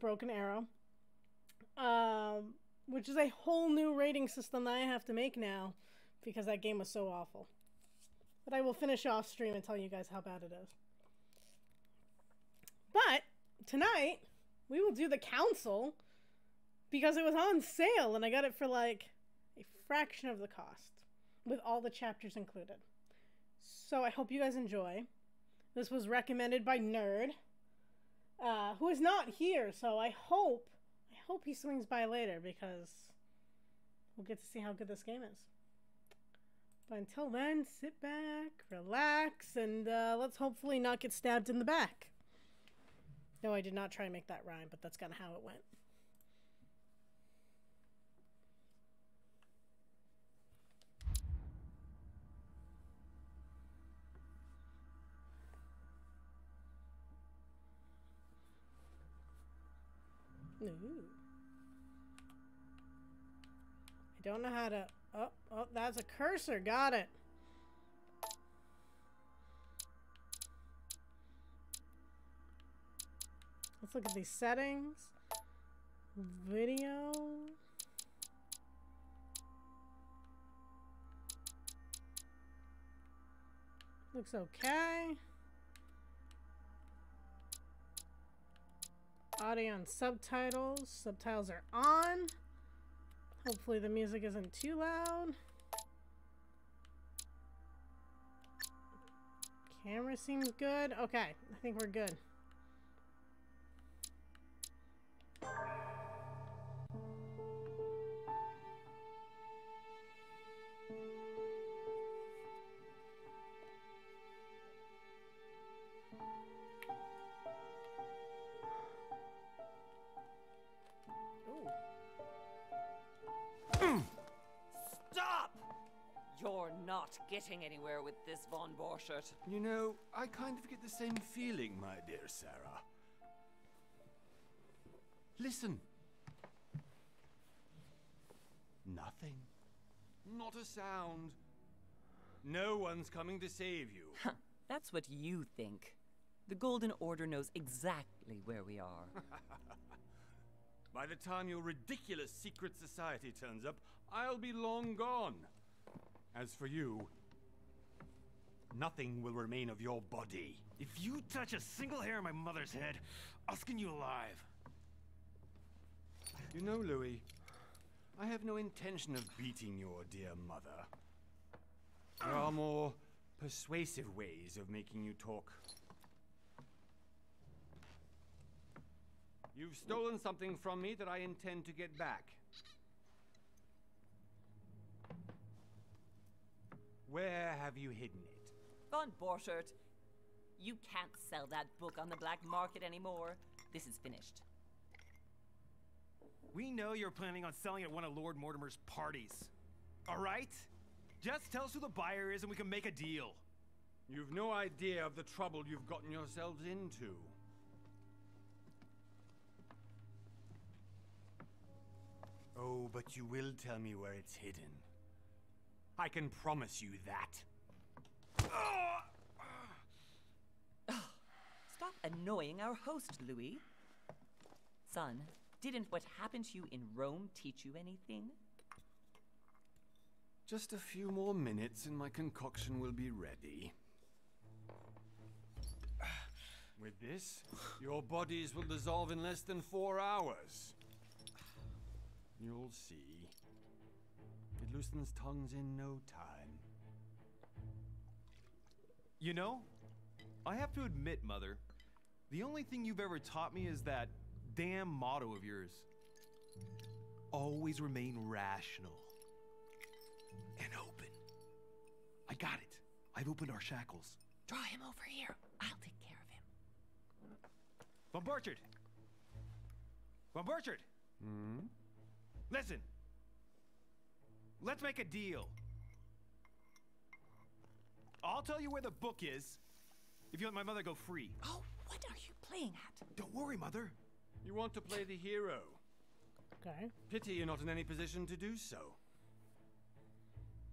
Broken Arrow, which is a whole new rating system that I have to make now because that game was so awful. But I will finish off stream and tell you guys how bad it is. But tonight we will do the Council because it was on sale and I got it for like a fraction of the cost with all the chapters included. So I hope you guys enjoy. This was recommended by Nerd, who is not here, so I hope he swings by later because we'll get to see how good this game is. But until then, sit back, relax, and let's hopefully not get stabbed in the back. No, I did not try and make that rhyme, but that's kind of how it went. Ooh. I don't know how to... Oh, that's a cursor. Got it. Let's look at these settings. Video. Looks okay. Audio and subtitles. Subtitles are on. Hopefully the music isn't too loud. Camera seems good. Okay, I think we're good. Getting anywhere with this Von Borchert. You know, I kind of get the same feeling, my dear Sarah. Listen. Nothing. Not a sound. No one's coming to save you. That's what you think. The Golden Order knows exactly where we are. By the time your ridiculous secret society turns up, I'll be long gone. As for you, nothing will remain of your body. If you touch a single hair on my mother's head, I'll skin you alive. You know, Louis, I have no intention of beating your dear mother. There are more persuasive ways of making you talk. You've stolen something from me that I intend to get back. Where have you hidden it? Von Borchert, you can't sell that book on the black market anymore. This is finished. We know you're planning on selling at one of Lord Mortimer's parties. All right? Just tell us who the buyer is and we can make a deal. You've no idea of the trouble you've gotten yourselves into. Oh, but you will tell me where it's hidden. I can promise you that. Stop annoying our host, Louis. Son, didn't what happened to you in Rome teach you anything? Just a few more minutes and my concoction will be ready. With this, your bodies will dissolve in less than 4 hours. You'll see. It loosens tongues in no time. You know, I have to admit, Mother, the only thing you've ever taught me is that damn motto of yours. Always remain rational. And open. I got it. I've opened our shackles. Draw him over here. I'll take care of him. Von Borchert! Von Borchert! Hmm? Listen. Let's make a deal. I'll tell you where the book is if you let my mother go free. Oh, what are you playing at? Don't worry, Mother. You want to play the hero. Okay. Pity you're not in any position to do so.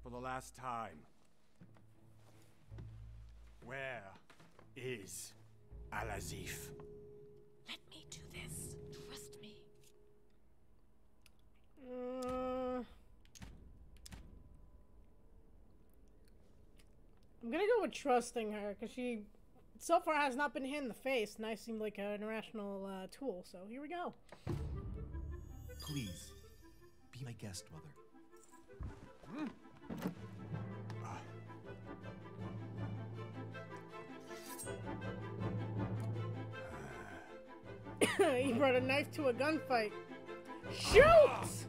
For the last time. Where is Al-Azif? Let me do this. Trust go with trusting her, because she so far has not been hit in the face, and I seem like an irrational tool, so here we go. Please, be my guest, Mother. He brought a knife to a gunfight. Shoot!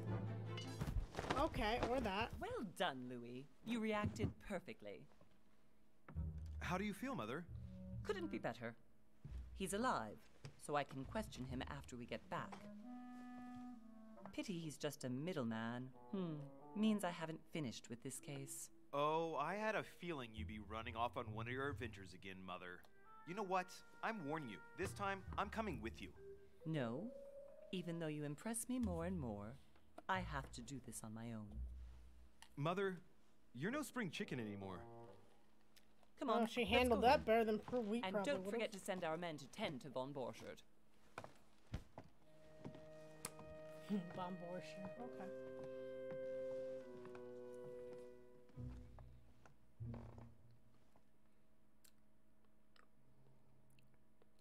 Okay, or that. Well done, Louis. You reacted perfectly. How do you feel, Mother? Couldn't be better. He's alive, so I can question him after we get back. Pity he's just a middleman. Means I haven't finished with this case. Oh, I had a feeling you'd be running off on one of your adventures again, Mother. You know what? I'm warning you. This time, I'm coming with you. No. Even though you impress me more and more, I have to do this on my own. Mother, you're no spring chicken anymore. Come on, Well, she handled that better than we and probably don't would've. forget to send our men to tend to von Borchard. Von Borchard, okay.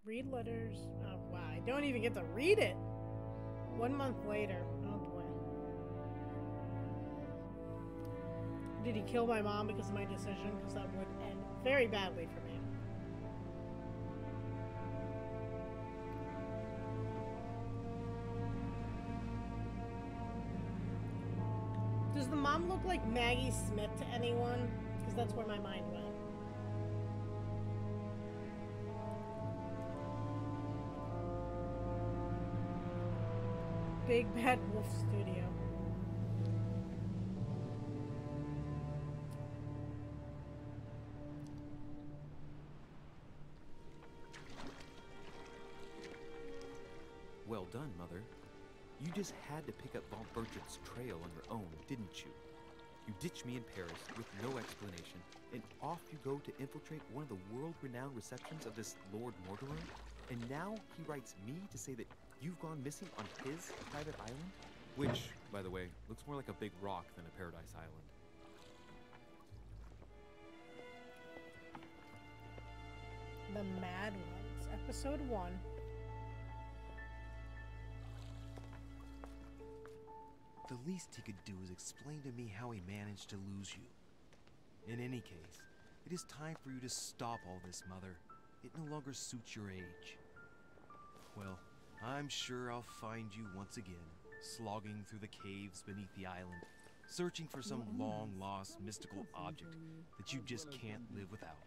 Read letters. Oh, wow. I don't even get to read it. 1 month later. Oh, boy. Did he kill my mom because of my decision? Because that would end very badly for me. Does the mom look like Maggie Smith to anyone? Because that's where my mind went. Big Bad Wolf Studio. Well done, Mother. You just had to pick up von Burchard's trail on your own, didn't you? You ditched me in Paris with no explanation, and off you go to infiltrate one of the world-renowned receptions of this Lord Mortimer? And now he writes me to say that you've gone missing on his private island? Which, by the way, looks more like a big rock than a paradise island. The Mad Ones, Episode 1. The least he could do is explain to me how he managed to lose you. In any case, it is time for you to stop all this, Mother. It no longer suits your age. Well, I'm sure I'll find you once again, slogging through the caves beneath the island, searching for some long-lost mystical object that you just can't live without.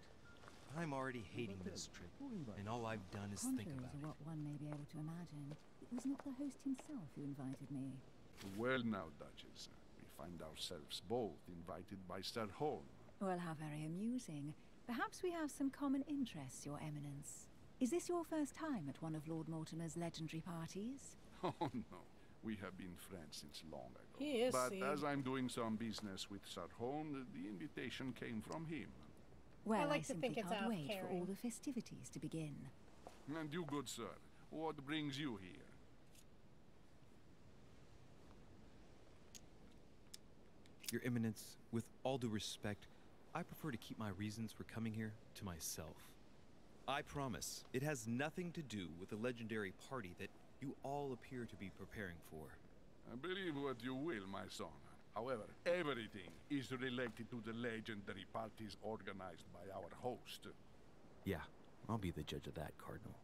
I'm already hating this trip, and all I've done is think about Contrary to what one may be able to imagine, it was not the host himself who invited me. Well now, Duchess, we find ourselves both invited by Sir Thorn. Well, how very amusing. Perhaps we have some common interests, Your Eminence. Is this your first time at one of Lord Mortimer's legendary parties? Oh no, we have been friends since long ago. He is, but see. as I'm doing some business with Sir Thorn, the invitation came from him. Well, I like to simply think it's can't out of wait for caring. all the festivities to begin. And you, good sir, what brings you here? Your Eminence, with all due respect, I prefer to keep my reasons for coming here to myself. I promise, it has nothing to do with the legendary party that you all appear to be preparing for. Believe what you will, my son. However, everything is related to the legendary parties organized by our host. Yeah, I'll be the judge of that, Cardinal.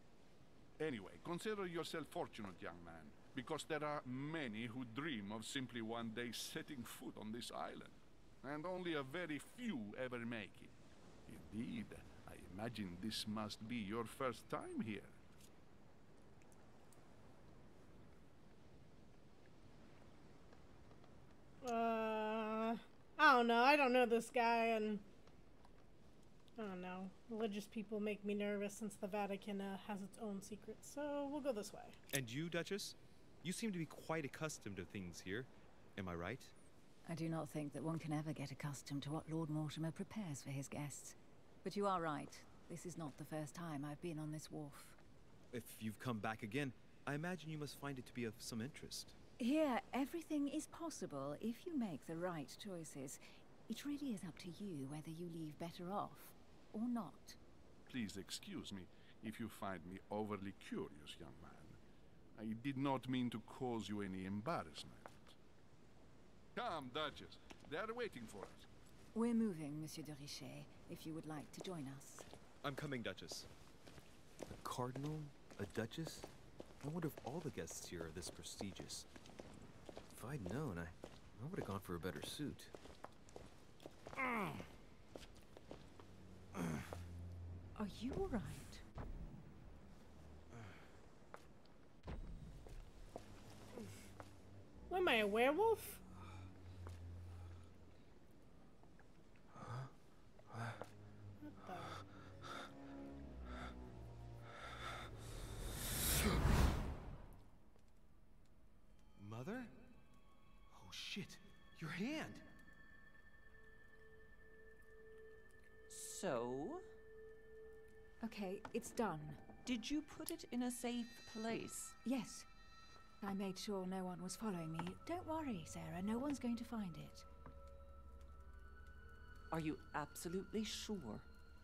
Anyway, consider yourself fortunate, young man, because there are many who dream of simply one day setting foot on this island, and only a very few ever make it. Indeed, I imagine this must be your first time here. I don't know. I don't know this guy, and I don't know. Religious people make me nervous since the Vatican has its own secrets, so we'll go this way. And you, Duchess? You seem to be quite accustomed to things here. Am I right? I do not think that one can ever get accustomed to what Lord Mortimer prepares for his guests. But you are right. This is not the first time I've been on this wharf. If you've come back again, I imagine you must find it to be of some interest. Here, everything is possible if you make the right choices. It really is up to you whether you leave better off. or not. Please excuse me if you find me overly curious, young man. I did not mean to cause you any embarrassment. Come, Duchess. They are waiting for us. We're moving, Monsieur de Richet, if you would like to join us. I'm coming, Duchess. A cardinal? A duchess? I wonder if all the guests here are this prestigious. If I'd known, I would have gone for a better suit. Are you all right? What am I, a werewolf? Mother? Oh shit, your hand! So, Okay, it's done. did you put it in a safe place? Yes. I made sure no one was following me. Don't worry, Sarah. No one's going to find it. Are you absolutely sure?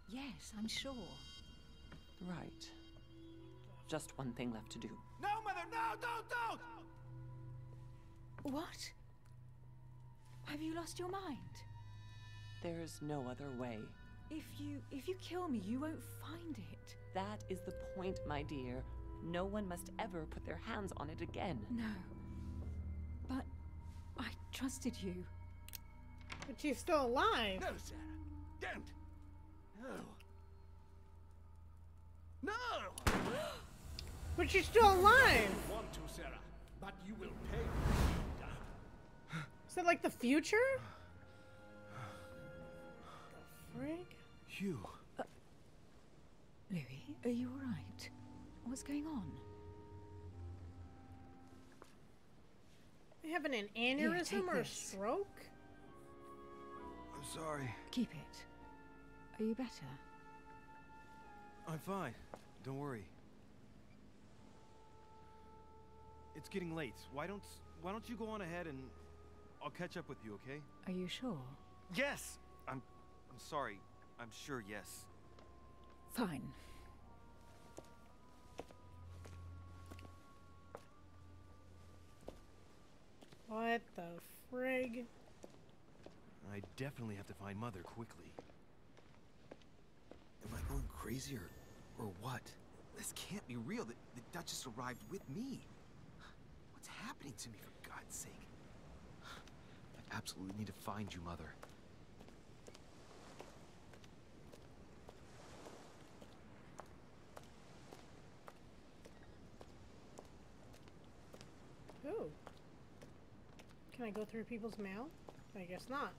Yes, I'm sure. Right. Just one thing left to do. No, Mother, no, don't! What? Have you lost your mind? There's no other way. If you kill me, you won't find it. That is the point, my dear. No one must ever put their hands on it again. No. But I trusted you. But she's still alive. No, Sarah. Don't. No. No! But she's still alive. You want to, Sarah, but you will pay. Is that like the future? The frig? Hugh. Louis, are you all right? What's going on? They having an Here, aneurysm take or a this. stroke? I'm sorry. Keep it. Are you better? I'm fine. Don't worry. It's getting late. Why don't you go on ahead and I'll catch up with you, okay? Are you sure? Yes! I'm sorry. I'm sure, yes. Fine. What the frig? I definitely have to find Mother quickly. Am I going crazy or what? This can't be real. The Duchess arrived with me. What's happening to me, for God's sake? I absolutely need to find you, Mother. Ooh. Can I go through people's mail? I guess not.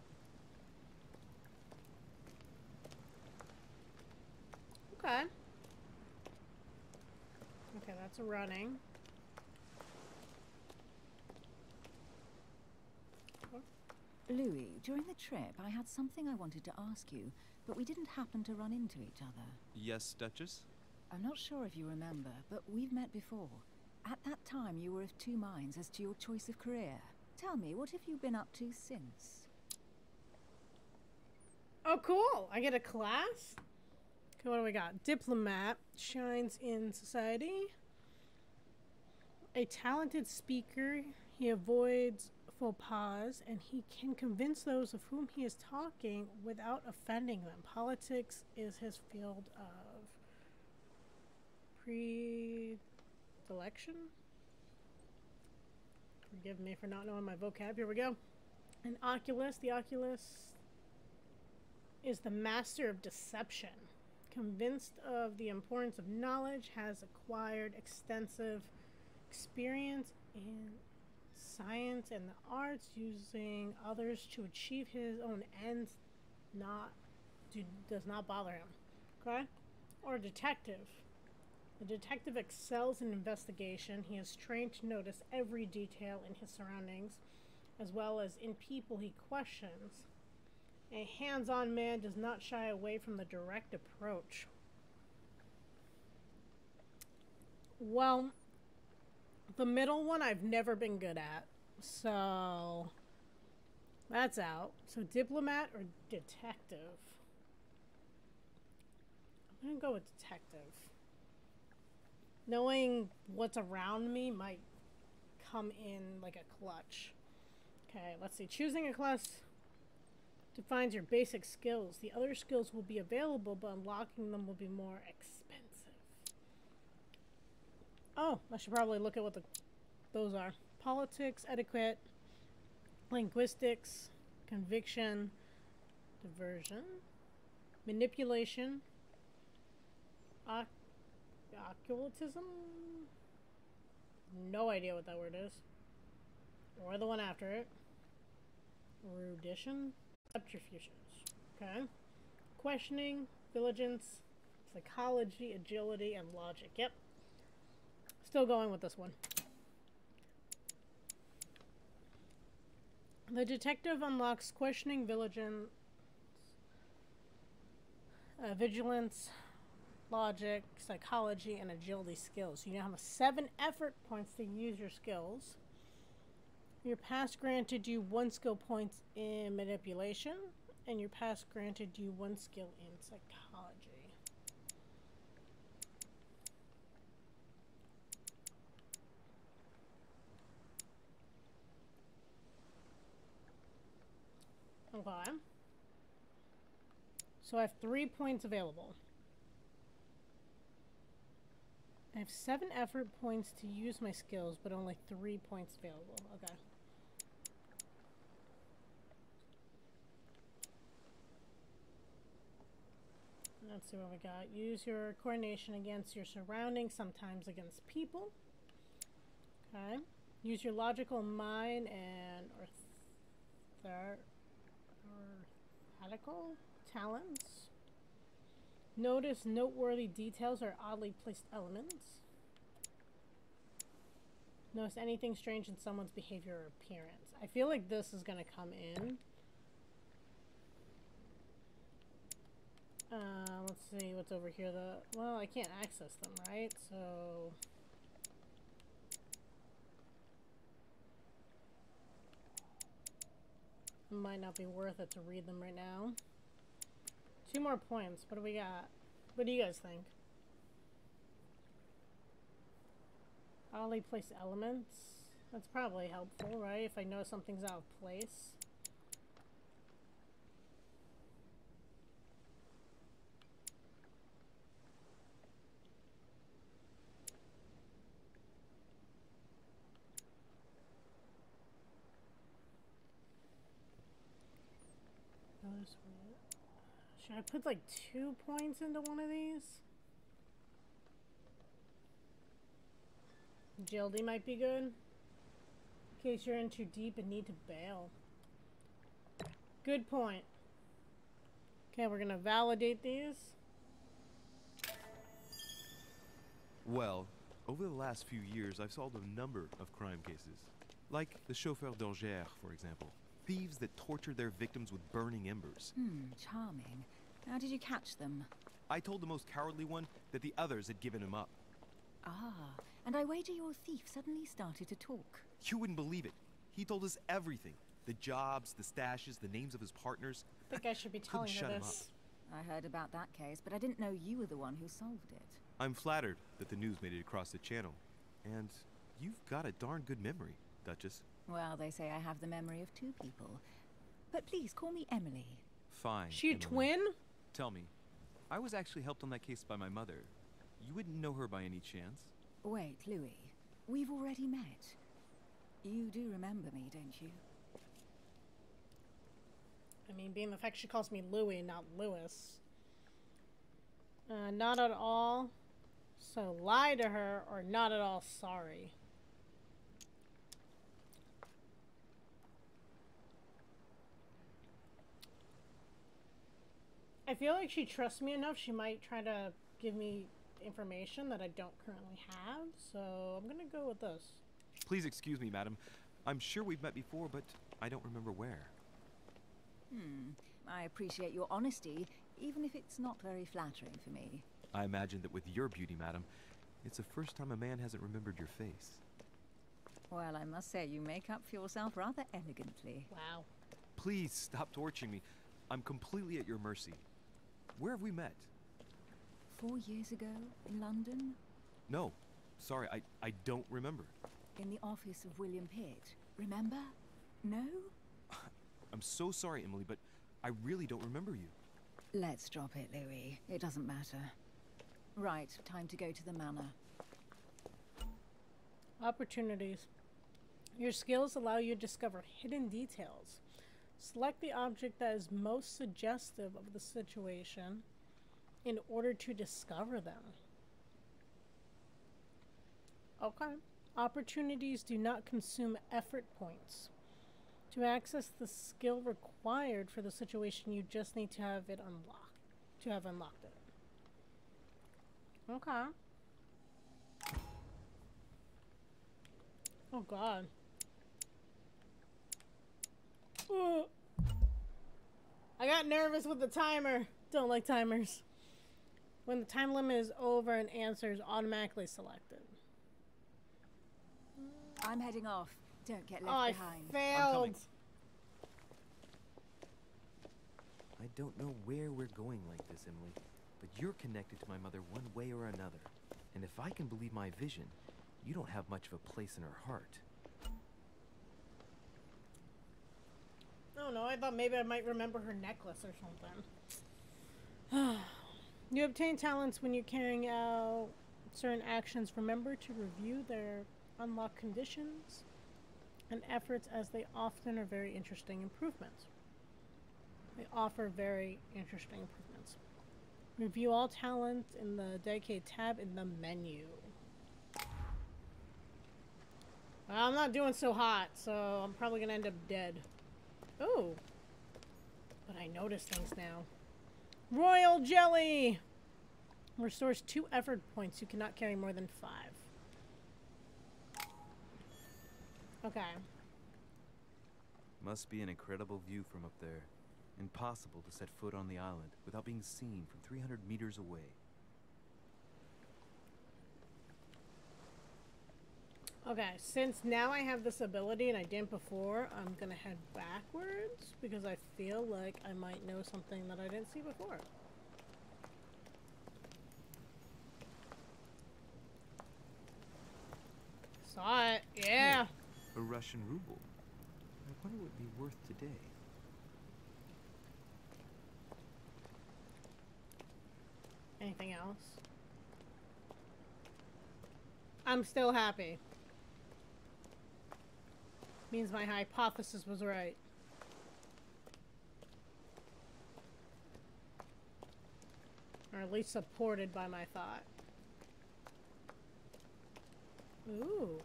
Okay. Okay, that's a running. Louis, during the trip, I had something I wanted to ask you, but we didn't happen to run into each other. Yes, Duchess? I'm not sure if you remember, but we've met before. At that time, you were of two minds as to your choice of career. Tell me, what have you been up to since? Oh, cool! I get a class? Okay, what do we got? Diplomat. Shines in society. A talented speaker. He avoids faux pas, and he can convince those of whom he is talking without offending them. Politics is his field of predilection. Forgive me for not knowing my vocab. Here we go. An oculist. The oculist is the master of deception. Convinced of the importance of knowledge, has acquired extensive experience in science and the arts, using others to achieve his own ends does not bother him. Okay? Or detective. The detective excels in investigation. He is trained to notice every detail in his surroundings, as well as in people he questions. A hands-on man does not shy away from the direct approach. Well, the middle one I've never been good at, so that's out. So diplomat or detective? I'm gonna go with detective. Knowing what's around me might come in like a clutch. Okay, let's see. Choosing a class defines your basic skills. The other skills will be available, but unlocking them will be more expensive. Oh, I should probably look at what those are. Politics, etiquette, linguistics, conviction, diversion, manipulation, occultism? No idea what that word is. Or the one after it. Erudition. Subterfuges. Okay. Questioning, vigilance, psychology, agility, and logic. Yep. Still going with this one. The detective unlocks questioning, vigilance, logic, psychology, and agility skills. You now have 7 effort points to use your skills. Your past granted you 1 skill point in manipulation, and your past granted you 1 skill in psychology. Okay. So I have 3 points available. I have 7 effort points to use my skills, but only 3 points available. Okay. Let's see what we got. Use your coordination against your surroundings, sometimes against people. Okay. Use your logical mind and orthotical talents. Notice noteworthy details or oddly placed elements. Notice anything strange in someone's behavior or appearance. I feel like this is going to come in. Let's see what's over here. Well, I can't access them, right? So it might not be worth it to read them right now. 2 more points. What do we got? What do you guys think? Oddly placed elements. That's probably helpful, right? If I know something's out of place. Should I put like 2 points into one of these? Agility might be good. In case you're in too deep and need to bail. Good point. Okay, we're gonna validate these. Well, over the last few years, I've solved a number of crime cases. Like the chauffeur d'Angers, for example. Thieves that tortured their victims with burning embers. Charming. How did you catch them? I told the most cowardly one that the others had given him up. Ah, and I wager your thief suddenly started to talk. You wouldn't believe it. He told us everything. The jobs, the stashes, the names of his partners. I think I should be telling her this. I heard about that case, but I didn't know you were the one who solved it. I'm flattered that the news made it across the channel. And you've got a darn good memory, Duchess. Well, they say I have the memory of 2 people. But please, call me Emily. Fine. She a Emily. twin? Tell me, I was actually helped on that case by my mother. You wouldn't know her by any chance? Wait, Louis. We've already met. You do remember me, don't you? I mean, being the fact she calls me Louis, not Lewis. Not at all. So lie to her, or not at all sorry. I feel like she trusts me enough, she might try to give me information that I don't currently have, so I'm gonna go with this. Please excuse me, madam. I'm sure we've met before, but I don't remember where. I appreciate your honesty, even if it's not very flattering for me. I imagine that with your beauty, madam, it's the first time a man hasn't remembered your face. Well, I must say you make up for yourself rather elegantly. Wow. Please stop torturing me. I'm completely at your mercy. Where have we met? 4 years ago in London? No. Sorry, I don't remember. In the office of William Pitt, remember? No? I'm so sorry, Emily, but I really don't remember you. Let's drop it, Louis. It doesn't matter. Right, time to go to the manor. Opportunities. Your skills allow you to discover hidden details. Select the object that is most suggestive of the situation in order to discover them. Okay. Opportunities do not consume effort points. To access the skill required for the situation, you just need to have it unlocked. To have unlocked it. Okay. Oh god. Ooh. I got nervous with the timer. Don't like timers. When the time limit is over, an answer is automatically selected. I'm heading off. Don't get left I behind. failed. I don't know where we're going like this, Emily, but you're connected to my mother one way or another. And if I can believe my vision, you don't have much of a place in her heart. Oh no, I thought maybe I might remember her necklace or something. You obtain talents when you're carrying out certain actions. Remember to review their unlocked conditions and efforts, as they often are very interesting improvements. They offer very interesting improvements. Review all talents in the dedicated tab in the menu. Well, I'm not doing so hot, so I'm probably gonna end up dead. Oh, but I notice things now. Royal jelly restores 2 effort points. You cannot carry more than 5. Okay. Must be an incredible view from up there. Impossible to set foot on the island without being seen from 300 meters away. Okay, since now I have this ability and I didn't before, I'm gonna head backwards because I feel like I might know something that I didn't see before. Saw it, yeah. A Russian ruble. I wonder what it'd be worth today. Anything else? I'm still happy. Means my hypothesis was right. Or at least supported by my thought. Ooh.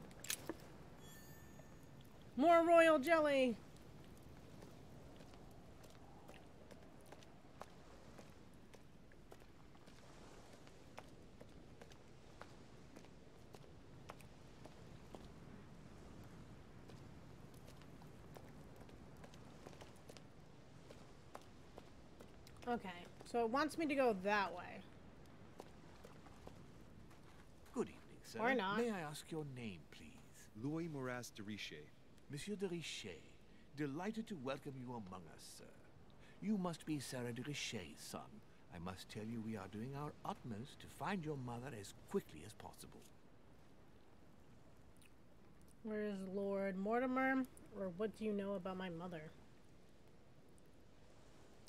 More royal jelly! Okay, so it wants me to go that way. Good evening, sir. Or not. May I ask your name, please? Louis Moras de Richer. Monsieur de Richer. Delighted to welcome you among us, sir. You must be Sarah de Richer's son. I must tell you we are doing our utmost to find your mother as quickly as possible. Where is Lord Mortimer? Or what do you know about my mother?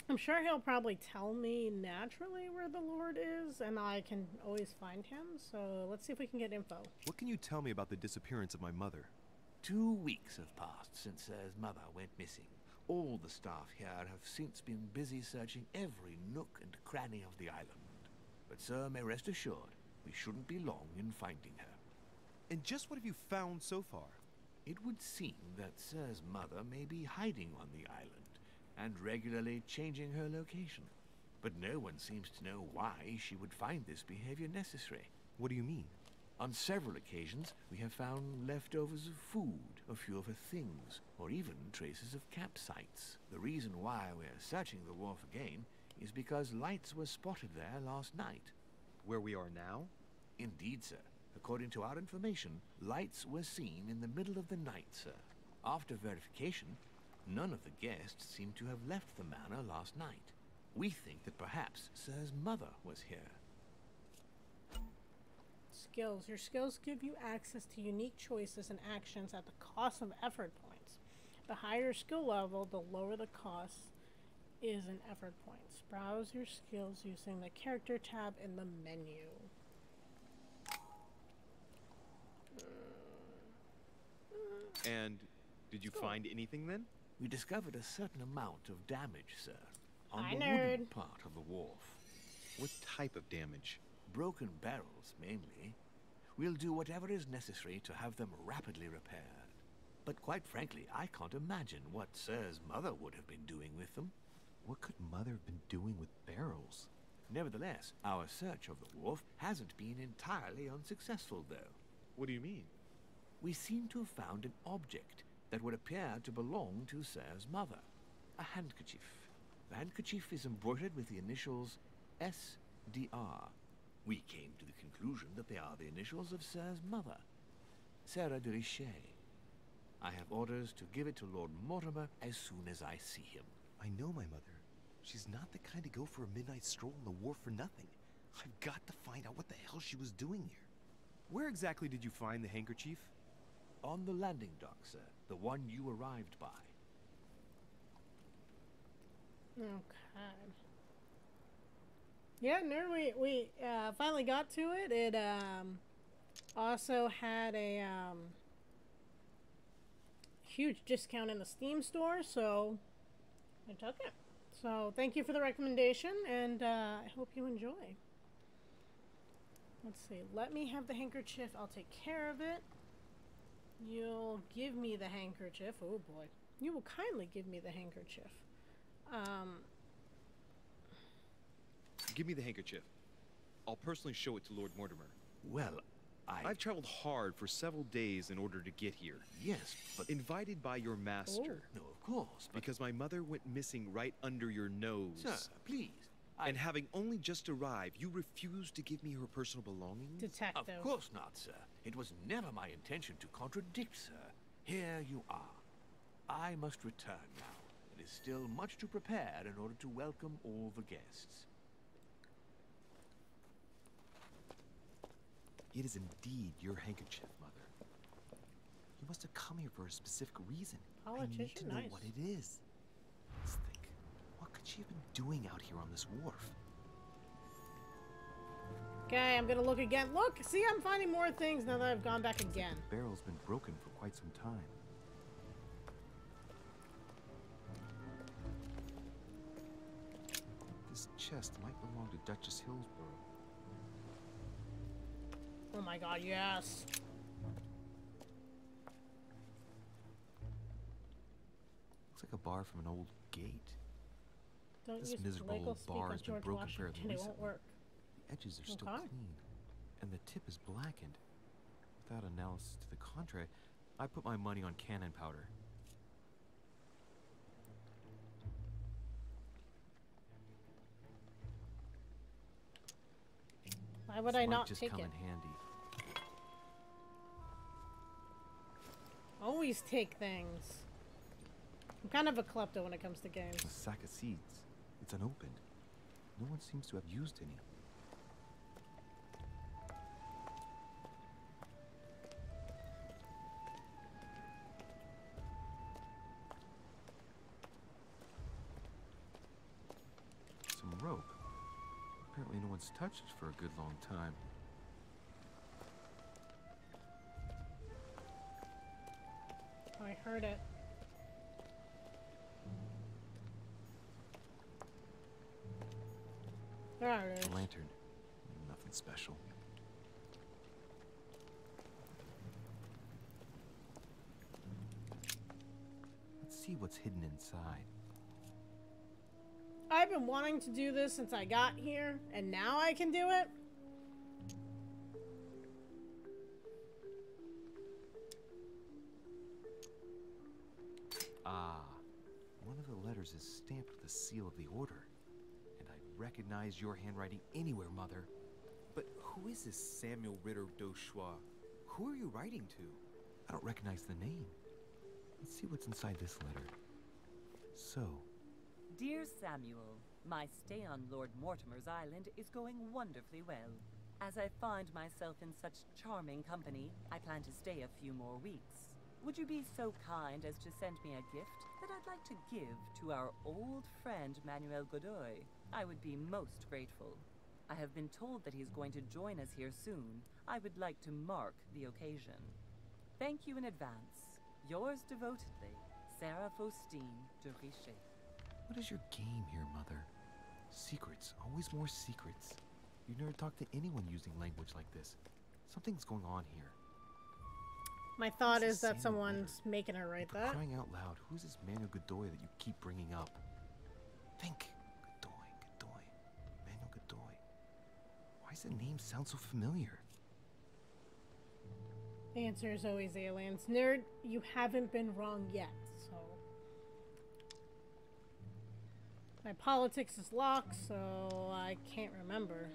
I'm sure he'll probably tell me naturally where the Lord is, and I can always find him, so let's see if we can get info. What can you tell me about the disappearance of my mother? 2 weeks have passed since Sir's mother went missing. All the staff here have since been busy searching every nook and cranny of the island. But Sir may rest assured, we shouldn't be long in finding her. And just what have you found so far? It would seem that Sir's mother may be hiding on the island, and regularly changing her location. But no one seems to know why she would find this behavior necessary. What do you mean? On several occasions, we have found leftovers of food, a few of her things, or even traces of campsites. The reason why we're searching the wharf again is because lights were spotted there last night. Where we are now? Indeed, sir. According to our information, lights were seen in the middle of the night, sir. After verification, none of the guests seem to have left the manor last night. We think that perhaps Sir's mother was here. Skills. Your skills give you access to unique choices and actions at the cost of effort points. The higher your skill level, the lower the cost is in effort points. Browse your skills using the character tab in the menu. And did you find anything then? We discovered a certain amount of damage, sir, on Hi, the nerd. wooden part of the wharf. What type of damage? Broken barrels, mainly. We'll do whatever is necessary to have them rapidly repaired. But quite frankly, I can't imagine what Sir's mother would have been doing with them. What could Mother have been doing with barrels? Nevertheless, our search of the wharf hasn't been entirely unsuccessful, though. What do you mean? We seem to have found an object that would appear to belong to Sir's mother. A handkerchief. The handkerchief is embroidered with the initials SDR. We came to the conclusion that they are the initials of Sir's mother, Sarah de Richet. I have orders to give it to Lord Mortimer as soon as I see him. I know my mother. She's not the kind to go for a midnight stroll on the wharf for nothing. I've got to find out what the hell she was doing here. Where exactly did you find the handkerchief? On the landing dock, sir. The one you arrived by. Okay. Yeah, nerd, we finally got to it. It also had a huge discount in the Steam store, so I took it. So thank you for the recommendation, and I hope you enjoy. Let's see. Let me have the handkerchief. I'll take care of it. You'll give me the handkerchief. Oh boy. You will kindly give me the handkerchief. Give me the handkerchief. I'll personally show it to Lord Mortimer. Well, I've traveled hard for several days in order to get here. Yes, but... Invited by your master. No, of course, but... Because my mother went missing right under your nose. Sir, please. And having only just arrived, you refused to give me her personal belongings? Detective. Of course not, sir. It was never my intention to contradict, sir. Here you are. I must return now. It is still much to prepare in order to welcome all the guests. It is indeed your handkerchief, Mother. You must have come here for a specific reason. I need to know what it is. Let's think. What could she have been doing out here on this wharf? Okay, I'm gonna look again. Look! See, I'm finding more things now that I've gone back again. The barrel's been broken for quite some time. This chest might belong to Duchess Hillsborough. Oh my god, yes! Looks like a bar from an old gate. Don't This use miserable legal old speak bar on has been George broken Washington. fairly It won't recently. work. The edges are still Okay. clean, and the tip is blackened. Without analysis to the contrary, I put my money on cannon powder. Why would This I might not just take come it? in handy. Always take things. I'm kind of a klepto when it comes to games. A sack of seeds. It's unopened. No one seems to have used any. Some rope. Apparently no one's touched it for a good long time. I heard it. There it is. A lantern. Nothing special. Let's see what's hidden inside. I've been wanting to do this since I got here, and now I can do it? Ah, one of the letters is stamped with the seal of the Order. And I recognize your handwriting anywhere, Mother. But who is this Samuel Ritter d'Auchois? Who are you writing to? I don't recognize the name. Let's see what's inside this letter. So, Dear Samuel, my stay on Lord Mortimer's island is going wonderfully well. As I find myself in such charming company, I plan to stay a few more weeks. Would you be so kind as to send me a gift that I'd like to give to our old friend Manuel Godoy? I would be most grateful. I have been told that he's going to join us here soon. I would like to mark the occasion. Thank you in advance. Yours devotedly, Sarah Faustine de Richet. What is your game here, Mother? Secrets, always more secrets. You never talk to anyone using language like this. Something's going on here. My thought This is that Samuel someone's making her write For that. crying out loud, who's this Manuel Godoy that you keep bringing up? Think. Godoy. Manuel Godoy. Why does the name sound so familiar? The answer is always aliens. Nerd, you haven't been wrong yet, so... My politics is locked, so I can't remember.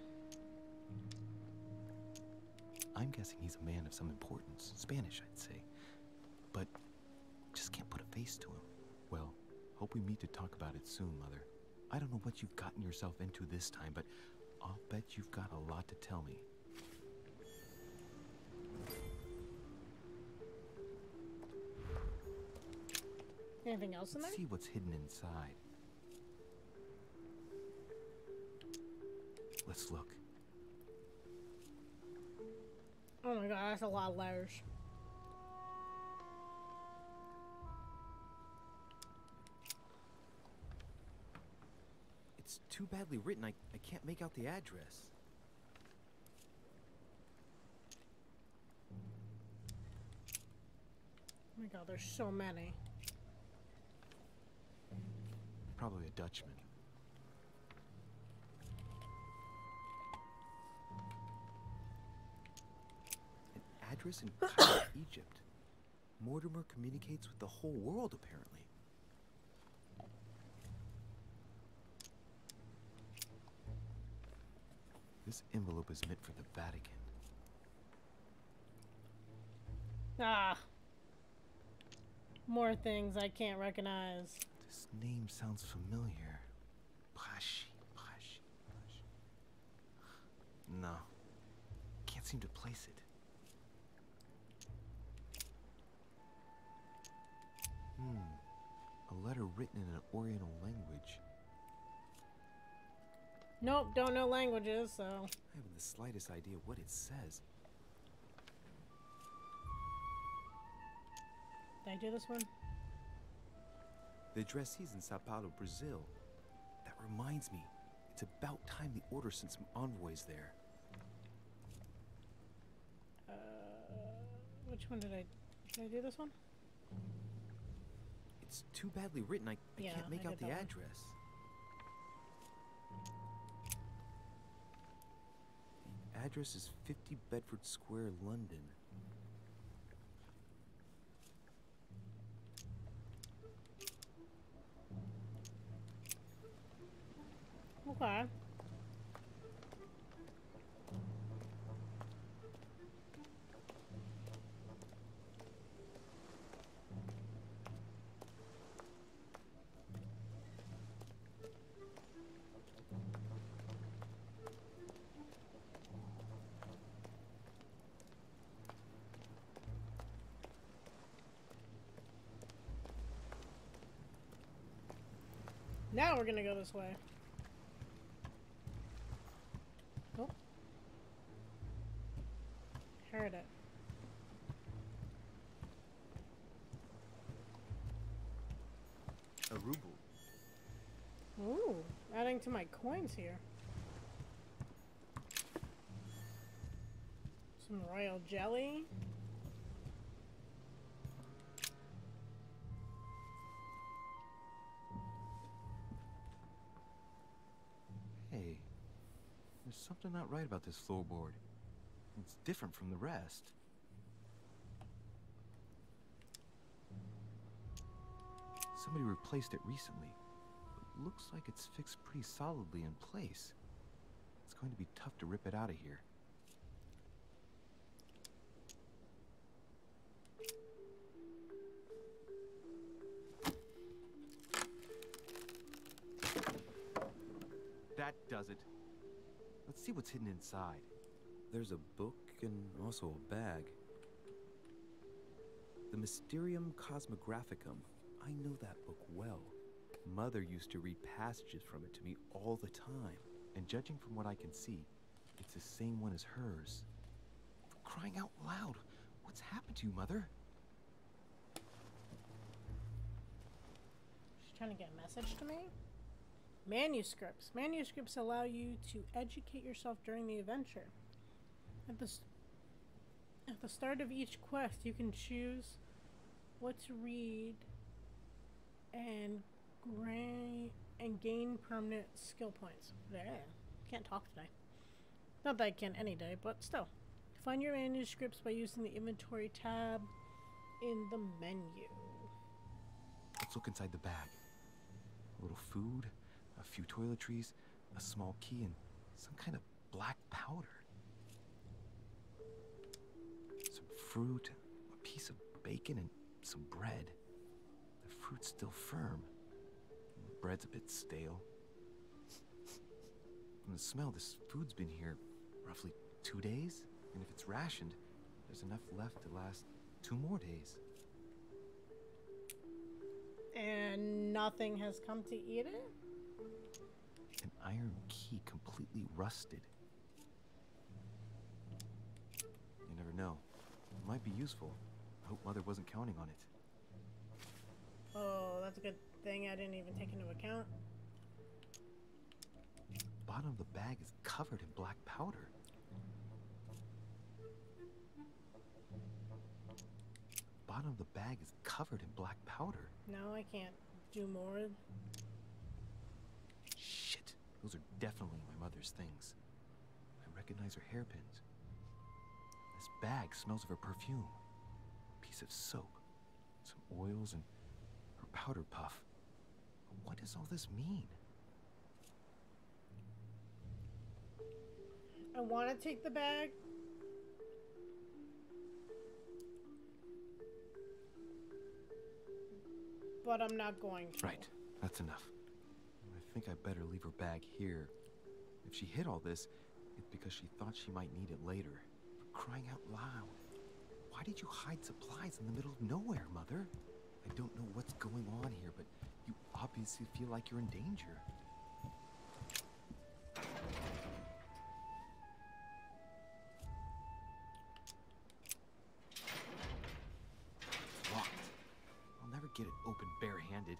I'm guessing he's a man of some importance. Spanish, I'd say. But just can't put a face to him. Well, hope we meet to talk about it soon, Mother. I don't know what you've gotten yourself into this time, but I'll bet you've got a lot to tell me. Anything else in there? Let's see what's hidden inside. Let's look. Oh my god, that's a lot of letters. It's too badly written, I can't make out the address. Oh my god, there's so many. Probably a Dutchman. An address in Cairo, Egypt. Mortimer communicates with the whole world, apparently. This envelope is meant for the Vatican. Ah. More things I can't recognize. This name sounds familiar. Pashi. No. Can't seem to place it. A letter written in an Oriental language. Nope, don't know languages, so... I haven't the slightest idea what it says. Did I do this one? The address is in Sao Paulo, Brazil. That reminds me, it's about time the Order sent some envoys there. Which one did I do this one? It's too badly written, I Yeah, can't make I out did the that one. address. The address is 50 Bedford Square, London. Okay. Now we're gonna go this way. Oh. Heard it. A ruble. Ooh, adding to my coins here. Some royal jelly. Hey, there's something not right about this floorboard. It's different from the rest. Somebody replaced it recently. It looks like it's fixed pretty solidly in place. It's going to be tough to rip it out of here. That does it. Let's see what's hidden inside. There's a book and also a bag. The Mysterium Cosmographicum. I know that book well. Mother used to read passages from it to me all the time. And judging from what I can see, it's the same one as hers. For crying out loud, what's happened to you, Mother? She's trying to get a message to me? Manuscripts. Manuscripts allow you to educate yourself during the adventure. At the start of each quest, you can choose what to read and gain permanent skill points. Yeah, can't talk today. Not that I can any day, but still. Find your manuscripts by using the inventory tab in the menu. Let's look inside the bag. A little food, a few toiletries, a small key, and some kind of black powder. Some fruit, a piece of bacon, and some bread. The fruit's still firm. The bread's a bit stale. From the smell, this food's been here roughly 2 days. And if it's rationed, there's enough left to last 2 more days. And nothing has come to eat it? An iron key completely rusted. You never know. It might be useful. I hope Mother wasn't counting on it. Oh, that's a good thing I didn't even take into account. The bottom of the bag is covered in black powder. The bottom of the bag is covered in black powder. No, I can't do more. Shit. Those are definitely my mother's things. I recognize her hairpins. This bag smells of her perfume. A piece of soap, some oils, and her powder puff. What does all this mean? I want to take the bag. But I'm not going to. Right. That's enough. I think I better leave her bag here. If she hid all this, it's because she thought she might need it later. For crying out loud. Why did you hide supplies in the middle of nowhere, Mother? I don't know what's going on here, but you obviously feel like you're in danger. It's locked. I'll never get it open bare-handed.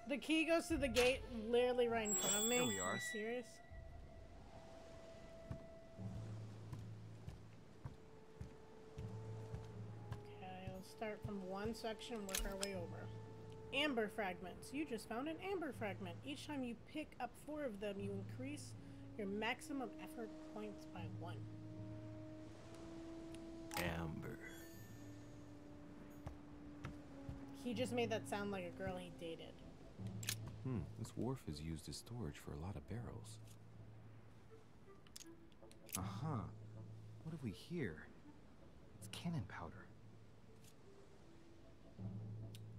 The key goes to the gate literally right in front of me. There we are. Are you serious? Okay, let's start from one section and work our way over. Amber fragments. You just found an amber fragment. Each time you pick up 4 of them, you increase your maximum effort points by 1. Amber. He just made that sound like a girl he dated. This wharf is used as storage for a lot of barrels. Uh-huh. What have we here? It's cannon powder.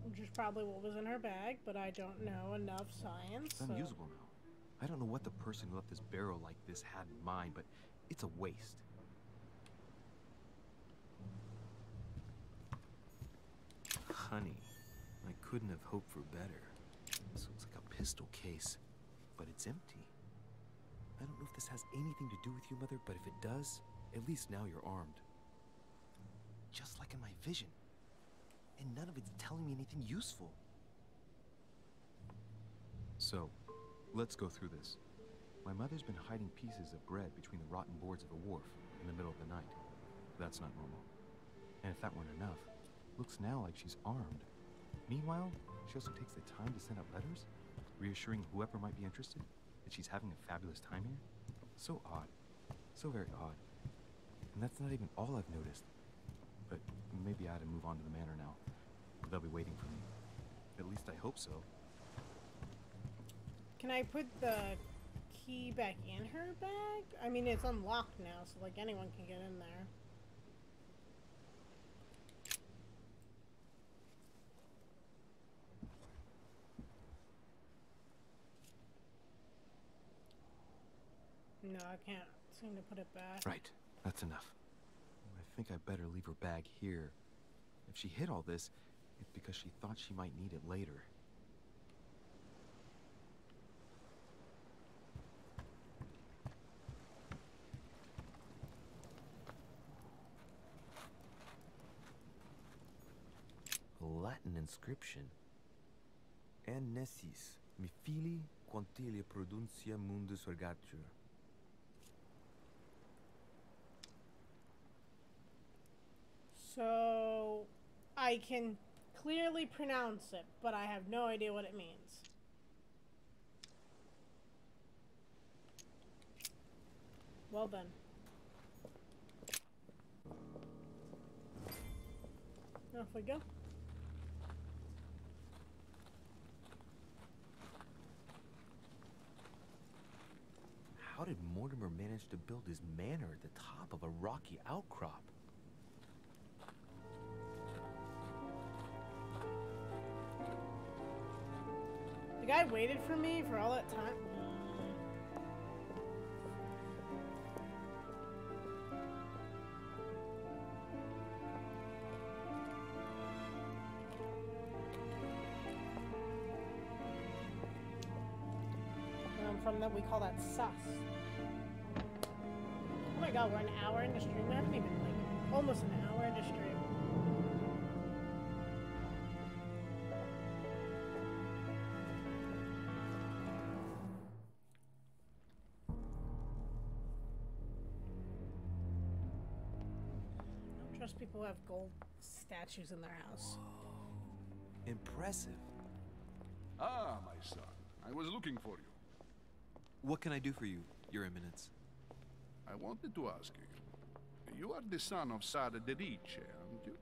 Which is probably what was in her bag, but I don't know enough science. It's unusable now. I don't know what the person who left this barrel like this had in mind, but it's a waste. Honey, I couldn't have hoped for better. This looks like a pistol case, but it's empty. I don't know if this has anything to do with you, Mother, but if it does, at least now you're armed. Just like in my vision. And none of it's telling me anything useful. So, let's go through this. My mother's been hiding pieces of bread between the rotten boards of the wharf in the middle of the night. That's not normal. And if that weren't enough, looks now like she's armed. Meanwhile, she also takes the time to send out letters, reassuring whoever might be interested that she's having a fabulous time here. So odd. So very odd. And that's not even all I've noticed. But maybe I ought to move on to the manor now. They'll be waiting for me. At least I hope so. Can I put the key back in her bag? I mean, it's unlocked now, so like anyone can get in there. can't seem to put it back. Right. That's enough. I think I better leave her bag here. If she hid all this, it's because she thought she might need it later. A Latin inscription. Annesis, mi fili quantilia produncia mundus ergatur. So, I can clearly pronounce it, but I have no idea what it means. Well then. Off we go. How did Mortimer manage to build his manor at the top of a rocky outcrop? The guy waited for me for all that time. From that, we call that sus. Oh my god, we're an hour into stream. We haven't even, like, almost an hour into stream. I don't trust people who have gold statues in their house. Whoa. Impressive. Ah, my son. I was looking for you. What can I do for you, Your Eminence? I wanted to ask you. You are the son of Sara de Riche, aren't you?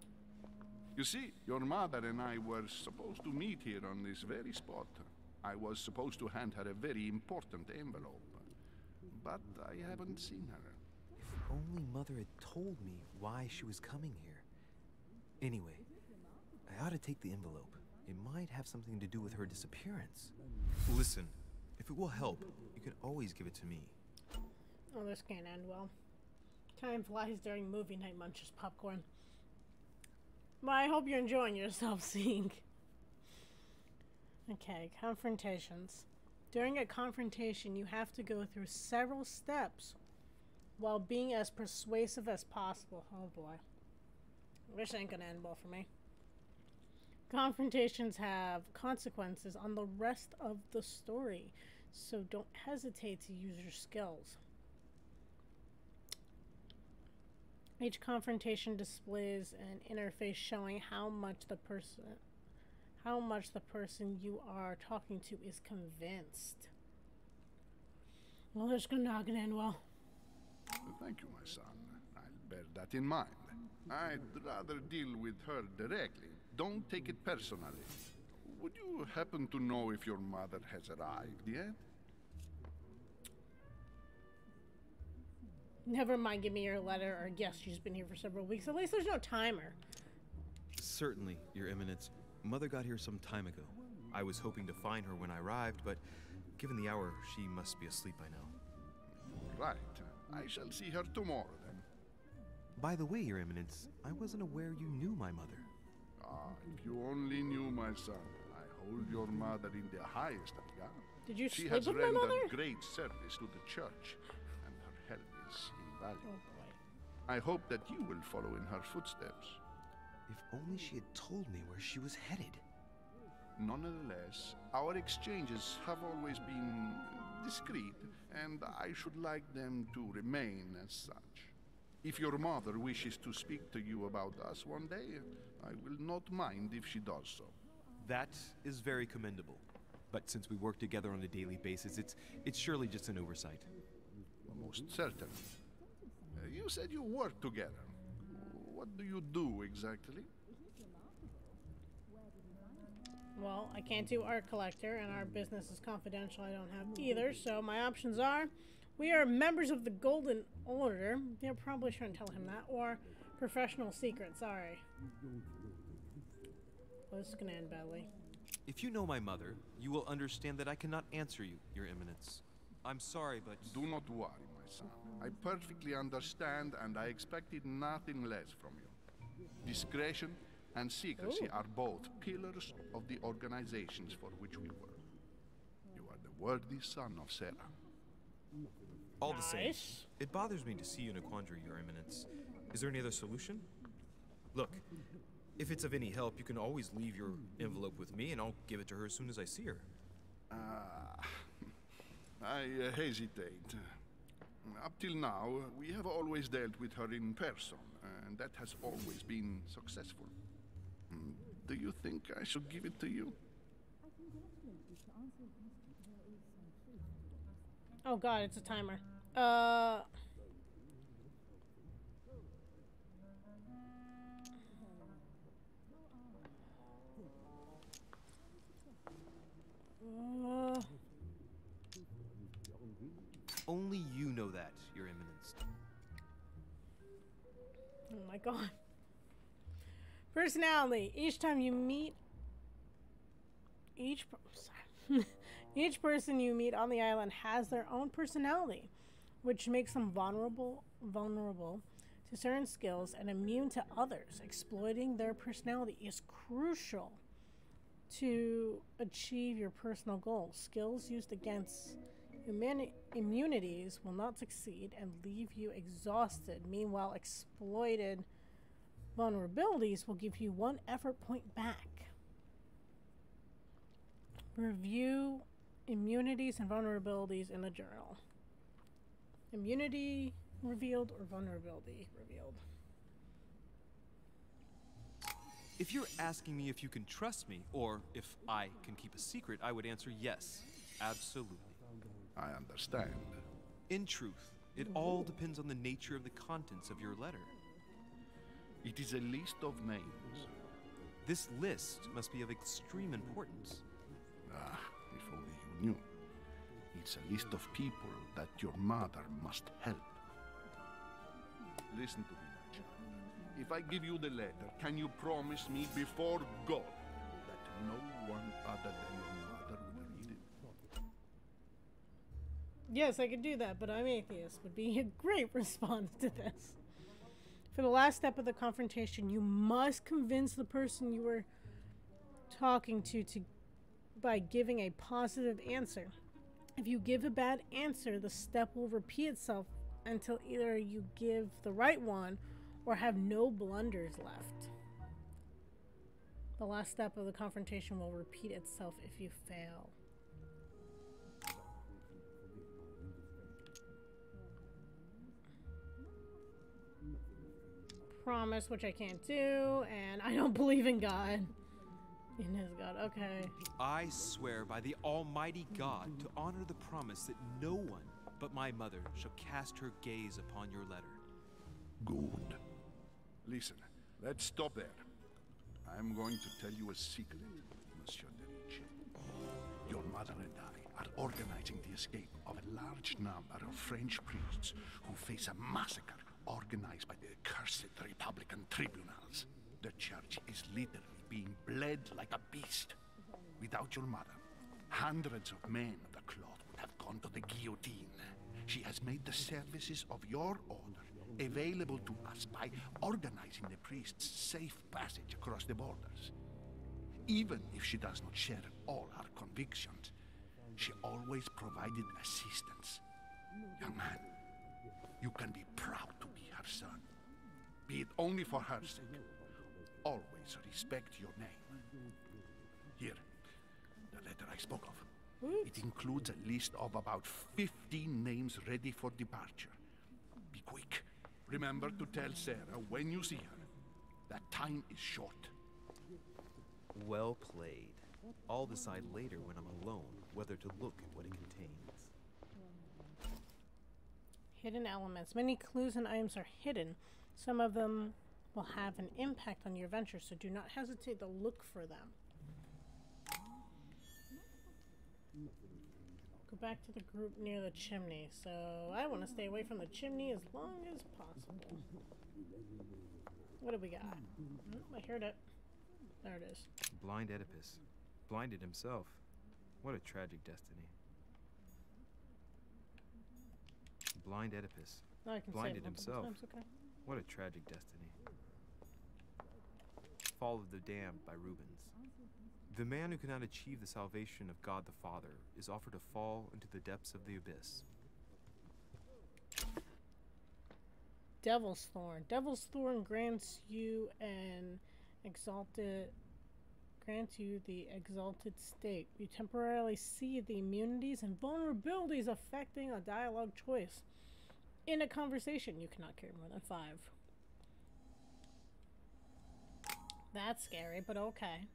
You see, your mother and I were supposed to meet here on this very spot. I was supposed to hand her a very important envelope. But I haven't seen her. If only Mother had told me why she was coming here. Anyway, I ought to take the envelope. It might have something to do with her disappearance. Listen, if it will help, you can always give it to me. Oh, this can't end well. Time flies during movie night, munches popcorn. Well, I hope you're enjoying yourself seeing. Okay, confrontations. During a confrontation, you have to go through several steps while being as persuasive as possible. Oh boy. This ain't gonna end well for me. Confrontations have consequences on the rest of the story, so don't hesitate to use your skills. Each confrontation displays an interface showing how much the person you are talking to is convinced. Well, this is not gonna end well. Thank you, my son. I'll bear that in mind. I'd rather deal with her directly. Don't take it personally. Would you happen to know if your mother has arrived yet? Never mind, give me your letter, or yes, she's been here for several weeks. At least there's no timer. Certainly, Your Eminence. Mother got here some time ago. I was hoping to find her when I arrived, but given the hour, she must be asleep by now. Right. I shall see her tomorrow, then. By the way, Your Eminence, I wasn't aware you knew my mother. Ah, if you only knew, my son. I hold your mother in the highest regard. Did you She sleep has with my rendered mother? great service to the church, and her help is invaluable. Oh boy. I hope that you will follow in her footsteps. If only she had told me where she was headed. Nonetheless, our exchanges have always been discreet, and I should like them to remain as such. If your mother wishes to speak to you about us one day, I will not mind if she does so. That is very commendable. But since we work together on a daily basis, it's surely just an oversight. Most certainly. You said you work together. What do you do exactly? Well, I can't do art collector, and our business is confidential. I don't have either, so my options are: we are members of the Golden Order. Yeah, probably shouldn't tell him that. Or professional secret. Sorry. Well, this is gonna end badly. If you know my mother, you will understand that I cannot answer you, Your Eminence. I'm sorry, but... Do not worry, my son. I perfectly understand, and I expected nothing less from you. Discretion and secrecy are both pillars of the organizations for which we work. You are the worthy son of Sarah. All the same, Nice. it bothers me to see you in a quandary, Your Eminence. Is there any other solution? Look, if it's of any help, you can always leave your envelope with me, and I'll give it to her as soon as I see her. I hesitate. Up till now, we have always dealt with her in person, and that has always been successful. Do you think I should give it to you? Oh god, it's a timer. Only you know that, Your Eminence. Oh my god. Personality. Each time you meet each person you meet on the island has their own personality, which makes them vulnerable to certain skills and immune to others. Exploiting their personality is crucial to achieve your personal goals. Skills used against immunities will not succeed and leave you exhausted. Meanwhile, exploited vulnerabilities will give you 1 effort point back. Review immunities and vulnerabilities in the journal. Immunity revealed or vulnerability revealed? If you're asking me if you can trust me, or if I can keep a secret, I would answer yes, absolutely. I understand. In truth, it all depends on the nature of the contents of your letter. It is a list of names. This list must be of extreme importance. Ah, if only you knew. It's a list of people that your mother must help. Listen to me, my child. If I give you the letter, can you promise me before God that no one other than your mother will read it? Yes, I could do that, but I'm atheist would be a great response to this. For the last step of the confrontation, you must convince the person you were talking to by giving a positive answer. If you give a bad answer, the step will repeat itself until either you give the right one or have no blunders left. The last step of the confrontation will repeat itself if you fail. Promise, which I can't do, and I don't believe in God. In his God, okay. I swear by the Almighty God to honor the promise that no one but my mother shall cast her gaze upon your letter. Good. Listen, let's stop there. I'm going to tell you a secret, Monsieur Terrace. Your mother and I are organizing the escape of a large number of French priests who face a massacre organized by the accursed Republican tribunals. The church is literally being bled like a beast. Without your mother, hundreds of men of the cloth would have gone to the guillotine. She has made the services of your order available to us by organizing the priests' safe passage across the borders. Even if she does not share all our convictions, she always provided assistance. Young man, you can be proud to be her son. Be it only for her sake. Always respect your name. Here, the letter I spoke of. It includes a list of about 15 names ready for departure. Be quick. Remember to tell Sarah when you see her that time is short. Well played. I'll decide later when I'm alone whether to look at what it contains. Hidden elements. Many clues and items are hidden. Some of them will have an impact on your venture, so do not hesitate to look for them. Go back to the group near the chimney. So I want to stay away from the chimney as long as possible. What do we got? Oh, I heard it. There it is. Blind Oedipus. Blinded himself. What a tragic destiny. Blind Oedipus. No, I can Blinded say it multiple himself. times, okay. What a tragic destiny. Fall of the Damned by Rubens. The man who cannot achieve the salvation of God the Father is offered to fall into the depths of the abyss. Devil's Thorn. Devil's Thorn grants you the exalted state. You temporarily see the immunities and vulnerabilities affecting a dialogue choice. In a conversation, you cannot carry more than 5. That's scary, but okay.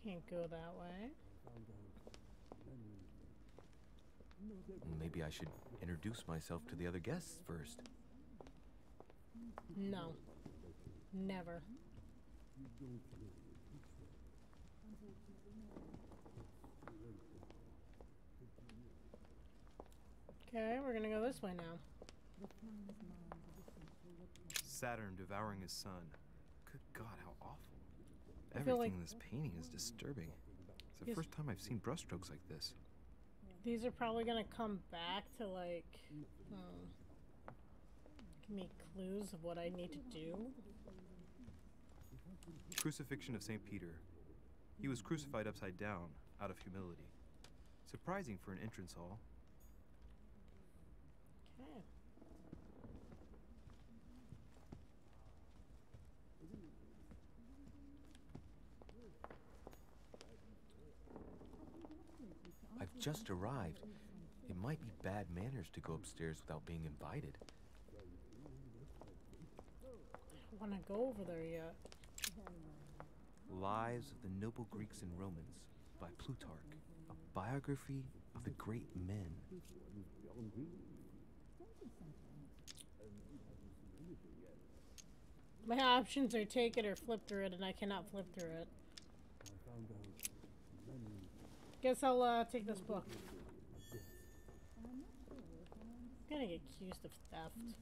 Can't go that way. Maybe I should introduce myself to the other guests first. No. Never. Okay, we're gonna go this way now. Saturn devouring his son. Good God, how awful. I feel Everything like in this painting is disturbing. It's the first time I've seen brushstrokes like this. these are probably gonna come back to like give me clues of what I need to do. Crucifixion of St. Peter. He was crucified upside down, out of humility. Surprising for an entrance hall. Okay. I've just arrived. It might be bad manners to go upstairs without being invited. I don't want to go over there yet. Lives of the Noble Greeks and Romans by Plutarch, a biography of the great men. My options are take it or flip through it, and I cannot flip through it. Guess I'll take this book. I'm gonna get accused of theft.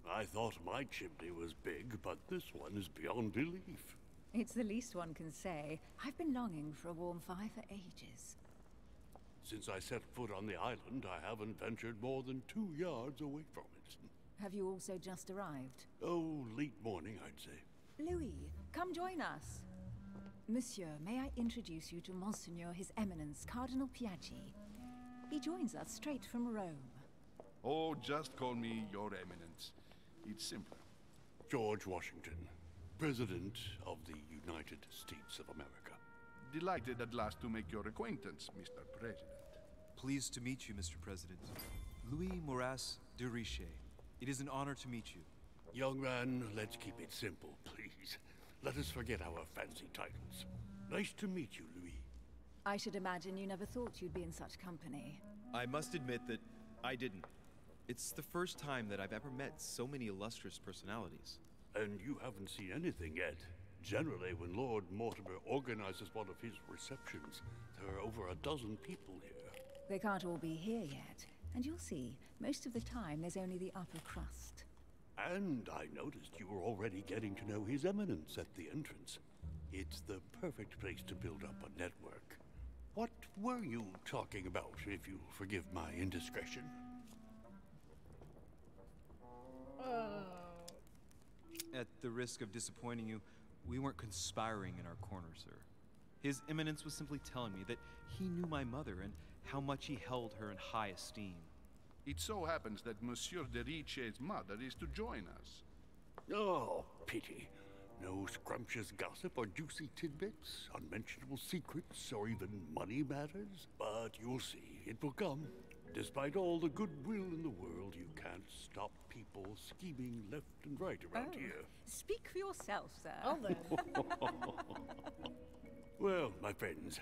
I thought my chimney was big, but this one is beyond belief. It's the least one can say. I've been longing for a warm fire for ages. Since I set foot on the island, I haven't ventured more than 2 yards away from it. Have you also just arrived? Oh, late morning, I'd say. Louis, come join us. Monsieur, may I introduce you to Monseigneur His Eminence, Cardinal Piaggi. He joins us straight from Rome. Oh, just call me Your Eminence. It's simpler. George Washington, President of the United States of America. Delighted at last to make your acquaintance, Mr. President. Pleased to meet you, Mr. President. Louis Moras de Riche. It is an honor to meet you. Young man, let's keep it simple, please. Let us forget our fancy titles. Nice to meet you, Louis. I should imagine you never thought you'd be in such company. I must admit that I didn't. It's the first time that I've ever met so many illustrious personalities. And you haven't seen anything yet. Generally, when Lord Mortimer organizes one of his receptions, there are over a dozen people here. They can't all be here yet. And you'll see, most of the time there's only the upper crust. And I noticed you were already getting to know His Eminence at the entrance. It's the perfect place to build up a network. What were you talking about, if you'll forgive my indiscretion? At the risk of disappointing you, we weren't conspiring in our corner, sir. His Eminence was simply telling me that he knew my mother and how much he held her in high esteem. It so happens that Monsieur de Riche's mother is to join us. Oh, pity. No scrumptious gossip or juicy tidbits, unmentionable secrets, or even money matters. But you'll see, it will come. Despite all the goodwill in the world, you can't stop people scheming left and right around here. Speak for yourself, sir. Oh, then. Well, my friends,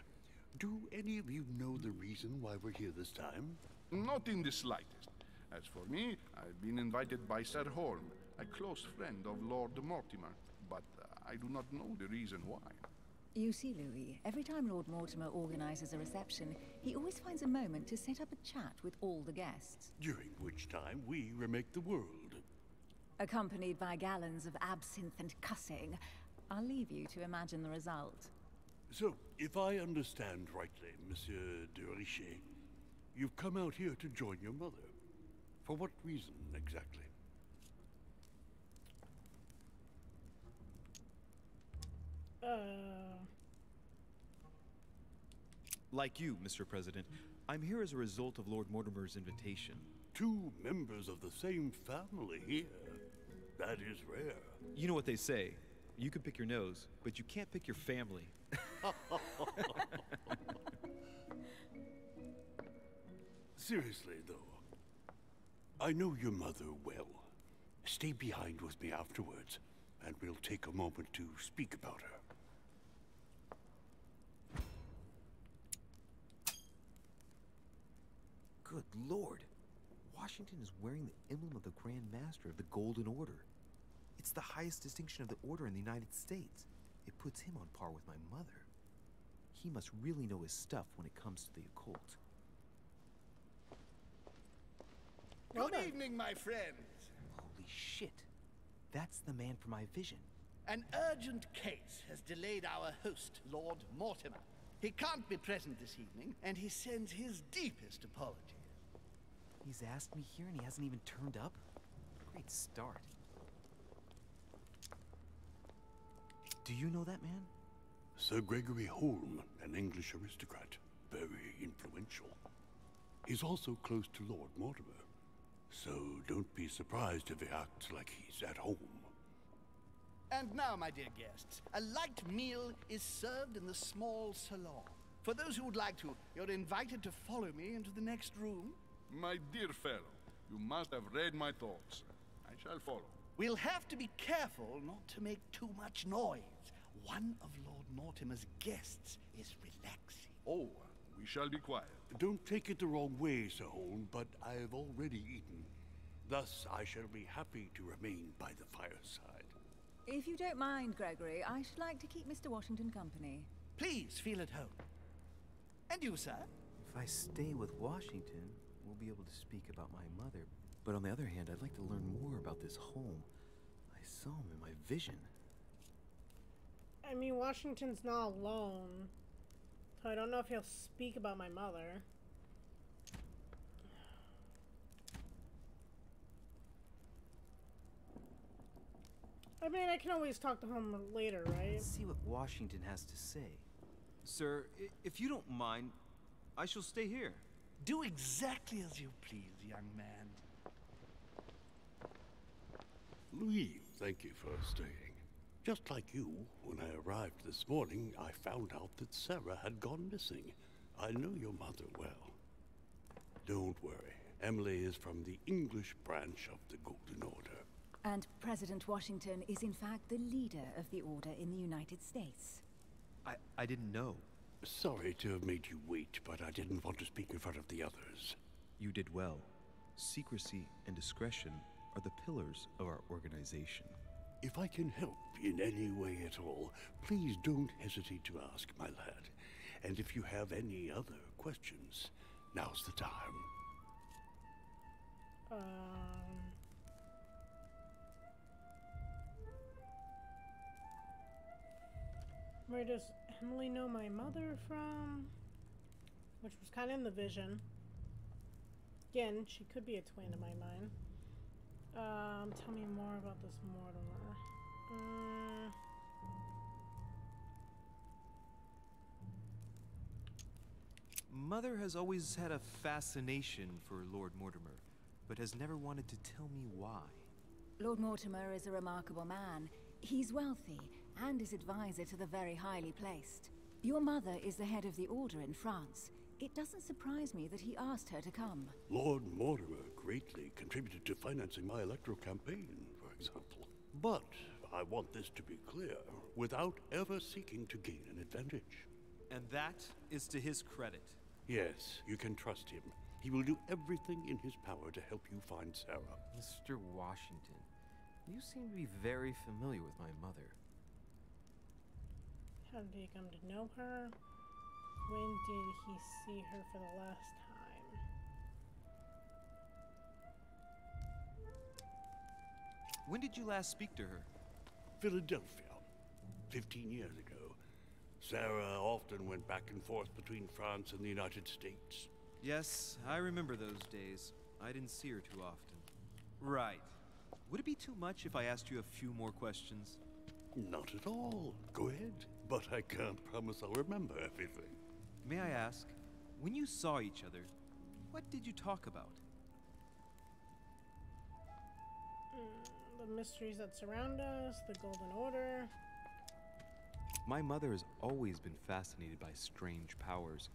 do any of you know the reason why we're here this time? Not in the slightest. As for me, I've been invited by Sir Horn, a close friend of Lord Mortimer, but I do not know the reason why. You see, Louis, every time Lord Mortimer organizes a reception, he always finds a moment to set up a chat with all the guests. During which time we remake the world. Accompanied by gallons of absinthe and cussing. I'll leave you to imagine the result. So, if I understand rightly, Monsieur de Richet, you've come out here to join your mother. For what reason, exactly? Like you, Mr. President, I'm here as a result of Lord Mortimer's invitation. 2 members of the same family here. That is rare. You know what they say. You can pick your nose, but you can't pick your family. Seriously, though, I know your mother well. Stay behind with me afterwards, and we'll take a moment to speak about her. Good Lord. Washington is wearing the emblem of the Grand Master of the Golden Order. It's the highest distinction of the Order in the United States. It puts him on par with my mother. He must really know his stuff when it comes to the occult. Good evening, my friends. Holy shit. That's the man for my vision. An urgent case has delayed our host, Lord Mortimer. He can't be present this evening, and he sends his deepest apologies. He's asked me here and he hasn't even turned up? Great start. Do you know that man? Sir Gregory Holm, an English aristocrat. Very influential. He's also close to Lord Mortimer. So don't be surprised if he acts like he's at home. And now, my dear guests, a light meal is served in the small salon. For those who would like to, you're invited to follow me into the next room. My dear fellow, you must have read my thoughts. I shall follow. We'll have to be careful not to make too much noise. One of Lord Mortimer's guests is relaxing. Oh, we shall be quiet. Don't take it the wrong way, Sir Holm, but I've already eaten. Thus, I shall be happy to remain by the fireside. If you don't mind, Gregory, I should like to keep Mr. Washington company. Please feel at home. And you, sir? If I stay with Washington, we'll be able to speak about my mother. But on the other hand, I'd like to learn more about this home. I saw him in my vision. I mean, Washington's not alone. So I don't know if he'll speak about my mother. I mean, I can always talk to him later, right? Let's see what Washington has to say. Sir, if you don't mind, I shall stay here. Do exactly as you please, young man. Louis, thank you for staying. Just like you, when I arrived this morning, I found out that Sarah had gone missing. I know your mother well. Don't worry. Emily is from the English branch of the Golden Order. And President Washington is in fact the leader of the Order in the United States. I didn't know. Sorry to have made you wait, but I didn't want to speak in front of the others. You did well. Secrecy and discretion are the pillars of our organization. If I can help in any way at all, please don't hesitate to ask, my lad. And if you have any other questions, now's the time. Where does Emily know my mother from? Which was kind of in the vision. Again, she could be a twin in my mind. Tell me more about this Mortimer. Mother has always had a fascination for Lord Mortimer, but has never wanted to tell me why. Lord Mortimer is a remarkable man. He's wealthy and is advisor to the very highly placed. Your mother is the head of the Order in France. It doesn't surprise me that he asked her to come. Lord Mortimer greatly contributed to financing my electoral campaign, for example. But I want this to be clear, without ever seeking to gain an advantage. And that is to his credit. Yes, you can trust him. He will do everything in his power to help you find Sarah. Mr. Washington, you seem to be very familiar with my mother. How did he come to know her? When did he see her for the last time? When did you last speak to her? Philadelphia, 15 years ago. Sarah often went back and forth between France and the United States. Yes, I remember those days. I didn't see her too often. Right. Would it be too much if I asked you a few more questions? Not at all. Go ahead. But I can't promise I'll remember everything. May I ask, when you saw each other, what did you talk about? The mysteries that surround us, the Golden Order. My mother has always been fascinated by strange powers.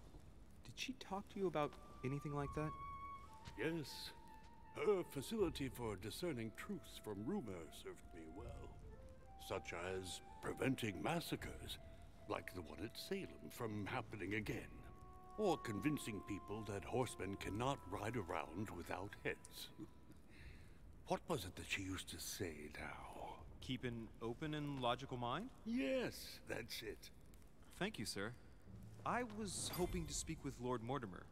Did she talk to you about anything like that? Yes. Her facility for discerning truths from rumor served me well. Such as preventing massacres, like the one at Salem, from happening again. Or convincing people that horsemen cannot ride around without heads. What was it that she used to say now? Keep an open and logical mind? Yes, that's it. Thank you, sir. I was hoping to speak with Lord Mortimer.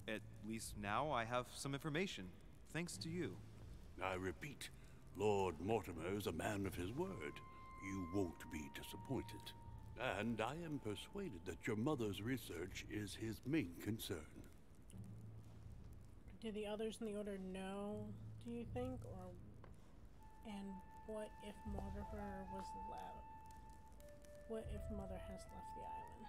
At least now I have some information, thanks to you. I repeat, Lord Mortimer is a man of his word. You won't be disappointed. And I am persuaded that your mother's research is his main concern. Did the others in the Order know, do you think? And what if Mortimer was left? What if Mother has left the island?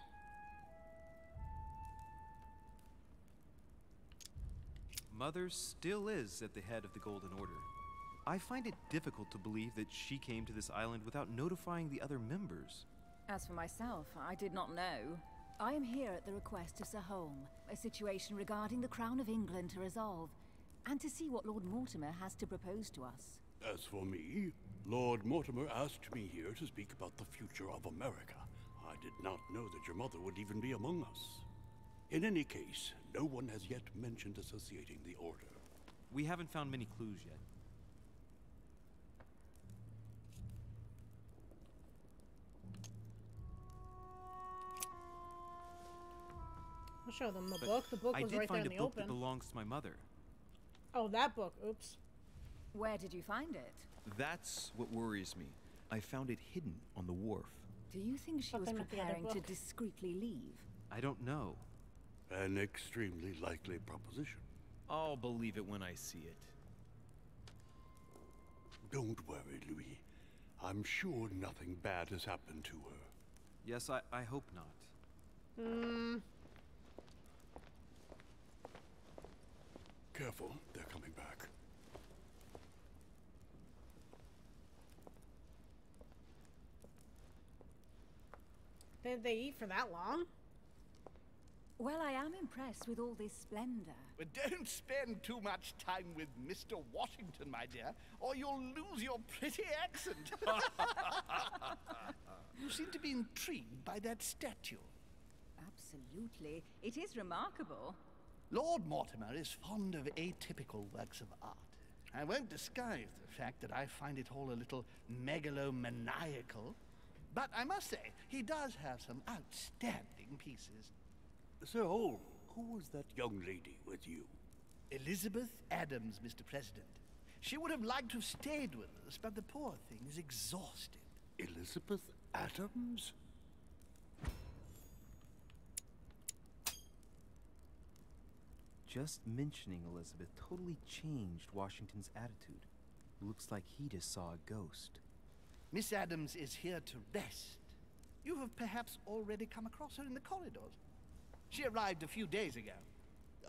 Mother still is at the head of the Golden Order. I find it difficult to believe that she came to this island without notifying the other members. As for myself, I did not know. I am here at the request of Sir Holm, a situation regarding the Crown of England to resolve, and to see what Lord Mortimer has to propose to us. As for me, Lord Mortimer asked me here to speak about the future of America. I did not know that your mother would even be among us. In any case, no one has yet mentioned associating the Order. We haven't found many clues yet. I'll show them the book. The book was right there in the open. I did find a book that belongs to my mother. Oh, that book. Oops. Where did you find it? That's what worries me. I found it hidden on the wharf. Do you think she was Something with the other preparing to book. discreetly leave? I don't know. An extremely likely proposition. I'll believe it when I see it. Don't worry, Louis. I'm sure nothing bad has happened to her. Yes, I hope not. Careful, they're coming back. Did they eat for that long? Well, I am impressed with all this splendor. But don't spend too much time with Mr. Washington, my dear, or you'll lose your pretty accent. You seem to be intrigued by that statue. Absolutely. It is remarkable. Lord Mortimer is fond of atypical works of art. I won't disguise the fact that I find it all a little megalomaniacal. But I must say, he does have some outstanding pieces. Sir Holm, who was that young lady with you? Elizabeth Adams, Mr. President. She would have liked to have stayed with us, but the poor thing is exhausted. Elizabeth Adams? Just mentioning Elizabeth totally changed Washington's attitude. Looks like he just saw a ghost. Miss Adams is here to rest. You have perhaps already come across her in the corridors. She arrived a few days ago.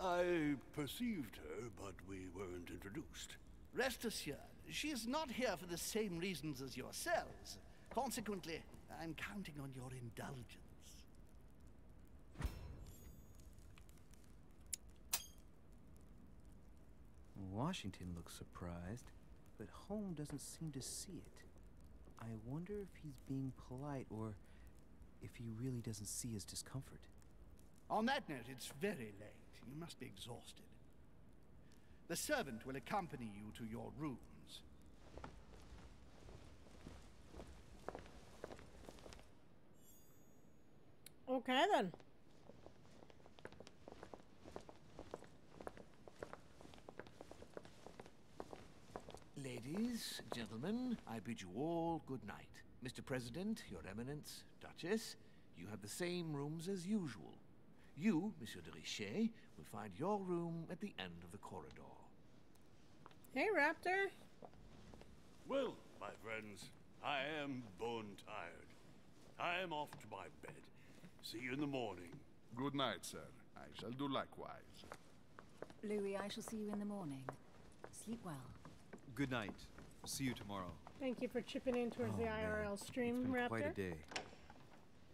I perceived her, but we weren't introduced. Rest assured, she is not here for the same reasons as yourselves. Consequently, I'm counting on your indulgence. Washington looks surprised, but Holm doesn't seem to see it. I wonder if he's being polite or if he really doesn't see his discomfort. On that note, it's very late. You must be exhausted. The servant will accompany you to your rooms. Okay, then. Ladies, gentlemen, I bid you all good night. Mr. President, Your Eminence, Duchess, you have the same rooms as usual. You, Monsieur de Richet, will find your room at the end of the corridor. Hey, Raptor. Well, my friends, I am bone tired. I am off to my bed. See you in the morning. Good night, sir. I shall do likewise. Louis, I shall see you in the morning. Sleep well. Good night. See you tomorrow. Thank you for chipping in towards the IRL stream, It's been Raptor. quite a day.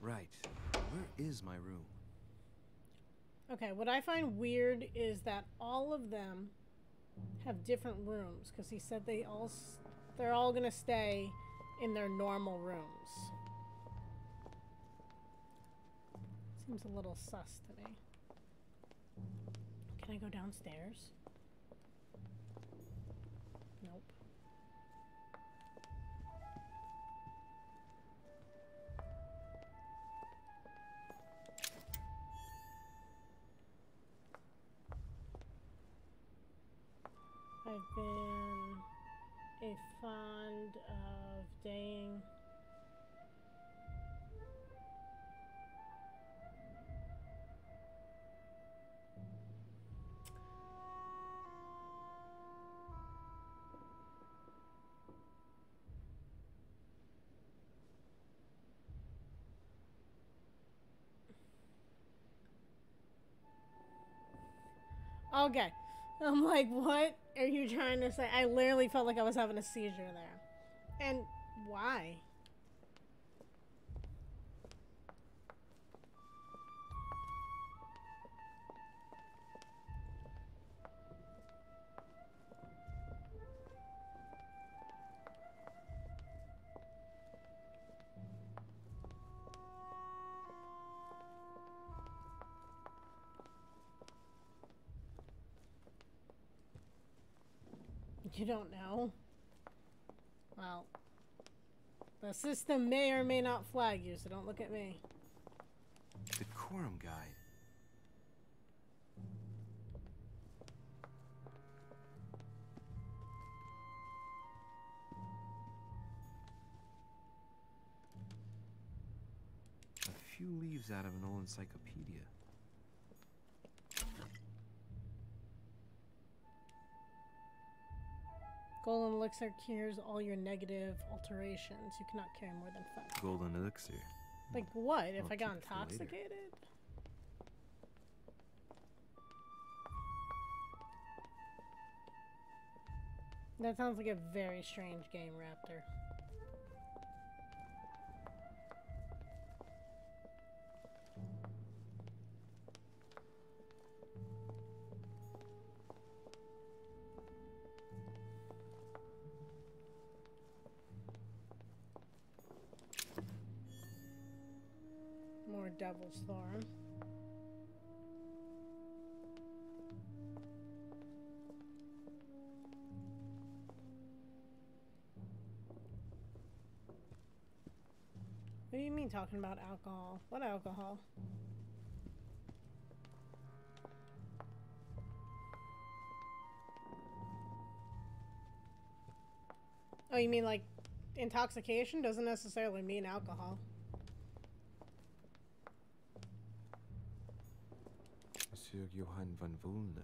Right. Where is my room? Okay, what I find weird is that all of them have different rooms, because he said they're all gonna stay in their normal rooms. Seems a little sus to me. Can I go downstairs? Nope. I've been a fond of daying. Okay. I'm like, what are you trying to say? I literally felt like I was having a seizure there. And why? You don't know? Well, the system may or may not flag you, so don't look at me. Decorum guide. A few leaves out of an old encyclopedia. Golden Elixir cures all your negative alterations. You cannot carry more than 5. Golden Elixir. Like what? If I'll I got keep it for later. intoxicated? That sounds like a very strange game, Raptor. More Devil's Thorn. What do you mean talking about alcohol? What alcohol? Oh, you mean like intoxication doesn't necessarily mean alcohol. Monsieur Johann van Vulner.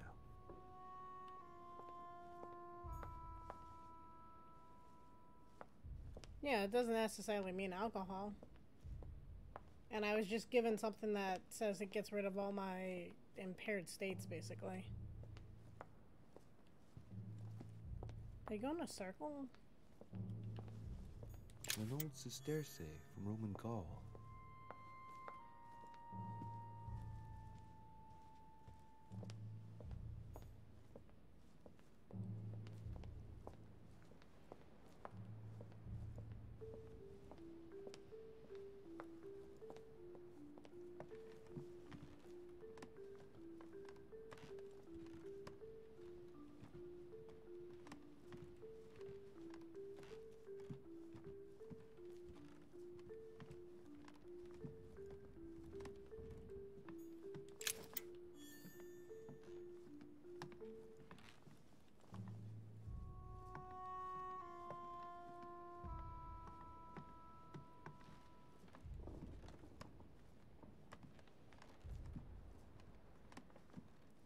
Yeah, it doesn't necessarily mean alcohol. And I was just given something that says it gets rid of all my impaired states, basically. They go in a circle? An old Cisterce from Roman Gaul.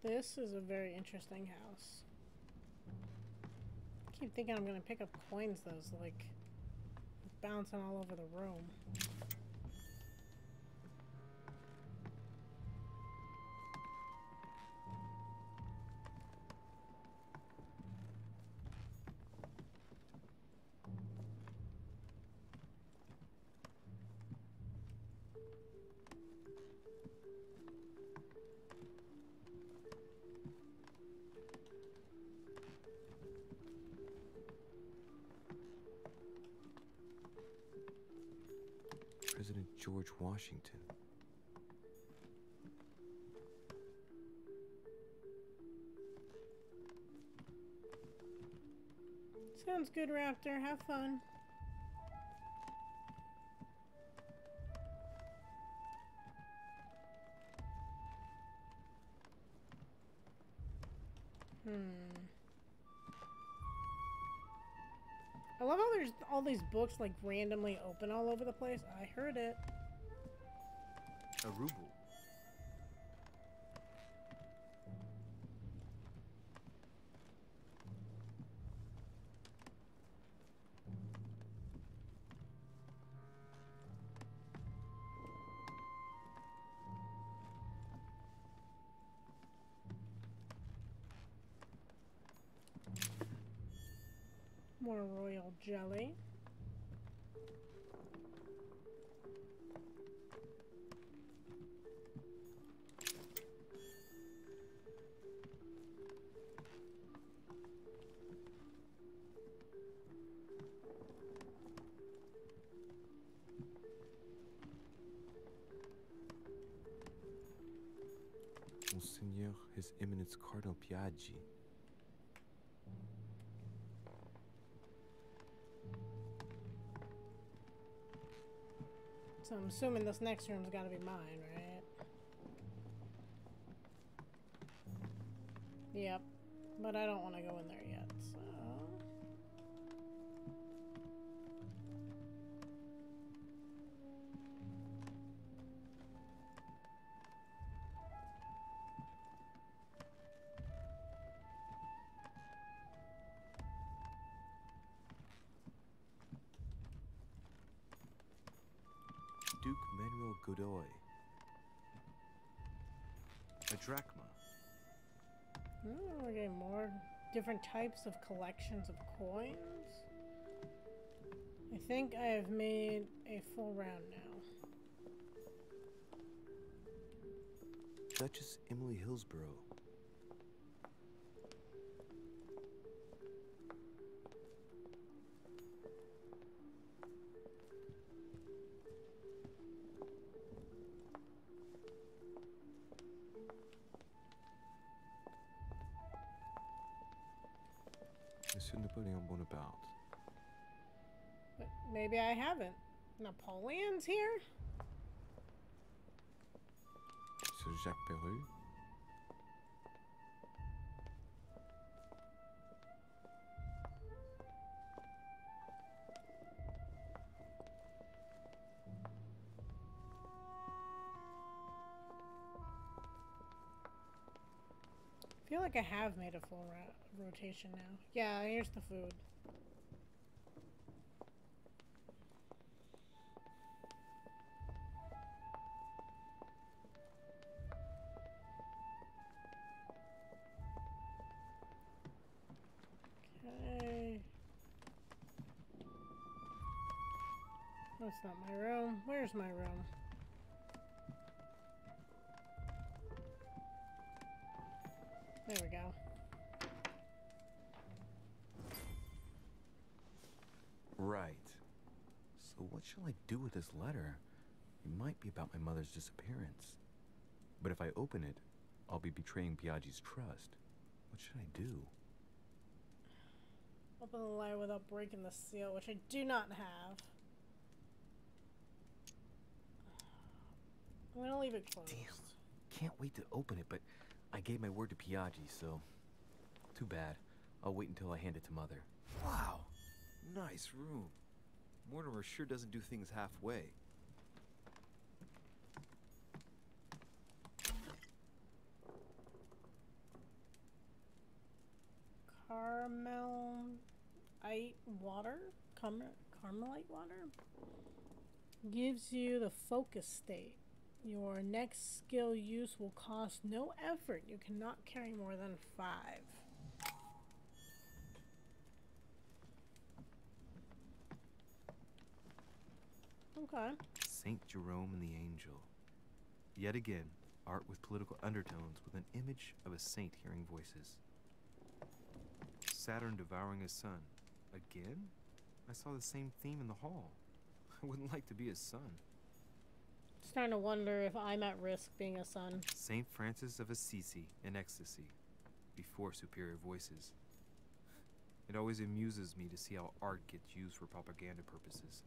This is a very interesting house. I keep thinking I'm gonna pick up coins though, so like bouncing all over the room. President George Washington. Sounds good, Raptor. Have fun. I love how there's all these books like randomly open all over the place. I heard it. A ruble. More royal jelly. Monseigneur, His Eminence Cardinal Piaggi. So I'm assuming this next room's gotta be mine, right? Yep. But I don't want to go in there yet, so... Duke Manuel Godoy. A drachma. Oh, we're getting more different types of collections of coins. I think I have made a full round now. Duchess Emily Hillsborough. Monsieur Napoleon Bonaparte. But maybe I haven't. Napoleon's here? Sir Jacques Perru. I feel like I have made a full rotation now. Yeah, here's the food. Okay. That's not my room. Where's my room? There we go. Right. So what shall I do with this letter? It might be about my mother's disappearance. But if I open it, I'll be betraying Piaggi's trust. What should I do? Open the letter without breaking the seal, which I do not have. I'm gonna leave it closed. Damn. Can't wait to open it, but I gave my word to Piaggi, so... Too bad. I'll wait until I hand it to Mother. Wow. Nice room. Mortimer sure doesn't do things halfway. Carmelite water? Carmelite water? Gives you the focus state. Your next skill use will cost no effort. You cannot carry more than 5. Okay. Saint Jerome and the Angel. Yet again, art with political undertones with an image of a saint hearing voices. Saturn devouring his son. Again? I saw the same theme in the hall. I wouldn't like to be his son. Starting to wonder if I'm at risk being a son. Saint Francis of Assisi in ecstasy, before superior voices. It always amuses me to see how art gets used for propaganda purposes.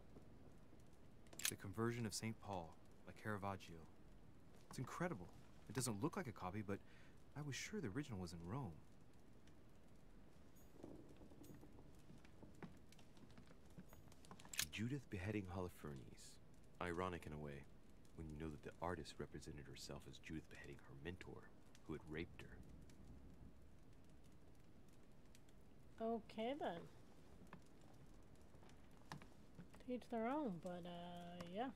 The conversion of St. Paul, like Caravaggio. It's incredible. It doesn't look like a copy, but I was sure the original was in Rome. Judith beheading Holofernes. Ironic in a way, when you know that the artist represented herself as Judith beheading her mentor, who had raped her. Okay then. To each their own, but yeah.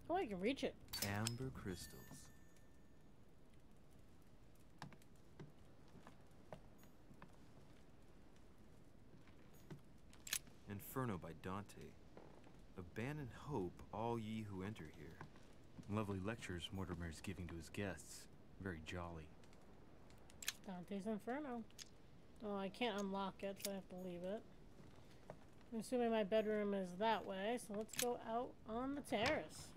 Oh, I can reach it. Amber crystals. Inferno by Dante. Abandon hope, all ye who enter here. Lovely lectures Mortimer's giving to his guests. Very jolly. Dante's Inferno. Oh, I can't unlock it, so I have to leave it. I'm assuming my bedroom is that way, so let's go out on the terrace.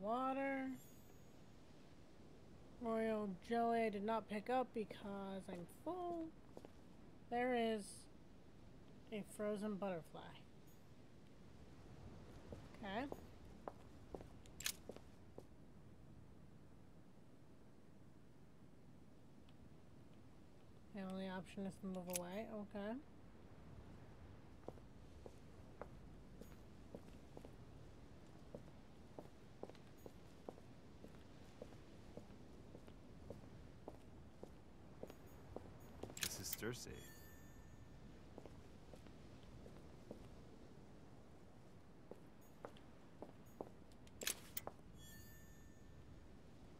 Water. Royal jelly I did not pick up because I'm full. There is a frozen butterfly. Okay. The only option is to move away. Okay. Terrace.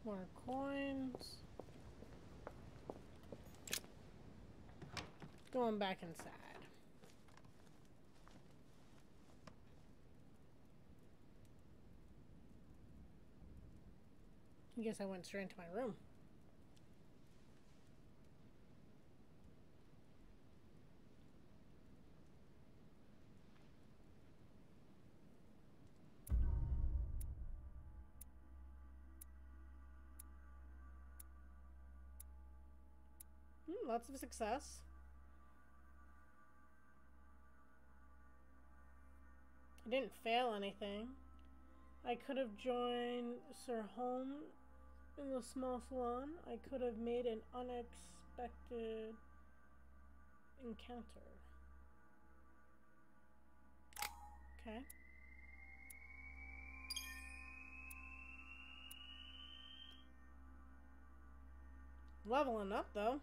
More coins. Going back inside. I guess I went straight into my room. Lots of success. I didn't fail anything. I could have joined Sir Holmes in the small salon. I could have made an unexpected encounter. Okay. Leveling up though.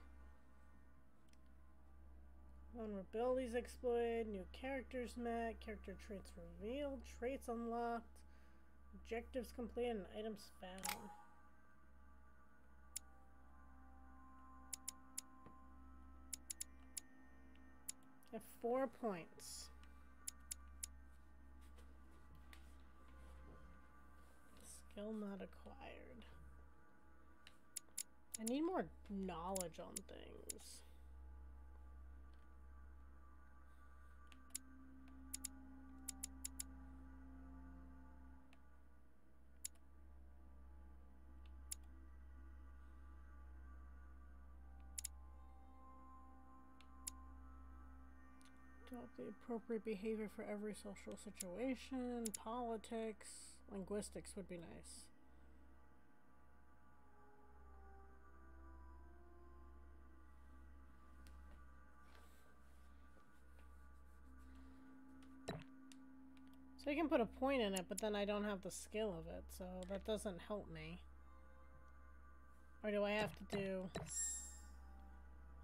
Vulnerabilities exploited, new characters met, character traits revealed, traits unlocked, objectives completed, and items found. I have 4 points. Skill not acquired. I need more knowledge on things. Adopt the appropriate behavior for every social situation. Politics. Linguistics would be nice. So you can put a point in it, but then I don't have the skill of it, so that doesn't help me. Or do I have to do...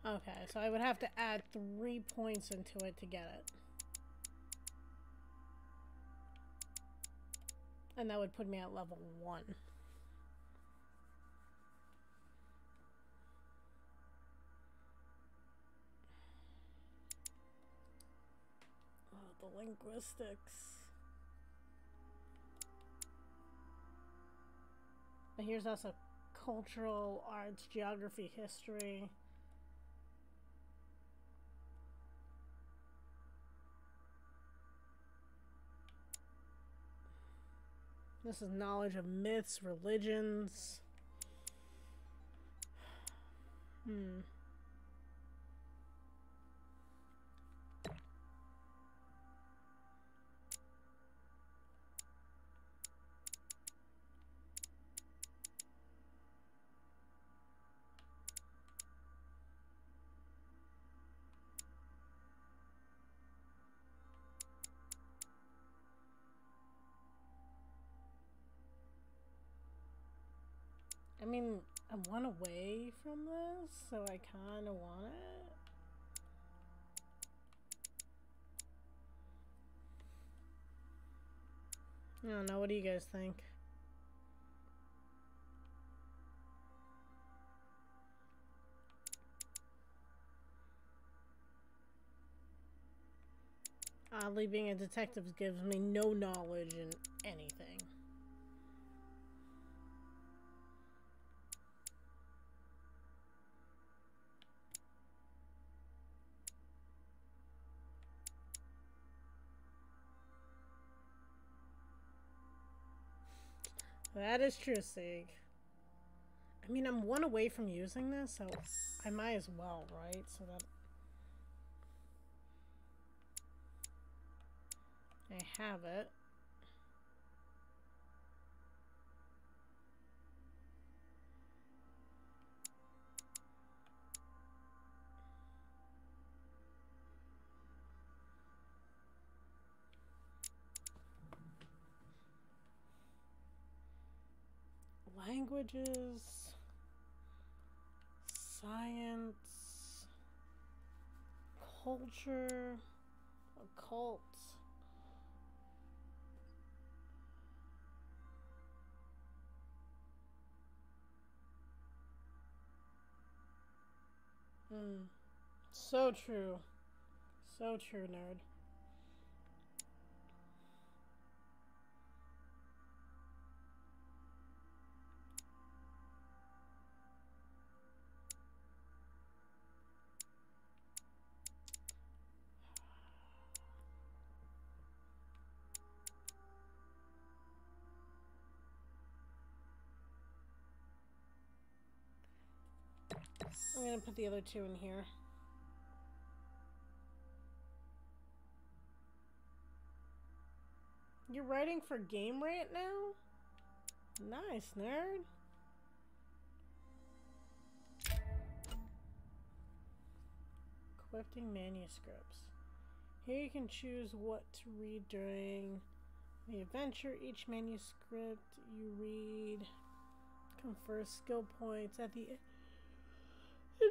Okay, so I would have to add 3 points into it to get it. And that would put me at level 1. Oh, the linguistics. But here's also cultural, arts, geography, history. This is knowledge of myths, religions. I mean, I'm one away from this, so I kind of want it. I don't know, what do you guys think? Oddly, being a detective gives me no knowledge in anything. That is true, Sig. I mean, I'm one away from using this, so I might as well, right? So that... I have it. Languages, science, culture, occult. So true. So true, nerd. I'm gonna put the other 2 in here. You're writing for Game Rant now? Nice, nerd. Collecting manuscripts. Here you can choose what to read during the adventure. Each manuscript you read confers skill points at the end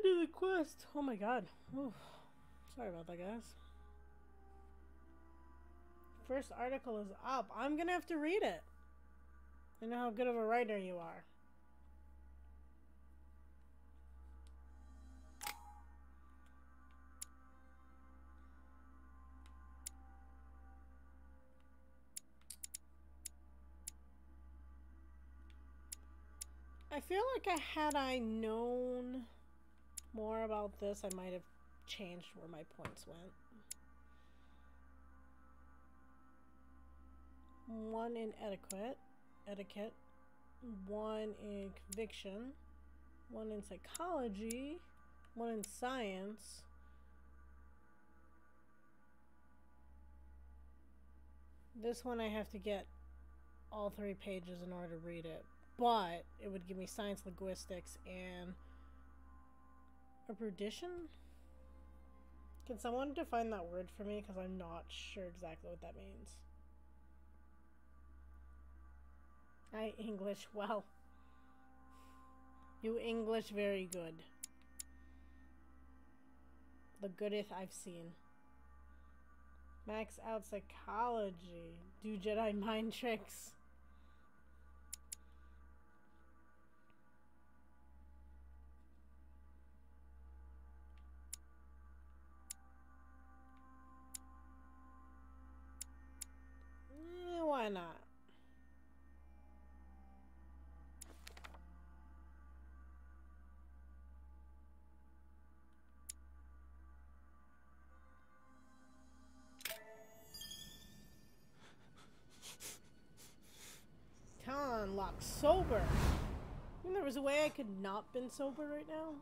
of the quest. Oh my god. Oof. Sorry about that, guys. First article is up. I'm gonna have to read it. I know how good of a writer you are. I feel like had I known more about this, I might have changed where my points went. 1 in etiquette, 1 in conviction, 1 in psychology, 1 in science, This one I have to get all 3 pages in order to read it. But it would give me science, linguistics, and erudition? Can someone define that word for me? Because I'm not sure exactly what that means. English, well. You English very good. The goodeth I've seen. Max out psychology. Do Jedi mind tricks. Why not? Unlocked sober. I mean, there was a way I could not been sober right now.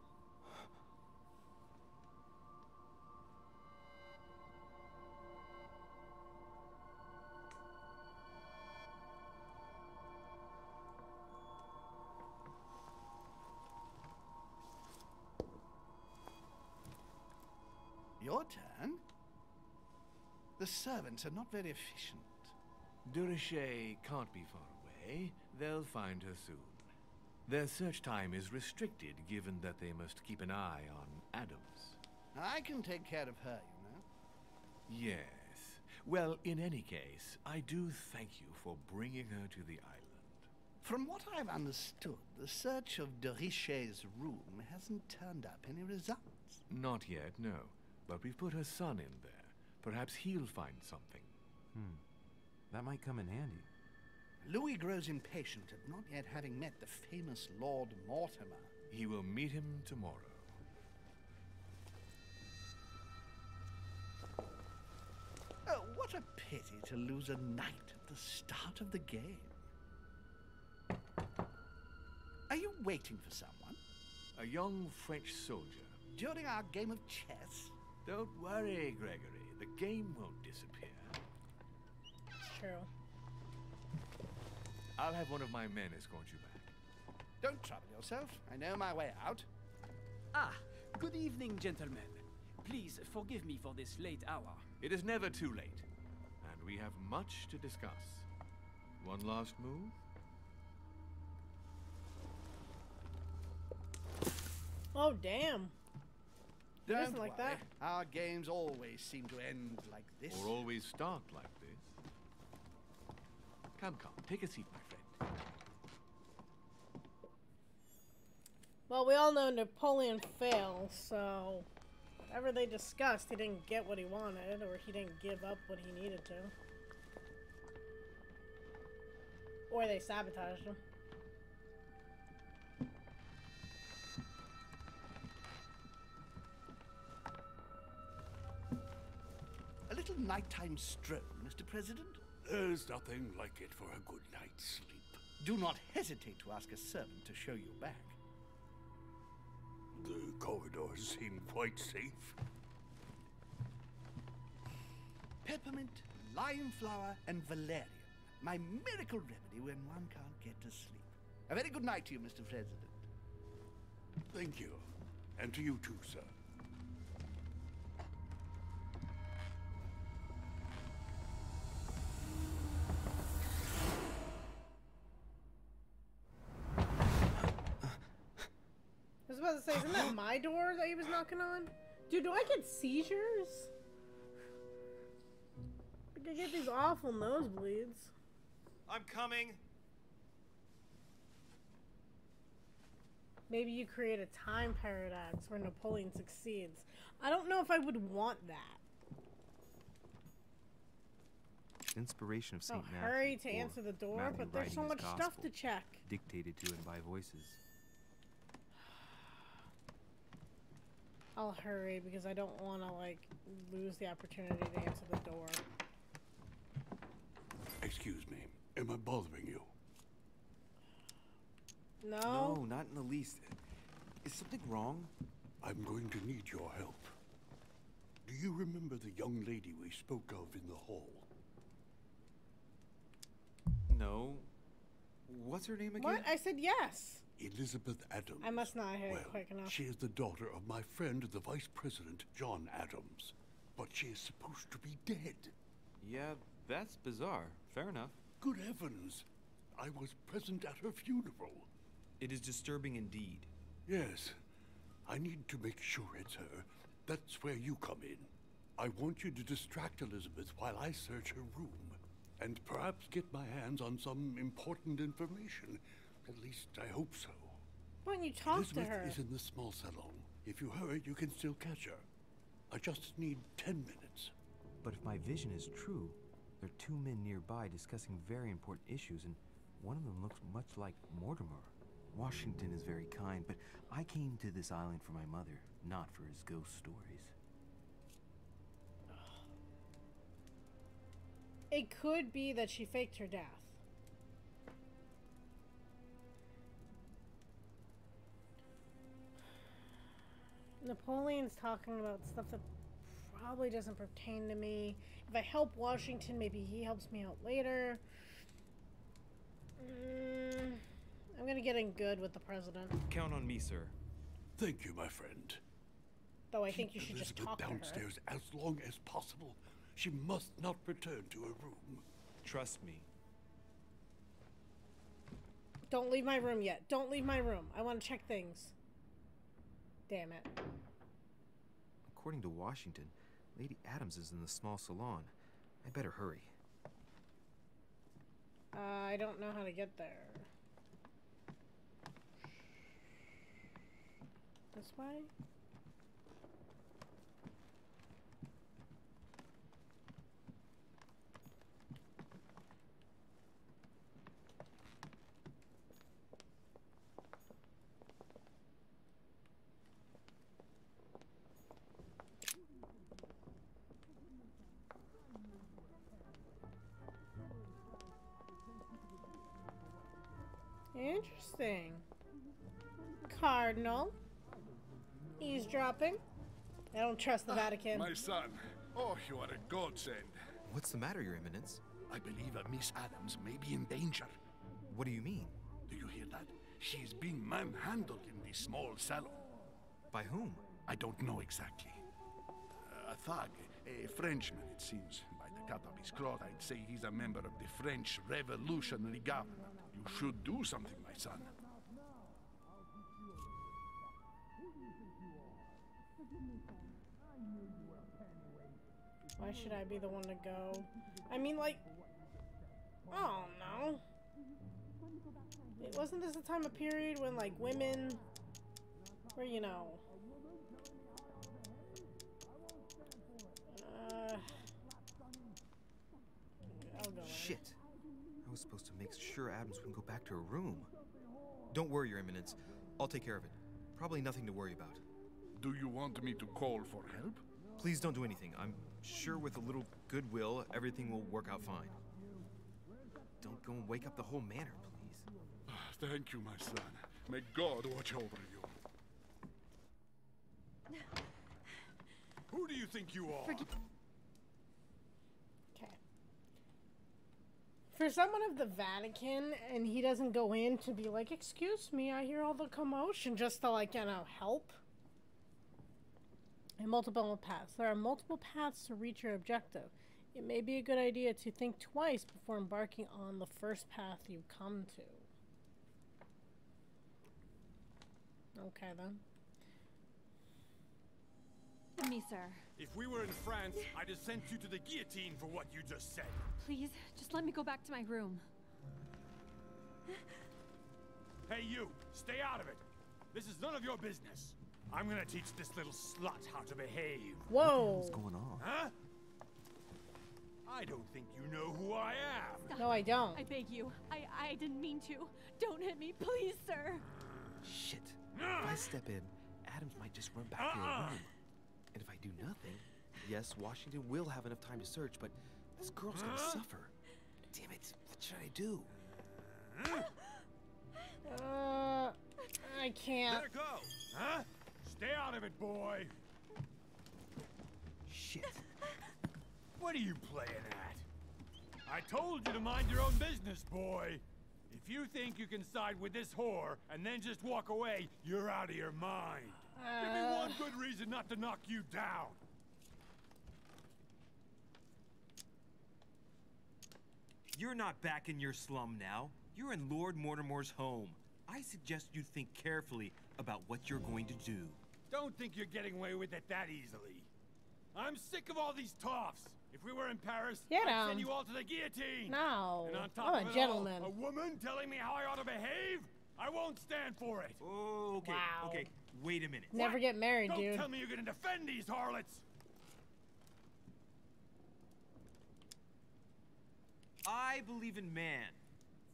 Your turn? The servants are not very efficient. Durocher can't be far away. They'll find her soon. Their search time is restricted, given that they must keep an eye on Adams. I can take care of her, you know. Yes. Well, in any case, I do thank you for bringing her to the island. From what I've understood, the search of Durocher's room hasn't turned up any results. Not yet, no. But we've put her son in there. Perhaps he'll find something. That might come in handy. Louis grows impatient at not yet having met the famous Lord Mortimer. He will meet him tomorrow. Oh, what a pity to lose a knight at the start of the game. Are you waiting for someone? A young French soldier. During our game of chess? Don't worry, Gregory. The game won't disappear. It's true. I'll have one of my men escort you back. Don't trouble yourself. I know my way out. Ah, good evening, gentlemen. Please forgive me for this late hour. It is never too late, and we have much to discuss. One last move? Oh, damn. He Don't doesn't like worry. that. Our games always seem to end like this. Or always start like this. Come, take a seat, my friend. Well, we all know Napoleon failed, so whatever they discussed, he didn't get what he wanted, or he didn't give up what he needed to. Or they sabotaged him. A little nighttime stroll, Mr. President? There's nothing like it for a good night's sleep. Do not hesitate to ask a servant to show you back. The corridors seem quite safe. Peppermint, lime flower, and valerian. My miracle remedy when one can't get to sleep. A very good night to you, Mr. President. Thank you. And to you too, sir. I was about to say, isn't that my door that he was knocking on? Dude, do I get seizures? I get these awful nosebleeds. I'm coming. Maybe you create a time paradox where Napoleon succeeds. I don't know if I would want that. Inspiration of St. Matthew. Hurry to answer the door, Matthew but there's so writing his much stuff gospel, to check. Dictated to him by voices. I'll hurry because I don't want to, like, lose the opportunity to answer the door. Excuse me. Am I bothering you? No? No, not in the least. Is something wrong? I'm going to need your help. Do you remember the young lady we spoke of in the hall? No. What's her name again? What? I said yes. Elizabeth Adams. I must not hit Well, it quick enough. she is the daughter of my friend, the Vice President, John Adams. But she is supposed to be dead. Yeah, that's bizarre. Fair enough. Good heavens. I was present at her funeral. It is disturbing indeed. Yes. I need to make sure it's her. That's where you come in. I want you to distract Elizabeth while I search her room. And perhaps get my hands on some important information. At least I hope so. Why don't you talk Elizabeth to her? is in the small salon. If you hurry, you can still catch her. I just need 10 minutes. But if my vision is true, there are two men nearby discussing very important issues, and one of them looks much like Mortimer. Washington is very kind, but I came to this island for my mother, not for his ghost stories. It could be that she faked her death. Napoleon's talking about stuff that probably doesn't pertain to me. If I help Washington, maybe he helps me out later. I'm gonna get in good with the president. Count on me, sir. Thank you, my friend. Though I think you should just talk downstairs to her. as long as possible. She must not return to her room. Trust me. Don't leave my room yet. Don't leave my room. I want to check things. Damn it. According to Washington, Lady Adams is in the small salon. I better hurry. I don't know how to get there. This way? Interesting. Cardinal. Eavesdropping. I don't trust the Vatican. My son. Oh, you are a godsend. What's the matter, Your Eminence? I believe a Miss Adams may be in danger. What do you mean? Do you hear that? She is being manhandled in the small salon. By whom? I don't know exactly. A thug, a Frenchman, it seems. By the cut of his cloth, I'd say he's a member of the French Revolutionary Government. You should do something, my son. Why should I be the one to go? I mean, like... Oh, no. Wasn't this a time of period when, like, women were, you know... I'll go Shit. I was supposed to make sure Adams wouldn't go back to her room. Don't worry, Your Eminence. I'll take care of it. Probably nothing to worry about. Do you want me to call for help? Please don't do anything. I'm sure with a little goodwill, everything will work out fine. Don't go and wake up the whole manor, please. Thank you, my son. May God watch over you. Who do you think you are? Okay. For someone of the Vatican, and he doesn't go in to be like, excuse me, I hear all the commotion, just to, like, you know, help. And multiple paths. There are multiple paths to reach your objective. It may be a good idea to think twice before embarking on the first path you come to. Okay, then. Me, sir. If we were in France, I'd have sent you to the guillotine for what you just said. Please, just let me go back to my room. Hey, you! Stay out of it! This is none of your business. I'm gonna teach this little slut how to behave. Whoa! What's going on? Huh? I don't think you know who I am. Stop. No, I don't. I beg you. I didn't mean to. Don't hit me, please, sir. Shit. If I step in, Adams might just run back to her room. And if I do nothing, yes, Washington will have enough time to search, but this girl's gonna suffer. Damn it, what should I do? I can't. Let her go! Huh? Stay out of it, boy! Shit. What are you playing at? I told you to mind your own business, boy. If you think you can side with this whore and then just walk away, you're out of your mind. Give me one good reason not to knock you down. You're not back in your slum now. You're in Lord Mortimer's home. I suggest you think carefully about what you're going to do. Don't think you're getting away with it that easily. I'm sick of all these toffs. If we were in Paris, I'd send you all to the guillotine. No, and on top I'm of a it gentleman. all, a woman telling me how I ought to behave? I won't stand for it. Okay, okay, wait a minute. Never get married, Don't dude. tell me you're gonna defend these harlots. I believe in man.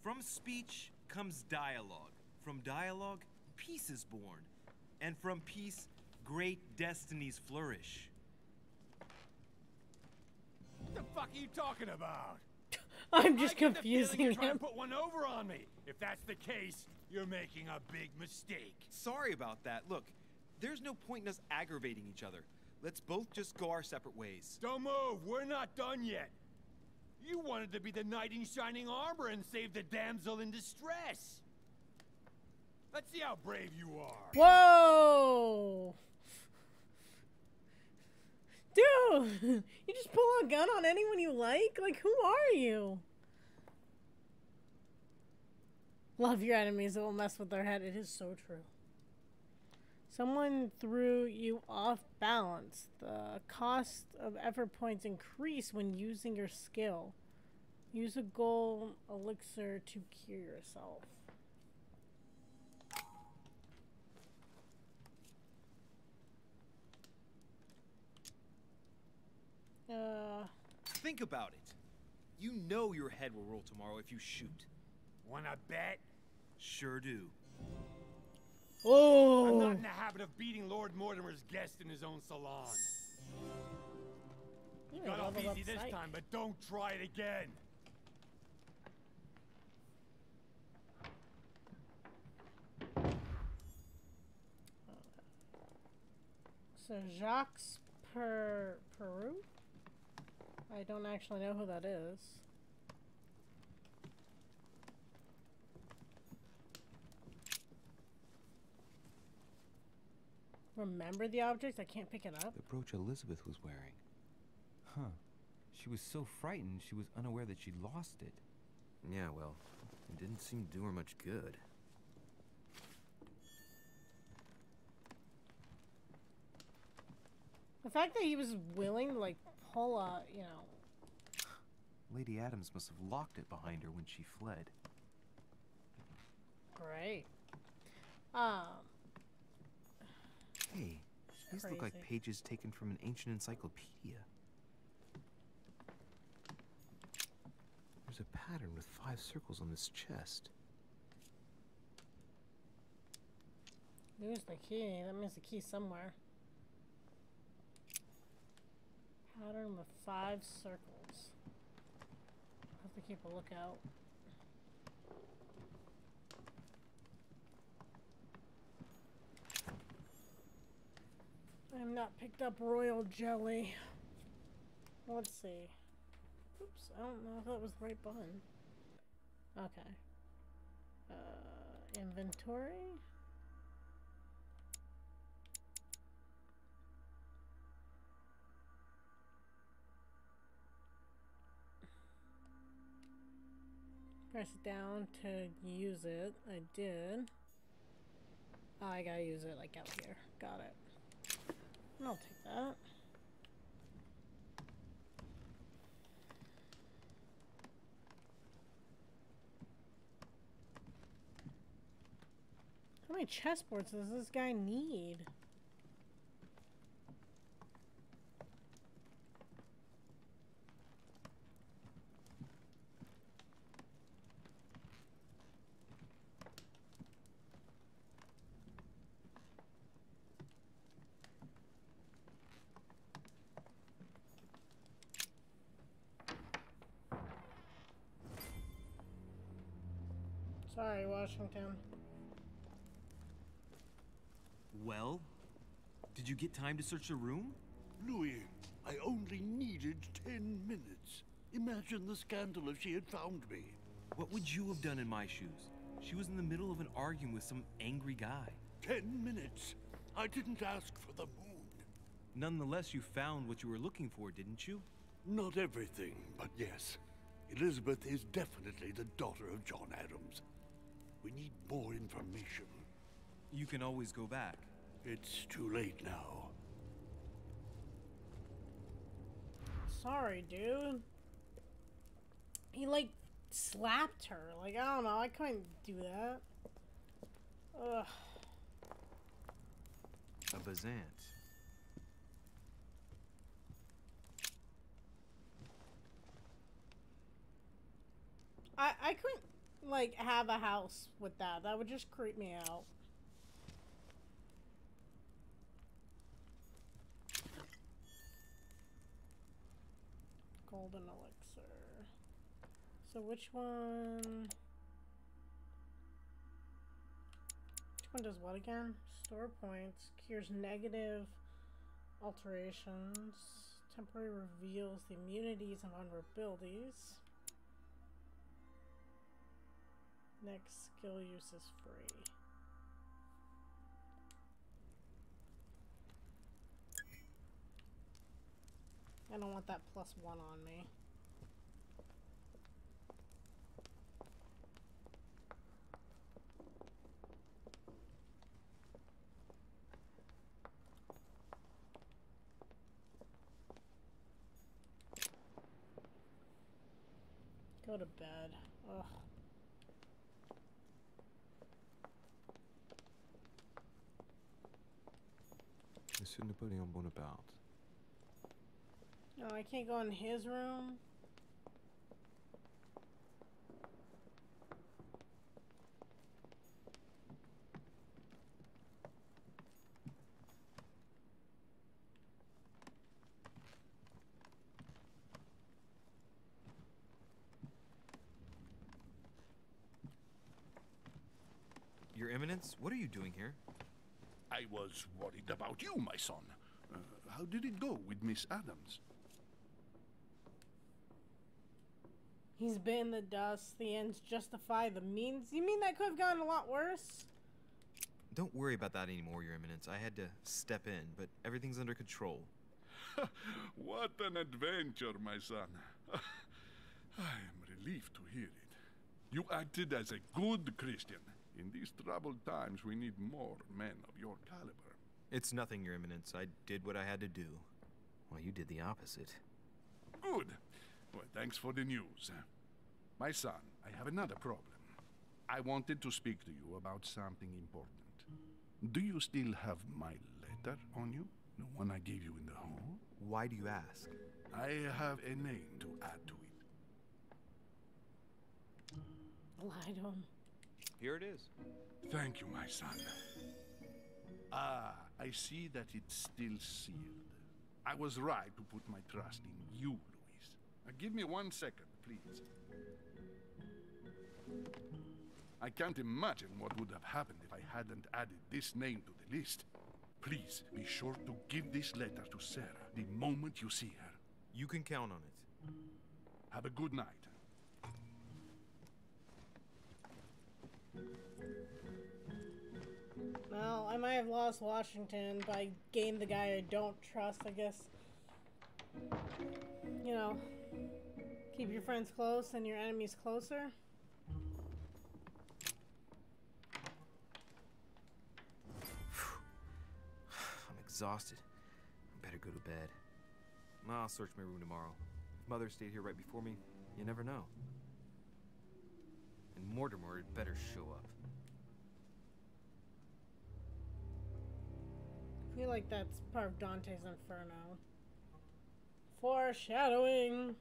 From speech comes dialogue. From dialogue, peace is born. And from peace, great destinies flourish. What the fuck are you talking about? I'm just I get the confusing feeling you're trying him. to put one over on me. If that's the case, you're making a big mistake. Sorry about that. Look, there's no point in us aggravating each other. Let's both just go our separate ways. Don't move. We're not done yet. You wanted to be the knight in shining armor and save the damsel in distress. Let's see how brave you are. Whoa! Dude! You just pull a gun on anyone you like? Like, who are you? Love your enemies, it will mess with their head. It is so true. Someone threw you off balance. The cost of effort points increase when using your skill. Use a golden elixir to cure yourself. Think about it. You know your head will roll tomorrow if you shoot. Wanna bet? Sure do. Oh! I'm not in the habit of beating Lord Mortimer's guest in his own salon. You got off easy this time, but don't try it again. So Jacques Peru? I don't actually know who that is. Remember the object? I can't pick it up. The brooch Elizabeth was wearing. Huh. She was so frightened she was unaware that she'd lost it. Yeah, well, it didn't seem to do her much good. The fact that he was willing to, like, pull a, you know... Lady Adams must have locked it behind her when she fled. Great. Hey, these look like pages taken from an ancient encyclopedia. There's a pattern with 5 circles on this chest. There's the key. That means the key somewhere. Pattern with 5 circles. I'll have to keep a lookout. I've not picked up royal jelly. Let's see. Oops, I don't know if that was the right button. Okay. Inventory. Press it down to use it. I did. Oh, I gotta use it like out here. Got it. I'll take that. How many chessboards does this guy need? Sorry, Washington. Well, did you get time to search the room? Louis, I only needed 10 minutes. Imagine the scandal if she had found me. What would you have done in my shoes? She was in the middle of an argument with some angry guy. 10 minutes. I didn't ask for the moon. Nonetheless, you found what you were looking for, didn't you? Not everything, but yes. Elizabeth is definitely the daughter of John Adams. We need more information. You can always go back. It's too late now. Sorry, dude. He, like, slapped her. Like, I don't know. I couldn't do that. Ugh. A Bazant. I couldn't, like, have a house with that. That would just creep me out. Golden Elixir. So which one? Which one does what again? Store points. Cures negative alterations. Temporary reveals the immunities and vulnerabilities. Next skill use is free. I don't want that +1 on me. Go to bed. Ugh. Monsieur Napoleon Bonaparte. No, I can't go in his room. Your Eminence, what are you doing here? I was worried about you, my son. How did it go with Miss Adams? He's been in the dust. The ends justify the means. You mean that could have gotten a lot worse? Don't worry about that anymore, Your Eminence. I had to step in, but everything's under control. What an adventure, my son. I am relieved to hear it. You acted as a good Christian. In these troubled times, we need more men of your caliber. It's nothing, Your Eminence. I did what I had to do. Well, you did the opposite. Good. Well, thanks for the news. My son, I have another problem. I wanted to speak to you about something important. Do you still have my letter on you? The one I gave you in the hall? Why do you ask? I have a name to add to it. Lie to him. Here it is. Thank you, my son. Ah, I see that it's still sealed. I was right to put my trust in you, Louise. Give me 1 second, please. I can't imagine what would have happened if I hadn't added this name to the list. Please be sure to give this letter to Sarah the moment you see her. You can count on it. Have a good night. Well, I might have lost Washington, but I gained the guy I don't trust, I guess. You know, keep your friends close and your enemies closer. I'm exhausted. I better go to bed. I'll search my room tomorrow. If Mother stayed here right before me, you never know. And Mortimer had better show up. I feel like that's part of Dante's Inferno. Foreshadowing!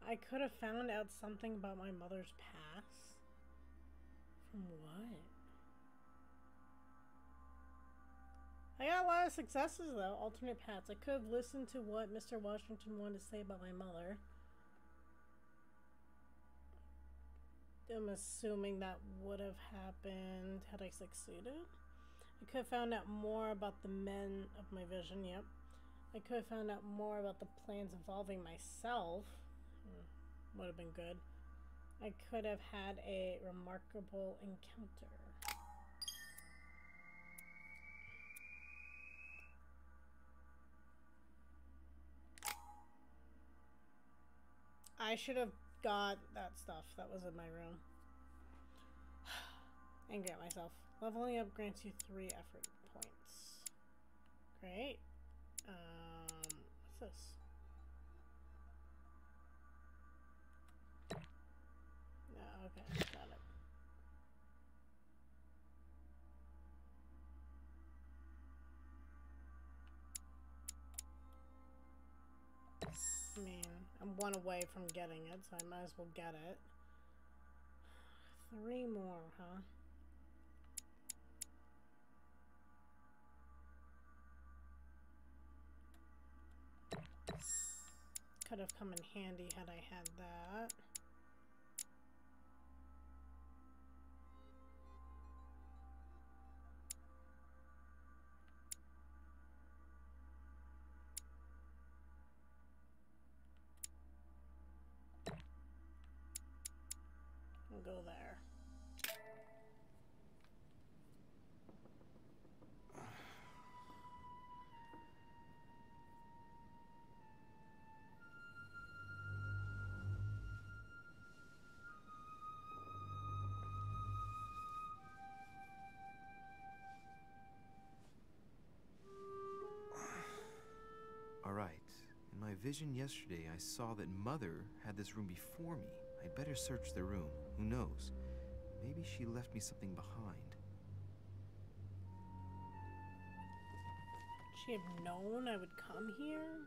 I could have found out something about my mother's past. From what? I got a lot of successes though, alternate paths. I could have listened to what Mr. Washington wanted to say about my mother. am assuming that would have happened had I succeeded. I could have found out more about the men of my vision, yep. I could have found out more about the plans involving myself. Would have been good. I could have had a remarkable encounter. I should have got that stuff that was in my room. Angry at myself. Leveling up grants you 3 effort points. Great. What's this? No, okay, got it. I mean, I'm 1 away from getting it, so I might as well get it. 3 more, huh? Could have come in handy had I had that. We'll go there. In my vision yesterday, I saw that Mother had this room before me. I'd better search the room. Who knows? Maybe she left me something behind. She have known I would come here?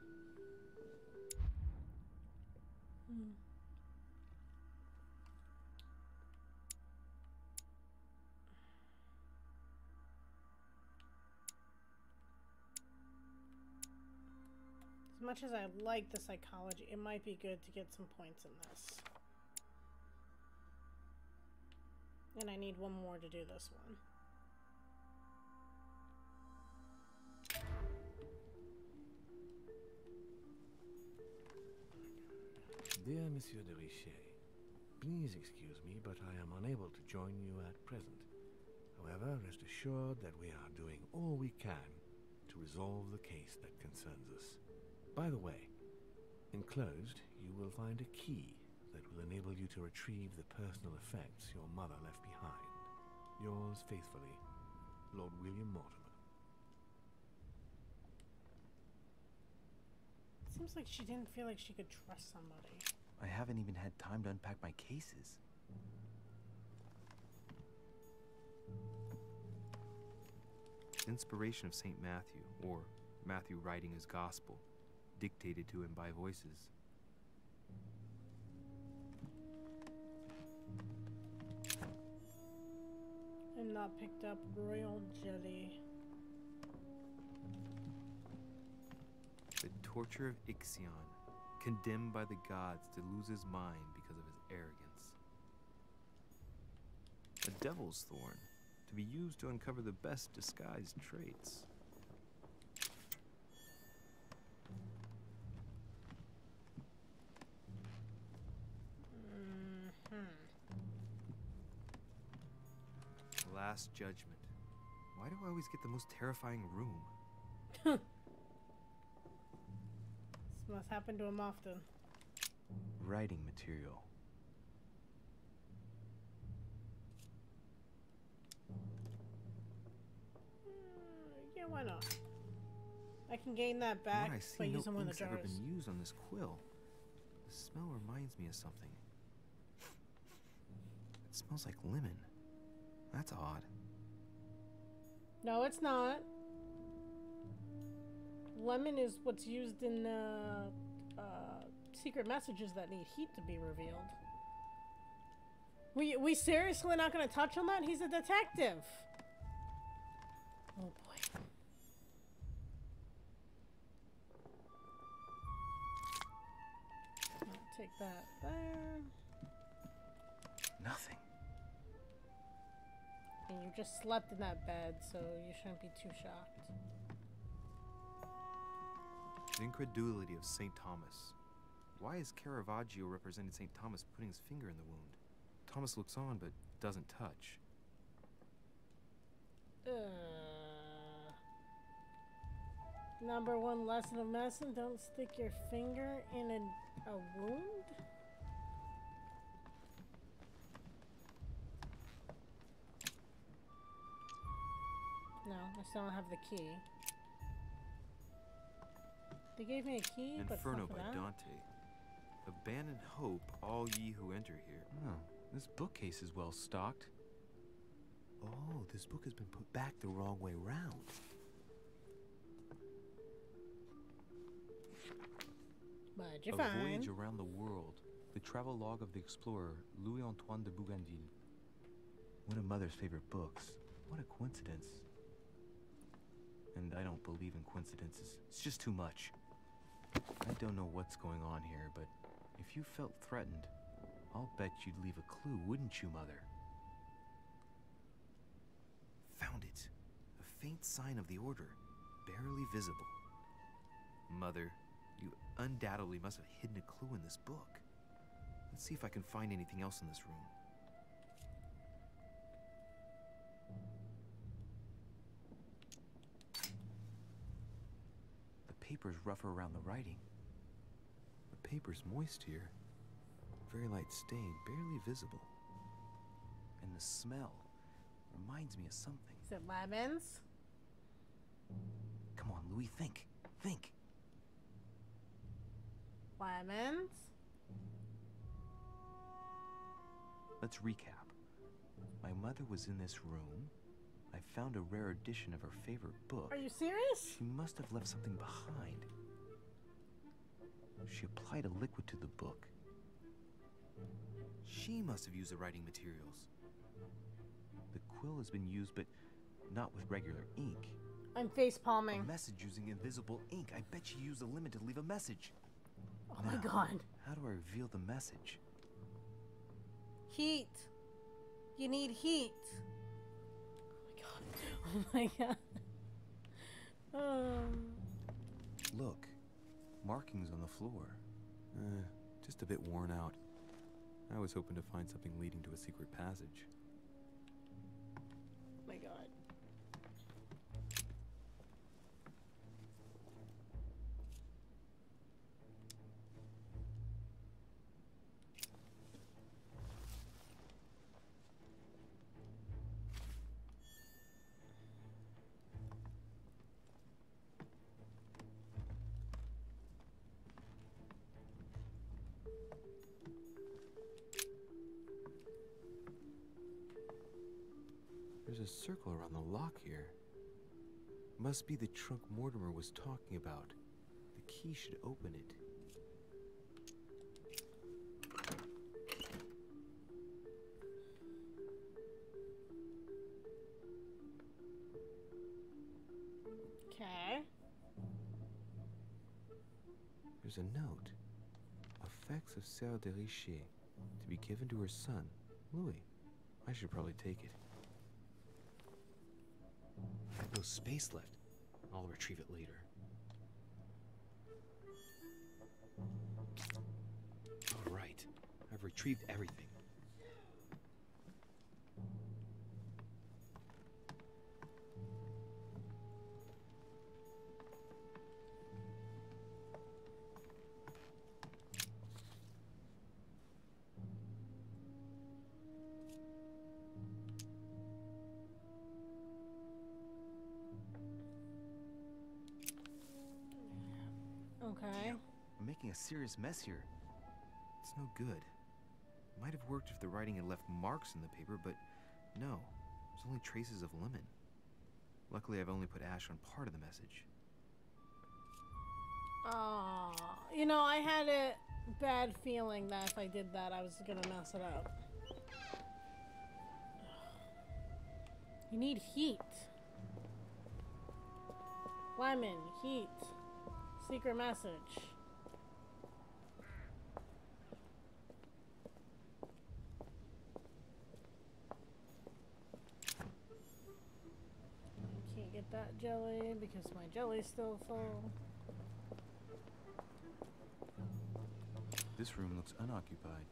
As much as I like the psychology, it might be good to get some points in this. And I need 1 more to do this one. Dear Monsieur de Richet, please excuse me, but I am unable to join you at present. However, rest assured that we are doing all we can to resolve the case that concerns us. By the way, enclosed, you will find a key that will enable you to retrieve the personal effects your mother left behind. Yours faithfully, Lord William Mortimer. It seems like she didn't feel like she could trust somebody. I haven't even had time to unpack my cases. Inspiration of St. Matthew, or Matthew writing his gospel, dictated to him by voices. And not picked up royal jelly. The torture of Ixion, condemned by the gods to lose his mind because of his arrogance. A devil's thorn, to be used to uncover the best disguised traits. Last Judgment. Why do I always get the most terrifying room? This must happen to him often. Writing material. Yeah, why not? I can gain that back by using one of the jars. Ever been used on this quill. The smell reminds me of something. It smells like lemon. That's odd. No, it's not. Lemon is what's used in secret messages that need heat to be revealed. We seriously not gonna touch on that? He's a detective. Oh boy. I'll take that there. Nothing. just slept in that bed, so you shouldn't be too shocked. The incredulity of St. Thomas. Why is Caravaggio representing St. Thomas putting his finger in the wound? Thomas looks on, but doesn't touch. Number one lesson of medicine, don't stick your finger in a wound? No, I still don't have the key. They gave me a key, but it's Inferno not for by that. Dante. Abandon hope, all ye who enter here. Oh, this bookcase is well stocked. Oh, this book has been put back the wrong way round. What'd you A find? Voyage Around the World. The travel log of the explorer, Louis-Antoine de Bougainville. One of Mother's favorite books. What a coincidence. And I don't believe in coincidences. It's just too much. I don't know what's going on here, but if you felt threatened, I'll bet you'd leave a clue, wouldn't you, Mother? Found it. A faint sign of the order, barely visible. Mother, you undoubtedly must have hidden a clue in this book. Let's see if I can find anything else in this room. The paper's rougher around the writing. The paper's moist here. Very light stain, barely visible. And the smell reminds me of something. Is it lemons? Come on, Louis, think. Think. Lemons? Let's recap. My mother was in this room. I found a rare edition of her favorite book. Are you serious? She must have left something behind. She applied a liquid to the book. She must have used the writing materials. The quill has been used, but not with regular ink. I'm face palming. A message using invisible ink. I bet she used a limit to leave a message. Oh my god. How do I reveal the message? Heat. You need heat. Oh my god. Look, markings on the floor. Just a bit worn out. I was hoping to find something leading to a secret passage. Oh my god. There's a circle around the lock here. Must be the trunk Mortimer was talking about. The key should open it. Okay. There's a note. Effects of Sœur de Richer, to be given to her son, Louis. I should probably take it. I have no space left. I'll retrieve it later. All right. I've retrieved everything. Okay. I'm making a serious mess here. It's no good. Might have worked if the writing had left marks in the paper, but no. There's only traces of lemon. Luckily, I've only put ash on part of the message. Oh, you know, I had a bad feeling that if I did that, I was gonna mess it up. You need heat. Lemon, heat. Secret message. that jelly because my jelly's still full. This room looks unoccupied.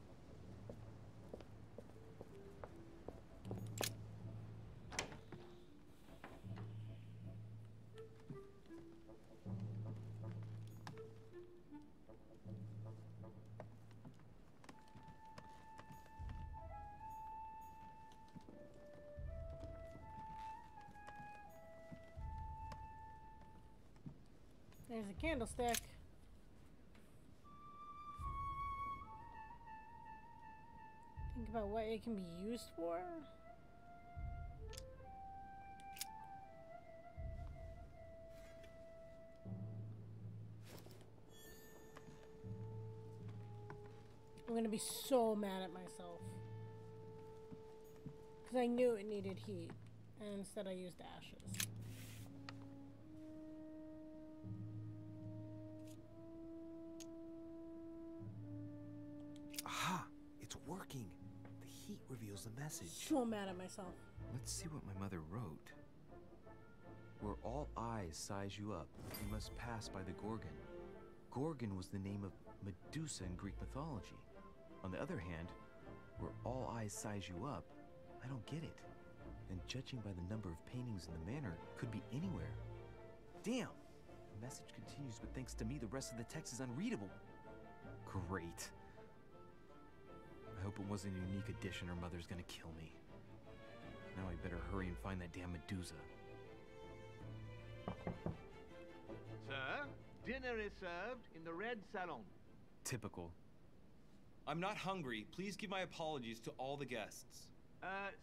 There's a candlestick. Think about what it can be used for. I'm gonna be so mad at myself. Because I knew it needed heat. And instead I used ashes. Aha! It's working! The heat reveals the message. So mad at myself. Let's see what my mother wrote. Where all eyes size you up, you must pass by the Gorgon. Gorgon was the name of Medusa in Greek mythology. On the other hand, where all eyes size you up, I don't get it. And judging by the number of paintings in the manor, could be anywhere. Damn! The message continues, but thanks to me, the rest of the text is unreadable. Great. I hope it wasn't a unique edition or Mother's gonna kill me. Now I better hurry and find that damn Medusa. Sir, dinner is served in the red salon. Typical. I'm not hungry. Please give my apologies to all the guests.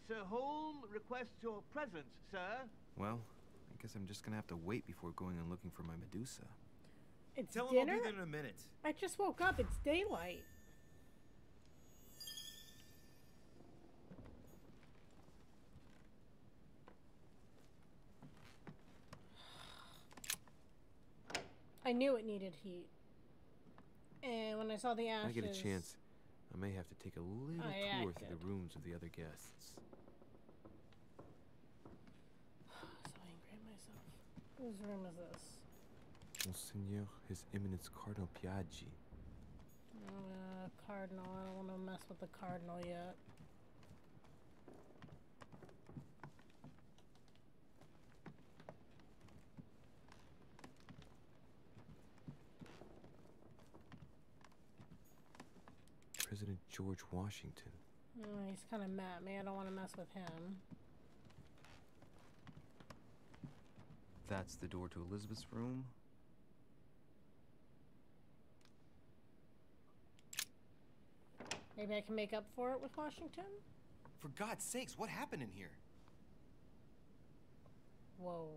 Sir Holm requests your presence, sir. Well, I guess I'm just gonna have to wait before going and looking for my Medusa. It's Tell dinner? him I'll be there in a minute. I just woke up. It's daylight. I knew it needed heat. And when I saw the ashes... When I get a chance, I may have to take a little tour through the rooms of the other guests. So angry at myself. Whose room is this? Monseigneur, His Eminence Cardinal Piaggi. Cardinal. I don't want to mess with the Cardinal yet. President George Washington. He's kind of mad at me. I don't want to mess with him. That's the door to Elizabeth's room. Maybe I can make up for it with Washington? For God's sakes, what happened in here? Whoa.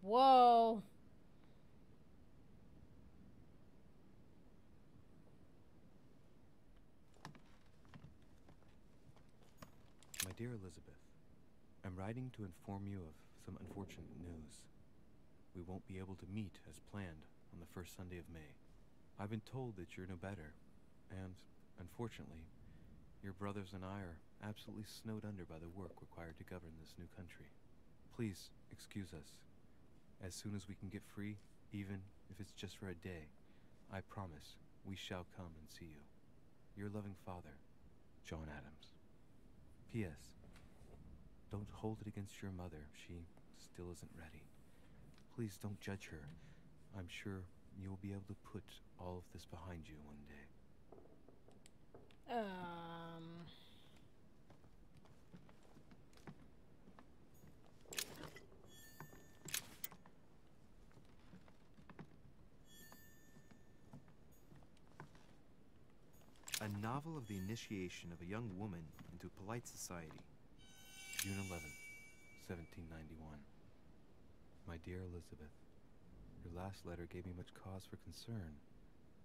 Whoa. My dear Elizabeth, I'm writing to inform you of some unfortunate news. We won't be able to meet as planned on the first Sunday of May. I've been told that you're no better, and, unfortunately, your brothers and I are absolutely snowed under by the work required to govern this new country. Please excuse us. As soon as we can get free, even if it's just for a day, I promise we shall come and see you. Your loving father, John Adams. P.S. Don't hold it against your mother. She still isn't ready. Please don't judge her. I'm sure you'll be able to put all of this behind you one day. A novel of the initiation of a young woman into polite society. June 11th, 1791. My dear Elizabeth, your last letter gave me much cause for concern.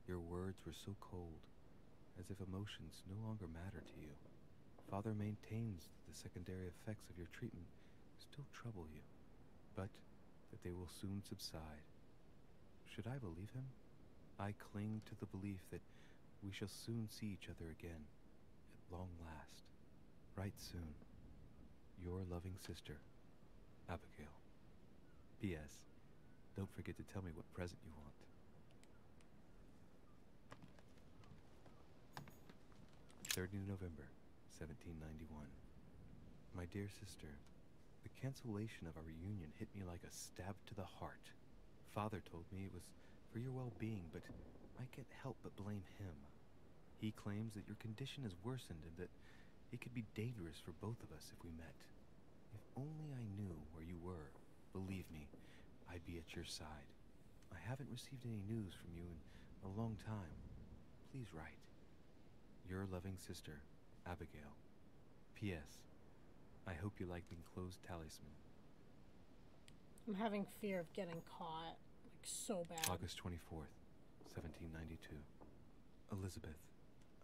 Your words were so cold, as if emotions no longer matter to you. Father maintains that the secondary effects of your treatment still trouble you, but that they will soon subside. Should I believe him? I cling to the belief that we shall soon see each other again, at long last. Right soon. Your loving sister, Abigail. P.S. Don't forget to tell me what present you want. 3rd of November, 1791. My dear sister, the cancellation of our reunion hit me like a stab to the heart. Father told me it was for your well-being, but I can't help but blame him. He claims that your condition has worsened and that it could be dangerous for both of us if we met. If only I knew where you were, believe me, I'd be at your side. I haven't received any news from you in a long time. Please write. Your loving sister, Abigail. P.S. I hope you like the enclosed talisman. I'm having fear of getting caught, like, so bad. August 24th, 1792. Elizabeth,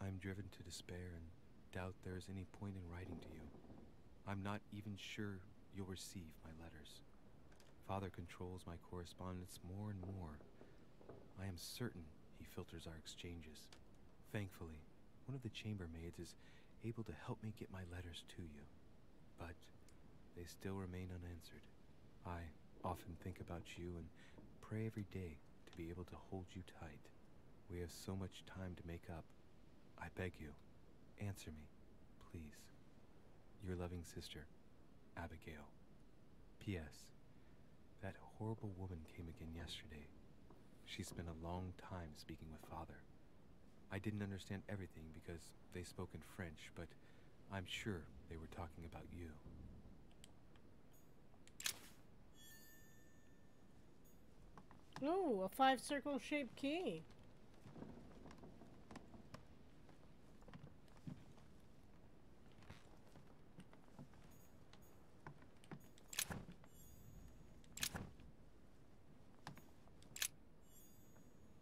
I'm driven to despair and doubt there is any point in writing to you. I'm not even sure you'll receive my letters. Father controls my correspondence more and more. I am certain he filters our exchanges. Thankfully, one of the chambermaids is able to help me get my letters to you. But they still remain unanswered. I often think about you and pray every day to be able to hold you tight. We have so much time to make up. I beg you, answer me, please. Your loving sister, Abigail. P.S. That horrible woman came again yesterday. She spent a long time speaking with Father. I didn't understand everything because they spoke in French, but I'm sure they were talking about you. Ooh, a 5-circle shaped key.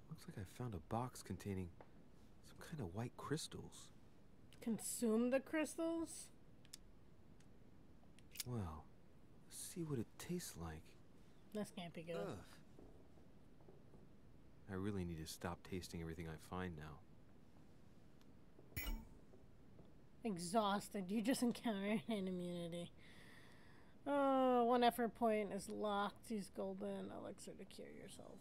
Looks like I found a box containing some kind of white crystals. Consume the crystals? Well, let's see what it tastes like. This can't be good. Ugh. I really need to stop tasting everything I find now. Exhausted. You just encountered an immunity. Oh, 1 effort point is locked. Use golden elixir to cure yourself.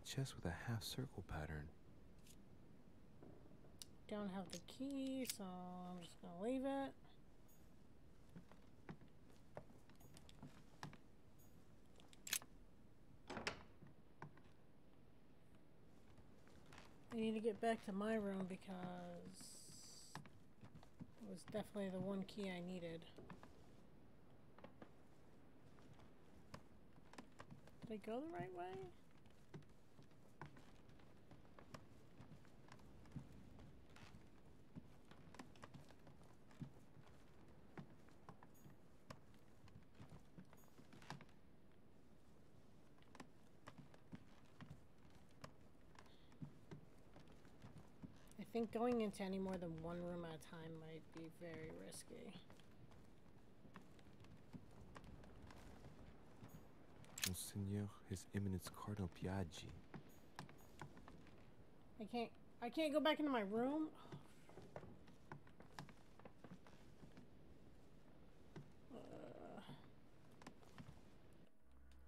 Chest with a half-circle pattern. Don't have the key, so I'm just gonna leave it. I need to get back to my room because it was definitely the one key I needed. Did I go the right way? I think going into any more than one room at a time might be very risky. Monseigneur, His Eminence Cardinal Piaggi. I can't go back into my room.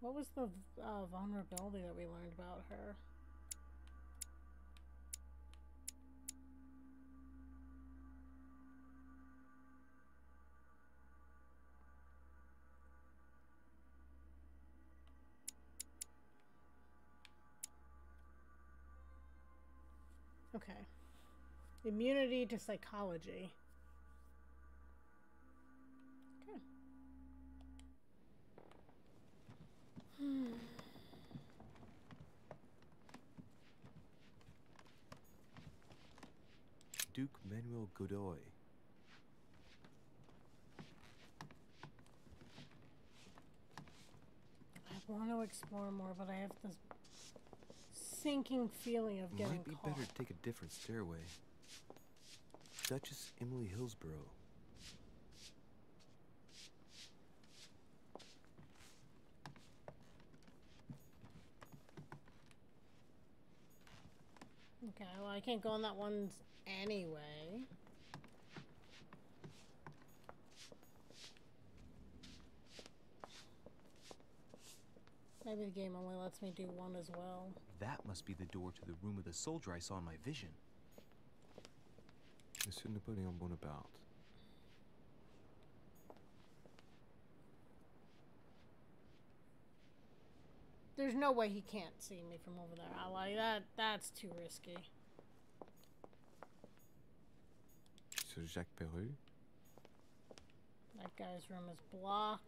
What was the vulnerability that we learned about her? Okay. Immunity to psychology. Okay. Duke Manuel Godoy. I want to explore more, but I have this sinking feeling of getting Might be caught. better to take a different stairway. Duchess Emily Hillsborough. Okay, well, I can't go in that one anyway. Maybe the game only lets me do one as well. That must be the door to the room of the soldier I saw in my vision. Monsieur Napoleon Bonaparte. There's no way he can't see me from over there. I like that. That's too risky. Monsieur Jacques Perru. That guy's room is blocked.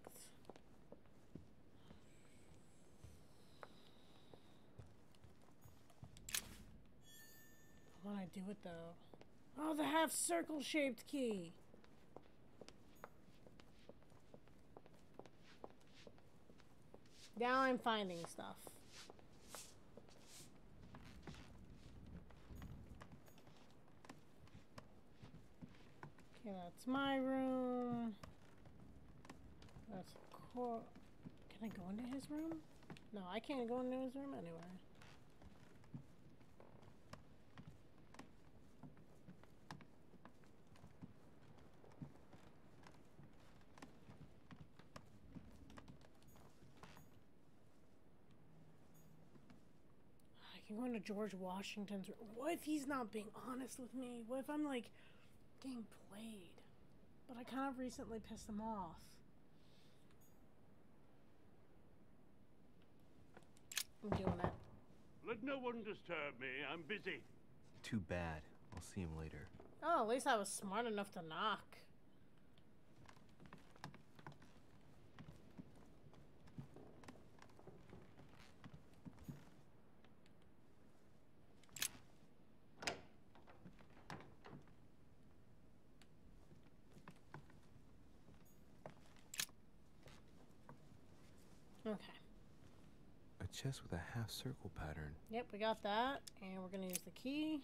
What do I do it though? Oh, the half circle shaped key. Now I'm finding stuff. Okay, that's my room. That's core. Can I go into his room? No, I can't go into his room anyway. I can go into George Washington's room. What if he's not being honest with me? What if I'm like getting played? But I kind of recently pissed him off. I'm doing it. Let no one disturb me. I'm busy. Too bad. I'll see him later. Oh, at least I was smart enough to knock. Okay. A chest with a half circle pattern. Yep, we got that. And we're gonna use the key.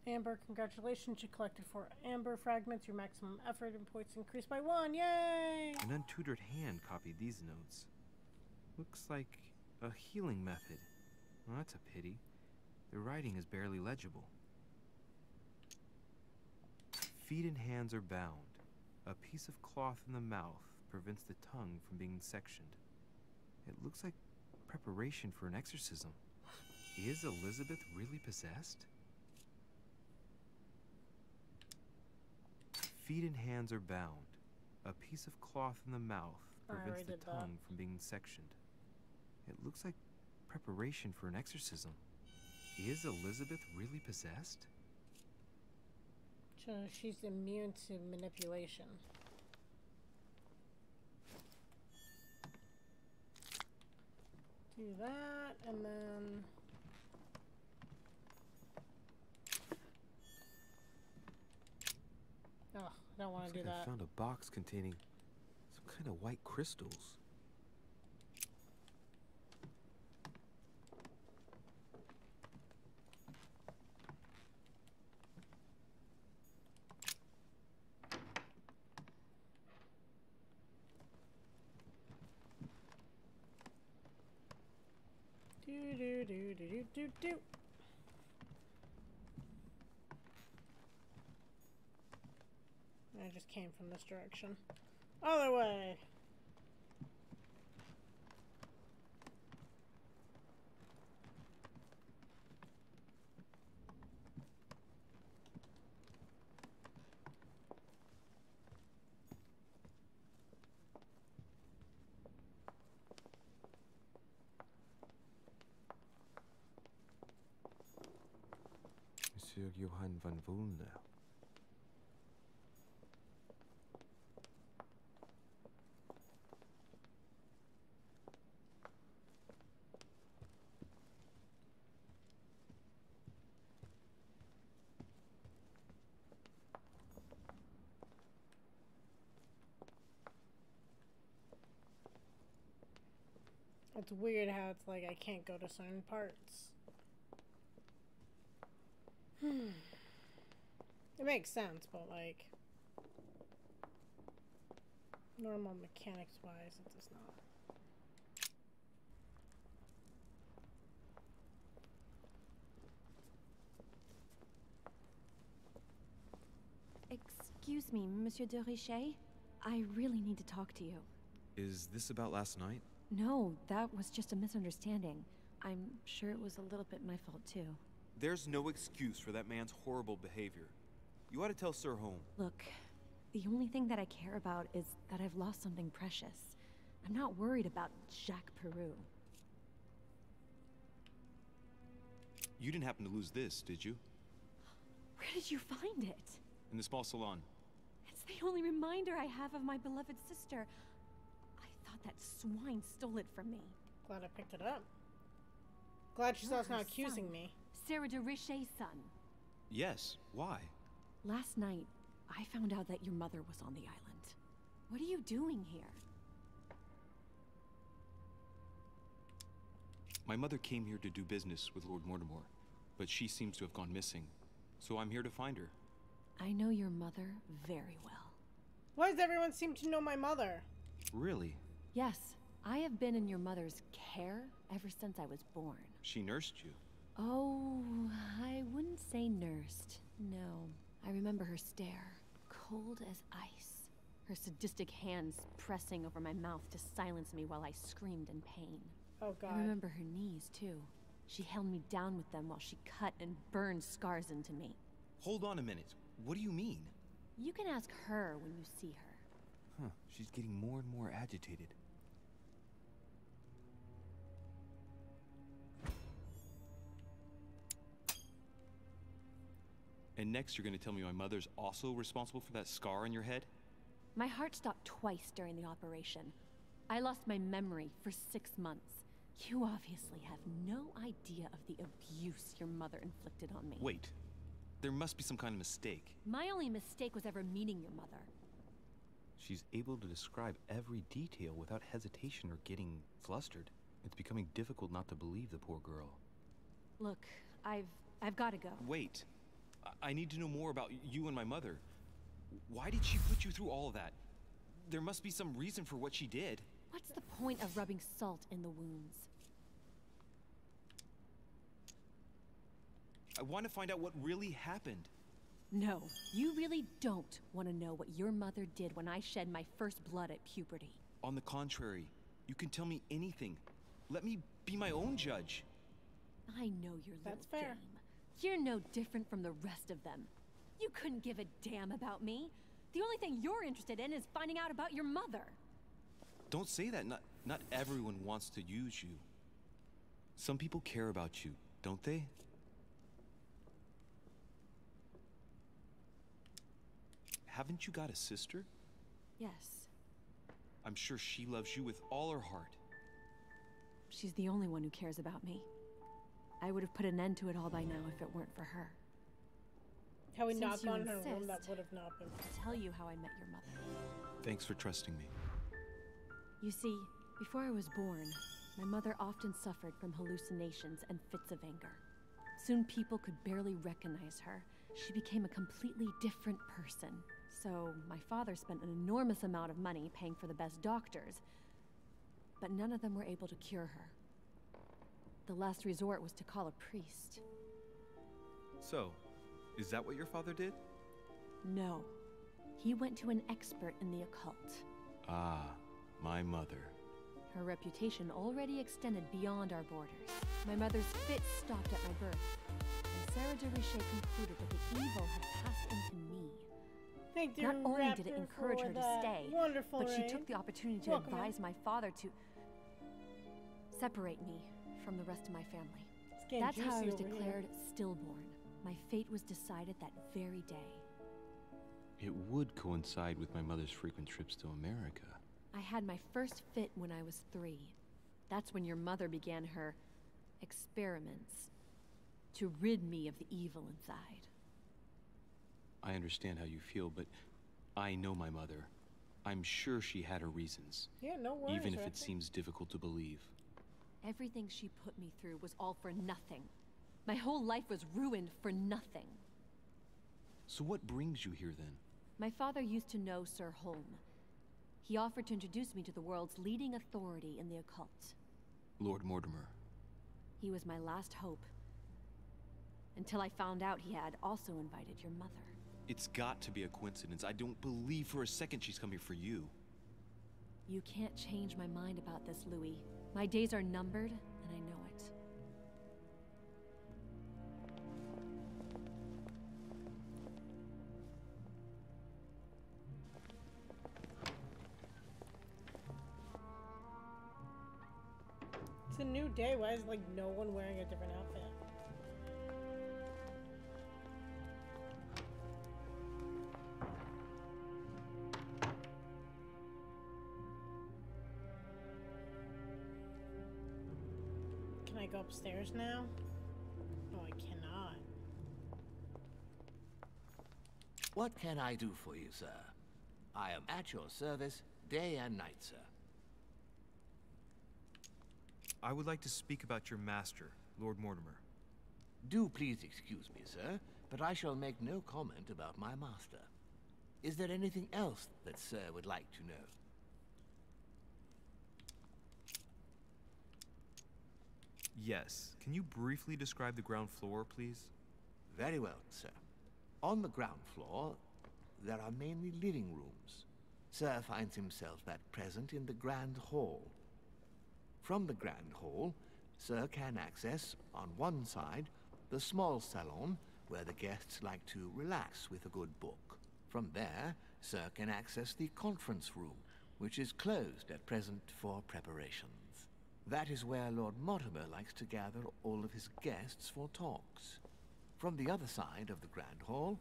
Amber, congratulations, you collected 4 amber fragments. Your maximum effort and points increased by 1. Yay! An untutored hand copied these notes. Looks like a healing method. Well, that's a pity. The writing is barely legible. Feet and hands are bound. A piece of cloth in the mouth prevents the tongue from being sectioned. It looks like preparation for an exorcism. Is Elizabeth really possessed? Feet and hands are bound. A piece of cloth in the mouth prevents the tongue from being sectioned. It looks like preparation for an exorcism. Is Elizabeth really possessed? So she's immune to manipulation. Do that, and then... Oh, I don't want to do that. I found a box containing some kind of white crystals. Do. I just came from this direction. Other way! Monsieur Johann van Vulner. It's weird how it's like I can't go to certain parts. It makes sense, but like normal mechanics wise, it does not. Excuse me, Monsieur de Richet. I really need to talk to you. Is this about last night? No, that was just a misunderstanding. I'm sure it was a little bit my fault, too. There's no excuse for that man's horrible behavior. You ought to tell Sir Home. Look, the only thing that I care about is that I've lost something precious. I'm not worried about Jacques Peru. You didn't happen to lose this, did you? Where did you find it? In the small salon. It's the only reminder I have of my beloved sister. I thought that swine stole it from me. Glad I picked it up. Glad she's also not accusing me. Sarah de Richet's son. Yes, why? Last night, I found out that your mother was on the island. What are you doing here? My mother came here to do business with Lord Mortimer, but she seems to have gone missing. So I'm here to find her. I know your mother very well. Why does everyone seem to know my mother? Really? Yes, I have been in your mother's care ever since I was born. She nursed you? Oh, I wouldn't say nursed. No. I remember her stare, cold as ice. Her sadistic hands pressing over my mouth to silence me while I screamed in pain. Oh, God. I remember her knees, too. She held me down with them while she cut and burned scars into me. Hold on a minute. What do you mean? You can ask her when you see her. Huh, she's getting more and more agitated. And next you're gonna tell me my mother's also responsible for that scar on your head? My heart stopped twice during the operation. I lost my memory for 6 months. You obviously have no idea of the abuse your mother inflicted on me. Wait. There must be some kind of mistake. My only mistake was ever meeting your mother. She's able to describe every detail without hesitation or getting flustered. It's becoming difficult not to believe the poor girl. Look, I've got to go. Wait. I need to know more about you and my mother. Why did she put you through all of that? There must be some reason for what she did. What's the point of rubbing salt in the wounds? I want to find out what really happened. No, you really don't want to know what your mother did when I shed my first blood at puberty. On the contrary, you can tell me anything. Let me be my own judge. I know your That's little fair. game. You're no different from the rest of them. You couldn't give a damn about me. The only thing you're interested in is finding out about your mother. Don't say that. Not everyone wants to use you. Some people care about you, don't they? Haven't you got a sister? Yes. I'm sure she loves you with all her heart. She's the only one who cares about me. I would have put an end to it all by now if it weren't for her. How we Since knocked you on her room, insist, that would have not been. I'll tell you how I met your mother. Thanks for trusting me. You see, before I was born, my mother often suffered from hallucinations and fits of anger. Soon people could barely recognize her. She became a completely different person. So my father spent an enormous amount of money paying for the best doctors, but none of them were able to cure her. The last resort was to call a priest. So, is that what your father did? No. He went to an expert in the occult. Ah, my mother. Her reputation already extended beyond our borders. My mother's fit stopped at my birth, and Sarah de Richet concluded that the evil had passed into me. Thank you, Not only Raptor, did it encourage for her to that stay, wonderful but she raid. took the opportunity to Welcome advise my father to separate me from the rest of my family. getting That's how I juicy was over here. declared stillborn. My fate was decided that very day. It would coincide with my mother's frequent trips to America. I had my first fit when I was 3. That's when your mother began her experiments to rid me of the evil inside. I understand how you feel, but I know my mother. I'm sure she had her reasons. Yeah, no worries. Even if Raptor. it seems difficult to believe. Everything she put me through was all for nothing. My whole life was ruined for nothing. So what brings you here then? My father used to know Sir Holm. He offered to introduce me to the world's leading authority in the occult. Lord Mortimer. He was my last hope. Until I found out he had also invited your mother. It's got to be a coincidence. I don't believe for a second she's coming for you. You can't change my mind about this, Louis. My days are numbered, and I know it. It's a new day. Why is like no one wearing a different outfit? Can I go upstairs now? No, I cannot. What can I do for you, sir? I am at your service day and night, sir. I would like to speak about your master, Lord Mortimer. Do please excuse me, sir, but I shall make no comment about my master. Is there anything else that sir would like to know? Yes. Can you briefly describe the ground floor, please? Very well, sir. On the ground floor, there are mainly living rooms. Sir finds himself at present in the Grand Hall. From the Grand Hall, Sir can access, on one side, the small salon, where the guests like to relax with a good book. From there, Sir can access the conference room, which is closed at present for preparations. That is where Lord Mortimer likes to gather all of his guests for talks. From the other side of the Grand Hall,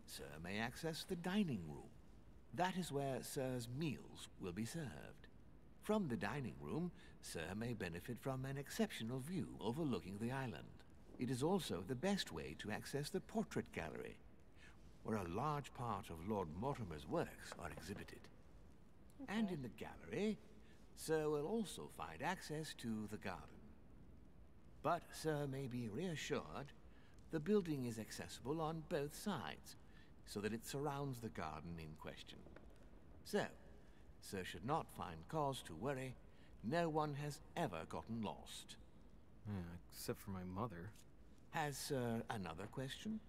Sir may access the dining room. That is where Sir's meals will be served. From the dining room, Sir may benefit from an exceptional view overlooking the island. It is also the best way to access the portrait gallery, where a large part of Lord Mortimer's works are exhibited. Okay. And in the gallery, Sir will also find access to the garden. But Sir may be reassured the building is accessible on both sides, so that it surrounds the garden in question. So, Sir should not find cause to worry. No one has ever gotten lost. Except for my mother. Has Sir another question?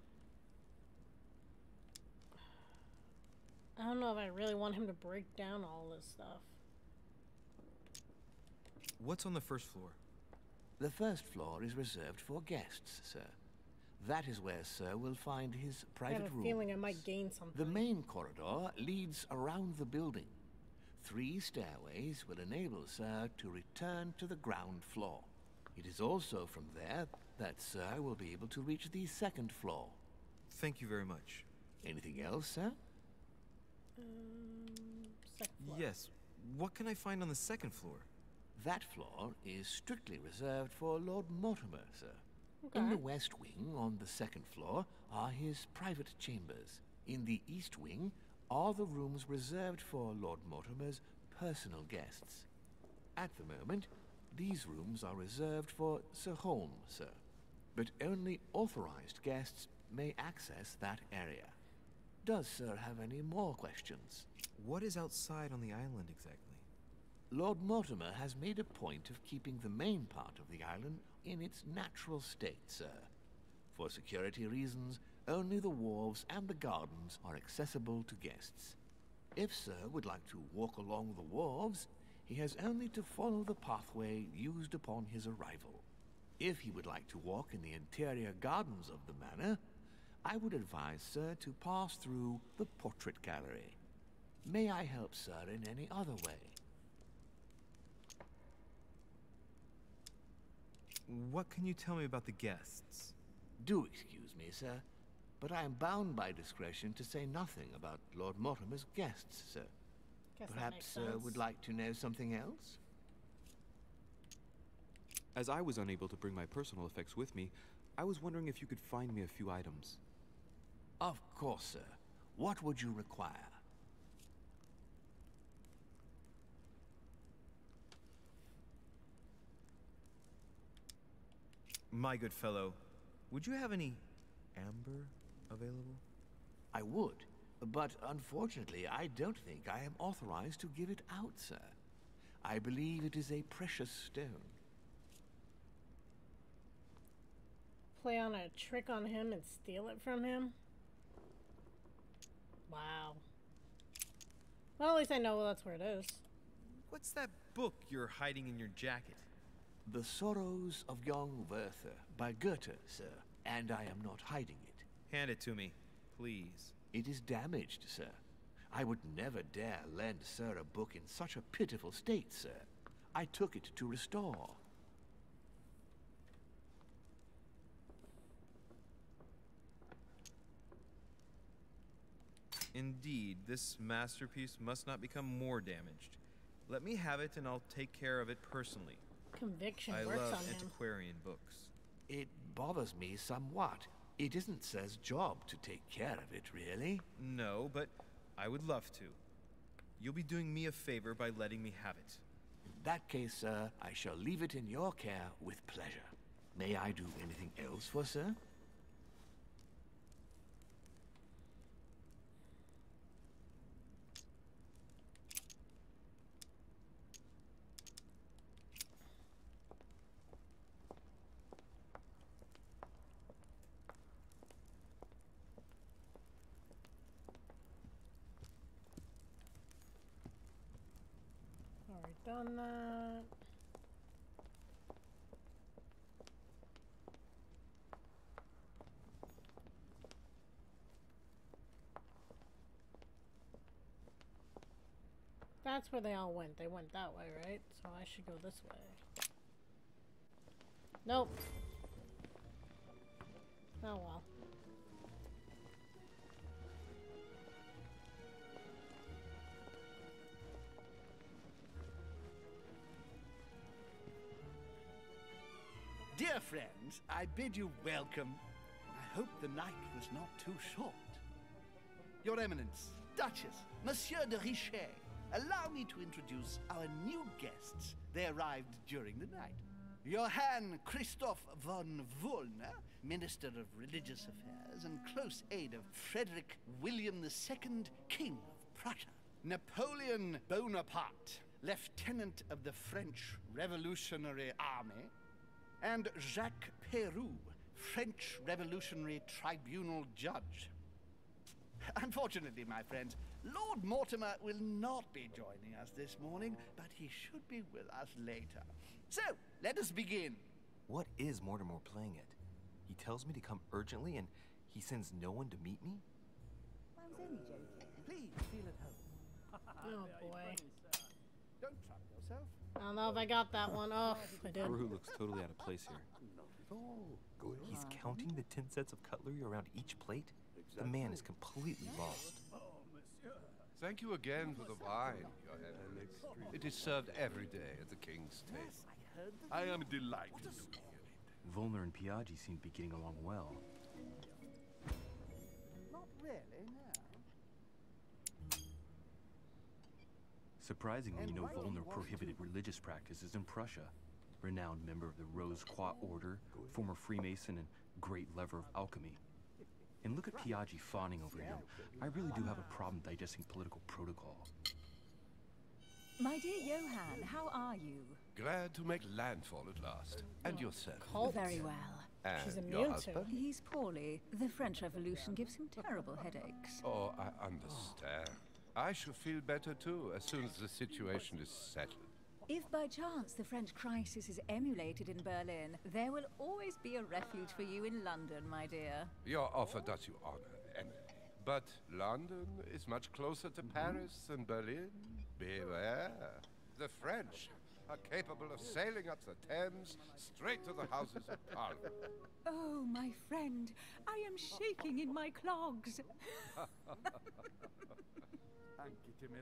I don't know if I really want him to break down all this stuff. What's on the first floor? The first floor is reserved for guests, sir. That is where Sir will find his private room. I have a feeling I might gain something. The main corridor leads around the building. 3 stairways will enable Sir to return to the ground floor. It is also from there that Sir will be able to reach the second floor. Thank you very much. Anything else, sir? Second floor. Yes. What can I find on the second floor? That floor is strictly reserved for Lord Mortimer, sir. Okay. In the west wing, on the second floor, are his private chambers. In the east wing are the rooms reserved for Lord Mortimer's personal guests. At the moment, these rooms are reserved for Sir Holm, sir. But only authorized guests may access that area. Does Sir have any more questions? What is outside on the island exactly? Lord Mortimer has made a point of keeping the main part of the island in its natural state, sir. For security reasons, only the wharves and the gardens are accessible to guests. If Sir would like to walk along the wharves, he has only to follow the pathway used upon his arrival. If he would like to walk in the interior gardens of the manor, I would advise Sir to pass through the portrait gallery. May I help Sir in any other way? What can you tell me about the guests? Do excuse me, sir, but I am bound by discretion to say nothing about Lord Mortimer's guests, sir. Perhaps Sir would like to know something else? As I was unable to bring my personal effects with me, I was wondering if you could find me a few items. Of course, sir. What would you require? My good fellow, would you have any amber available? I would, but unfortunately I don't think I am authorized to give it out, sir. I believe it is a precious stone. Play on a trick on him and steal it from him? Wow. Well, at least I know that's where it is. What's that book you're hiding in your jacket? The Sorrows of Young Werther by Werther, sir, and I am not hiding it. Hand it to me, please. It is damaged, sir. I would never dare lend sir a book in such a pitiful state, sir. I took it to restore. Indeed, this masterpiece must not become more damaged. Let me have it and I'll take care of it personally. Conviction I works love on him. antiquarian books. It bothers me somewhat. It isn't sir's job to take care of it, really. No, but I would love to. You'll be doing me a favor by letting me have it. In that case, sir, I shall leave it in your care with pleasure. May I do anything else for sir? Already done that. That's where they all went. They went that way, right? So I should go this way. Nope. Oh well. Dear friends, I bid you welcome. I hope the night was not too short. Your Eminence, Duchess, Monsieur de Richet, allow me to introduce our new guests. They arrived during the night. Johann Christoph von Wollner, Minister of Religious Affairs and close aide of Frederick William II, King of Prussia. Napoleon Bonaparte, Lieutenant of the French Revolutionary Army. And Jacques Peroux, French Revolutionary Tribunal Judge. Unfortunately, my friends, Lord Mortimer will not be joining us this morning, but he should be with us later. So, let us begin. What is Mortimer playing at? He tells me to come urgently and he sends no one to meet me? I was only joking. Please feel at home. Oh boy. Don't trouble yourself. I don't know if I got that one. Oh, I did. Peru looks totally out of place here. Good. He's counting the 10 sets of cutlery around each plate? The man is completely lost. Thank you again for the wine, Your Eminence. It is served every day at the King's table. I am delighted to hear it. Wollner and Piaggi seem to be getting along well. Not really, no. Surprisingly, you know Wollner prohibited religious practices in Prussia. Renowned member of the Rose Croix Order, former Freemason, and great lover of alchemy. And look at Piaggi fawning over him. I really do have a problem digesting political protocol. My dear Johann, how are you? Glad to make landfall at last. And yourself? Very well. And She's your immune to husband? it. He's poorly. The French Revolution gives him terrible headaches. Oh, I understand. I shall feel better too, as soon as the situation is settled. If by chance the French crisis is emulated in Berlin, there will always be a refuge for you in London, my dear. Your offer does you honor, Emily. But London is much closer to Paris than Berlin. Beware. The French are capable of sailing up the Thames straight to the Houses of Parliament. Oh, my friend, I am shaking in my clogs.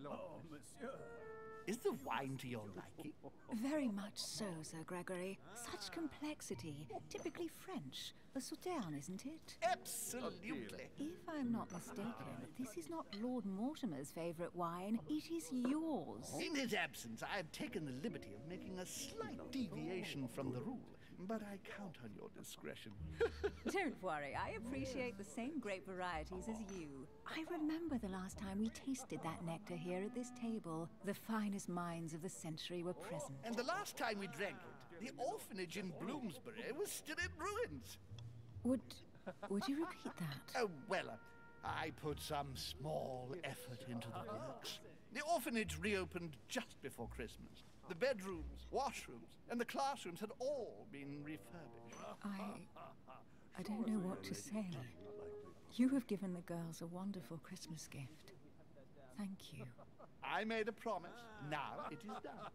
Oh, monsieur. Is the wine to your liking? Very much so, Sir Gregory. Such complexity. Typically French. A Sauterne, isn't it? Absolutely. If I'm not mistaken, this is not Lord Mortimer's favourite wine. It is yours. In his absence, I have taken the liberty of making a slight deviation from the rule. but I count on your discretion. Don't worry, I appreciate the same grape varieties as you. I remember the last time we tasted that nectar here at this table. The finest minds of the century were present. And the last time we drank it, the orphanage in Bloomsbury was still in ruins. Would you repeat that? Oh, well, I put some small effort into the works. The orphanage reopened just before Christmas. The bedrooms, washrooms, and the classrooms had all been refurbished. I don't know what to say. You have given the girls a wonderful Christmas gift. Thank you. I made a promise. Now it is done.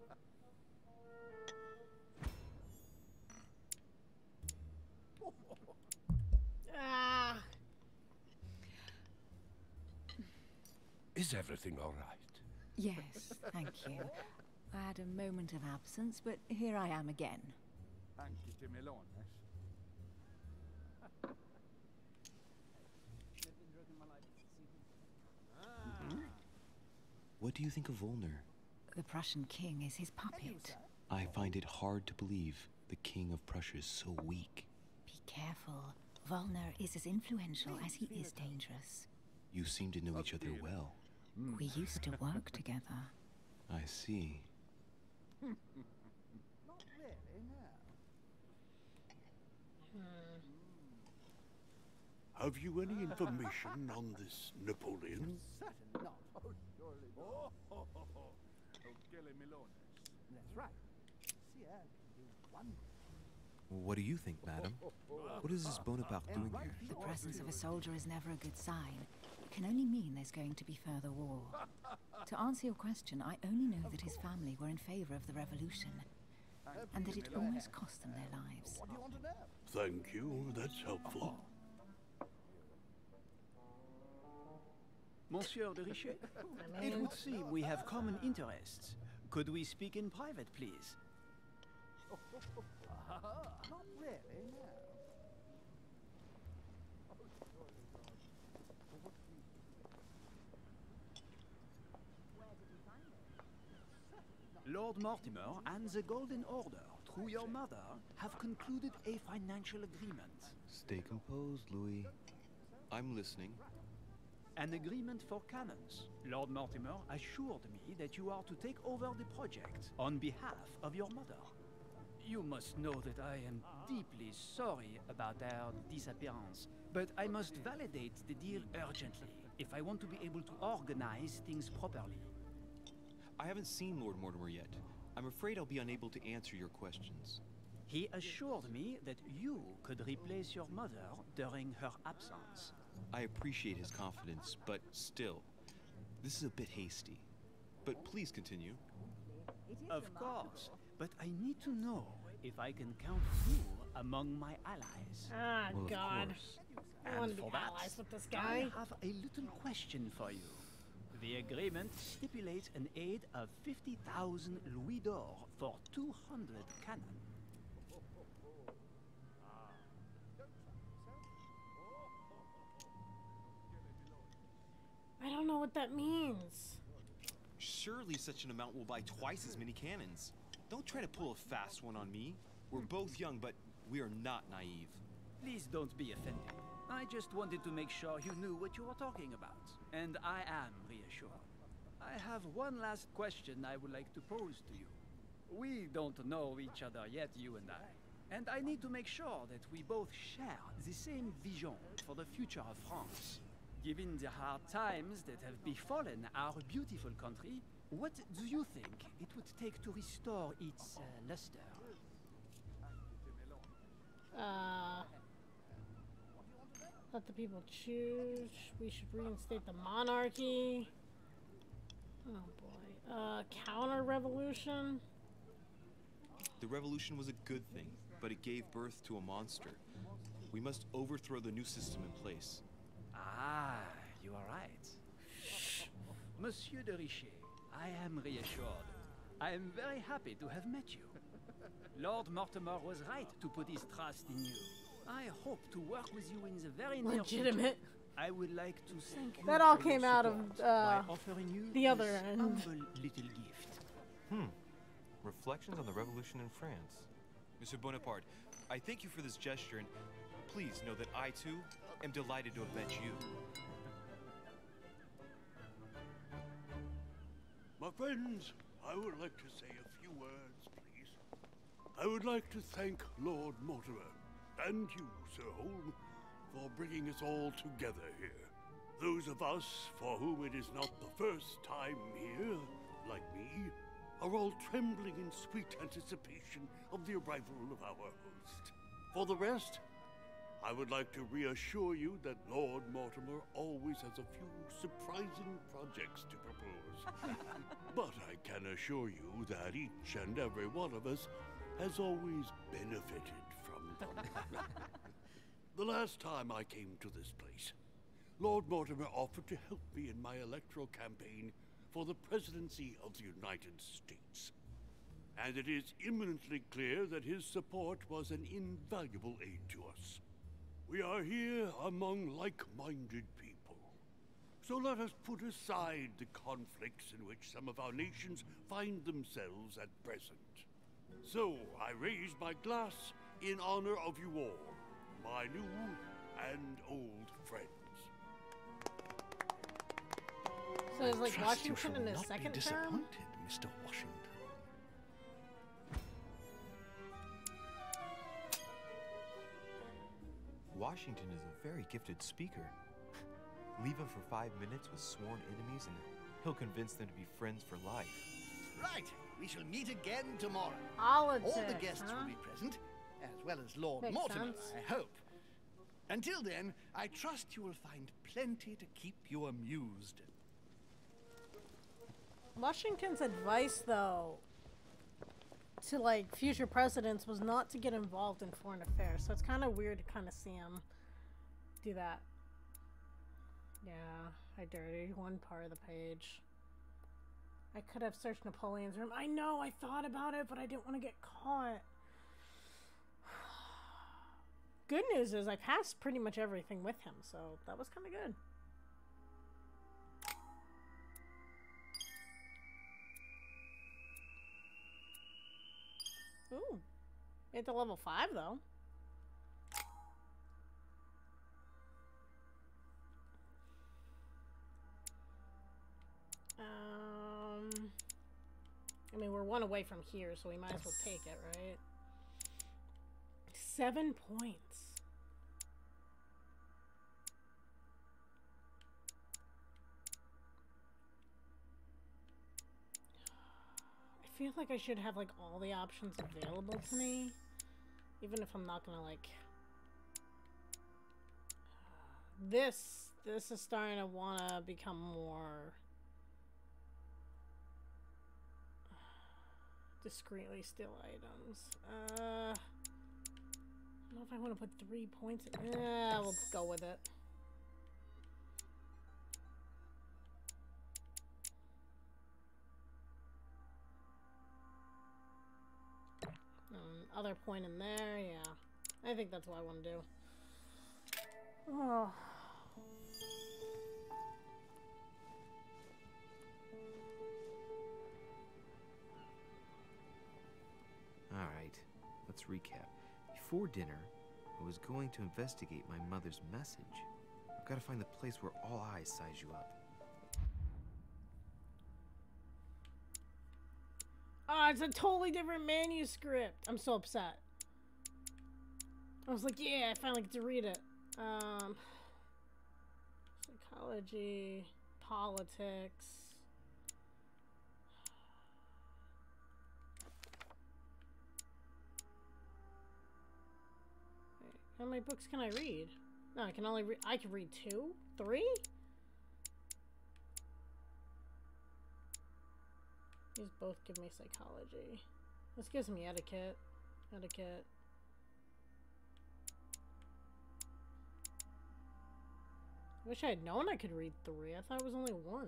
Is everything all right? Yes, thank you. I had a moment of absence, but here I am again. What do you think of Volner? The Prussian king is his puppet. I find it hard to believe the king of Prussia is so weak. Be careful. Volner is as influential as he is dangerous. You seem to know each other well. We used to work together. I see. Not really, no. Have you any information on this Napoleon? Certainly not. Oh, surely not. That's right. Sierra can do wonders. What do you think, madam? What is this Bonaparte doing here? The presence of a soldier is never a good sign. It can only mean there's going to be further war. To answer your question, I only know that his family were in favor of the revolution, and that it almost cost them their lives. What do you want to know? Thank you, that's helpful. Monsieur de Richet, it would seem we have common interests. Could we speak in private, please? Not really, no. Lord Mortimer and the Golden Order, through your mother, have concluded a financial agreement. Stay composed, Louis. I'm listening. An agreement for cannons. Lord Mortimer assured me that you are to take over the project on behalf of your mother. You must know that I am deeply sorry about their disappearance, but I must validate the deal urgently if I want to be able to organize things properly. I haven't seen Lord Mortimer yet. I'm afraid I'll be unable to answer your questions. He assured me that you could replace your mother during her absence. I appreciate his confidence, but still, this is a bit hasty. But please continue. Of course, but I need to know if I can count you among my allies. Ah, well, God. Of course. I want to be for that, allies with this I guy. have a little question for you. The agreement stipulates an aid of 50,000 louis d'or for 200 cannon. I don't know what that means. Surely such an amount will buy twice as many cannons. Don't try to pull a fast one on me. We're both young, but we are not naive. Please don't be offended. I just wanted to make sure you knew what you were talking about. And I am reassured. I have one last question I would like to pose to you. We don't know each other yet, you and I. And I need to make sure that we both share the same vision for the future of France. Given the hard times that have befallen our beautiful country, what do you think it would take to restore its luster? Let the people choose. We should reinstate the monarchy. Oh boy. Counter-revolution. The revolution was a good thing, but it gave birth to a monster. We must overthrow the new system in place. Ah, you are right. Monsieur de Richet, I am reassured. I am very happy to have met you. Lord Mortimer was right to put his trust in you. I hope to work with you in the very near future. Legitimate. I would like to thank you. That all for came your out of support by offering you the other this end. humble little gift. Reflections on the Revolution in France. Monsieur Bonaparte, I thank you for this gesture, and please know that I, too, am delighted to avenge you. My friends, I would like to say a few words, please. I would like to thank Lord Mortimer, and you, Sir Holm, for bringing us all together here. Those of us for whom it is not the first time here, like me, are all trembling in sweet anticipation of the arrival of our host. For the rest, I would like to reassure you that Lord Mortimer always has a few surprising projects to propose. But I can assure you that each and every one of us has always benefited from them. The last time I came to this place, Lord Mortimer offered to help me in my electoral campaign for the presidency of the United States. And it is imminently clear that his support was an invaluable aid to us. We are here among like-minded people. So let us put aside the conflicts in which some of our nations find themselves at present. So I raise my glass in honor of you all, my new and old friends. So it's like Trust you Washington shall in his not second be term? disappointed, Mr. Washington. Washington is a very gifted speaker. Leave him for 5 minutes with sworn enemies and he'll convince them to be friends for life. Right, we shall meet again tomorrow. Politics, All the guests huh? will be present, as well as Lord Makes Mortimer, sense. I hope. Until then, I trust you will find plenty to keep you amused. Washington's advice, though, to like future presidents was not to get involved in foreign affairs. So it's kind of weird to kind of see him do that. Yeah, I dirtied one part of the page. I could have searched Napoleon's room. I know, I thought about it, but I didn't want to get caught. Good news is I passed pretty much everything with him, so that was kind of good. Ooh, made it to level 5 though. I mean, we're one away from here, so we might as well take it, right? 7 points. I feel like I should have like all the options available to me, even if I'm not gonna like. This is starting to wanna become more discreetly steal items. I don't know if I want to put 3 points in. We'll go with it. Other point in there, yeah. I think that's what I want to do. Oh. Alright, let's recap. Before dinner, I was going to investigate my mother's message. I've got to find the place where all eyes size you up. Oh, it's a totally different manuscript. I'm so upset. I was like, yeah, I finally get to read it. Psychology, politics. Wait, how many books can I read? No, I can only read. I can read 2, 3. These both give me psychology. This gives me etiquette. Etiquette. Wish I had known I could read 3. I thought it was only 1.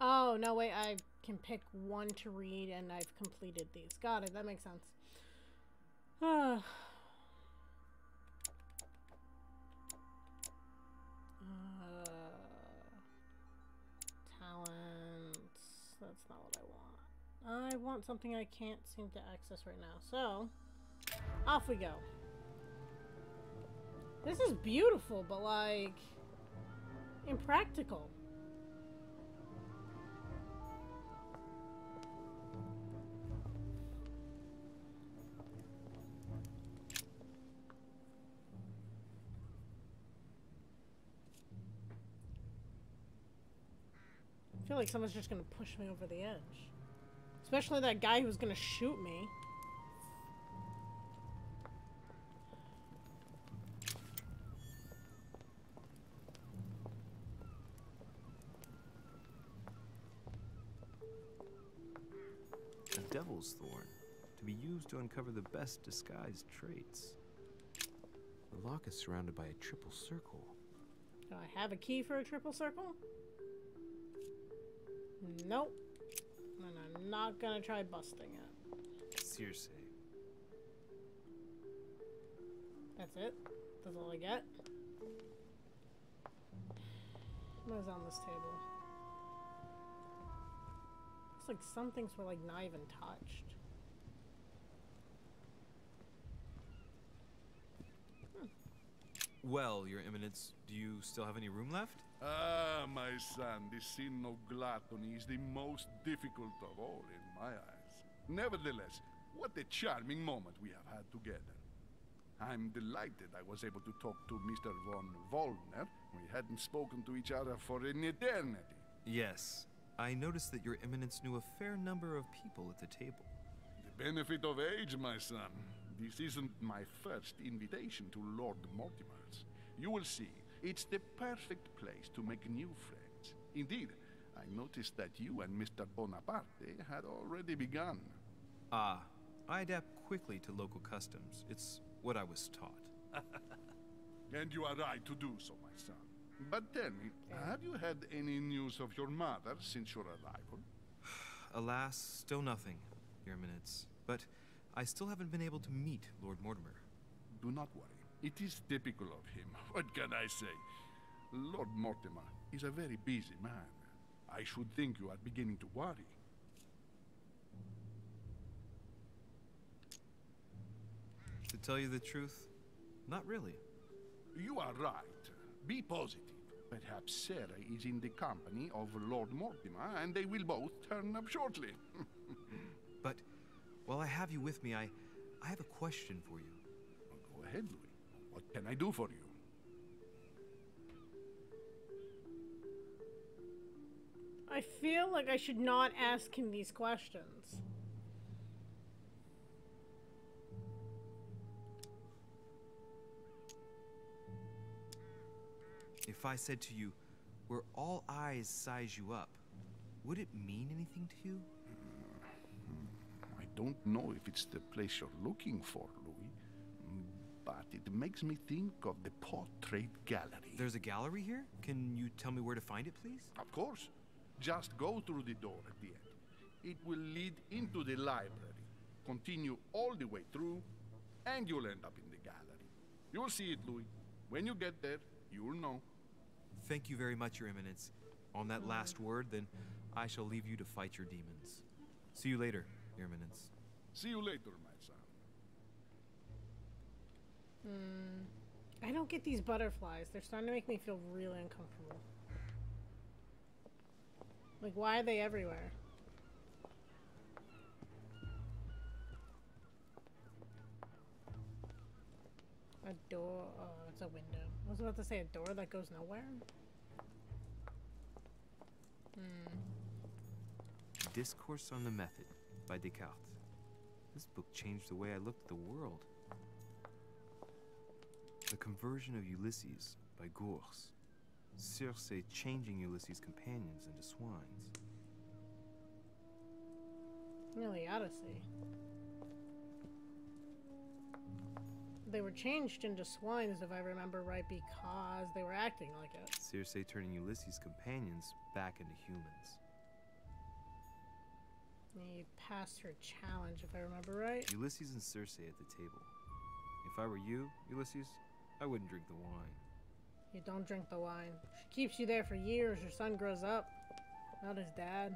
Oh, no, wait. I can pick 1 to read, and I've completed these. Got it. That makes sense. Talents. That's not what I want. I want not something I can't seem to access right now. So, off we go. This is beautiful, but like, impractical. I feel like someone's just gonna push me over the edge. Especially that guy who's gonna shoot me. A devil's thorn, to be used to uncover the best disguised traits. The lock is surrounded by a triple circle. Do I have a key for a triple circle? Nope. And I'm not gonna try busting it. Circe. That's it? That's all I get? What is on this table? Looks like some things were like not even touched. Well, Your Eminence, do you still have any room left? Ah, my son, the sin of gluttony is the most difficult of all in my eyes. Nevertheless, what a charming moment we have had together. I'm delighted I was able to talk to Mr. von Wollner. We hadn't spoken to each other for an eternity. Yes. I noticed that Your Eminence knew a fair number of people at the table. The benefit of age, my son. This isn't my first invitation to Lord Mortimer's. You will see. It's the perfect place to make new friends. Indeed, I noticed that you and Mr. Bonaparte had already begun. Ah, I adapt quickly to local customs. It's what I was taught. And you are right to do so, my son. But tell me, have you had any news of your mother since your arrival? Alas, still nothing, Your Eminence. But I still haven't been able to meet Lord Mortimer. Do not worry. It is typical of him. What can I say? Lord Mortimer is a very busy man. I should think you are beginning to worry. To tell you the truth, not really. You are right. Be positive. Perhaps Sarah is in the company of Lord Mortimer, and they will both turn up shortly. But while I have you with me, I have a question for you. Go ahead, Louis. What can I do for you? I feel like I should not ask him these questions. If I said to you, where all eyes size you up, would it mean anything to you? I don't know if it's the place you're looking for, Louis, but it makes me think of the portrait gallery. There's a gallery here? Can you tell me where to find it, please? Of course. Just go through the door at the end. It will lead into the library. Continue all the way through, and you'll end up in the gallery. You'll see it, Louis. When you get there, you'll know. Thank you very much, Your Eminence. On that last word, then, I shall leave you to fight your demons. See you later, Your Eminence. See you later, my son. I don't get these butterflies. They're starting to make me feel really uncomfortable. Like, why are they everywhere? A door. Oh, it's a window. I was about to say a door that goes nowhere. Discourse on the Method by Descartes. This book changed the way I looked at the world. The Conversion of Ulysses by Gours. Circe changing Ulysses' companions into swines. Really, Odyssey. They were changed into swines, if I remember right, because they were acting like it. Circe turning Ulysses' companions back into humans. You passed her challenge, if I remember right. Ulysses and Circe at the table. If I were you, Ulysses, I wouldn't drink the wine. You don't drink the wine. She keeps you there for years. Your son grows up. Not his dad.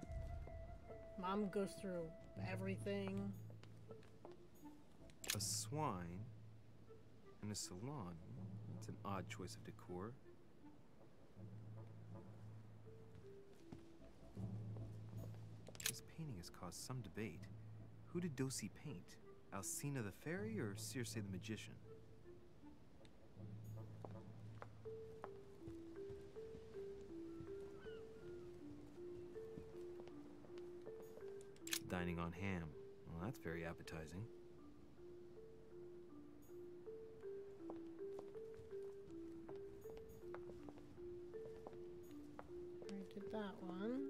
Mom goes through everything. A swine and a salon. That's an odd choice of decor. This painting has caused some debate. Who did Dosi paint? Alcina the fairy or Circe the magician? Dining on ham. Well, that's very appetizing. I did that one.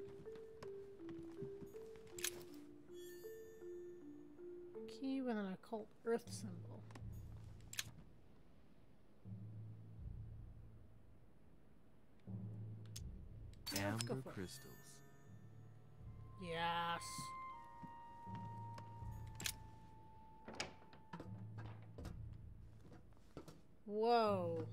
Key with an occult earth symbol. Amber crystals. Yes. Whoa.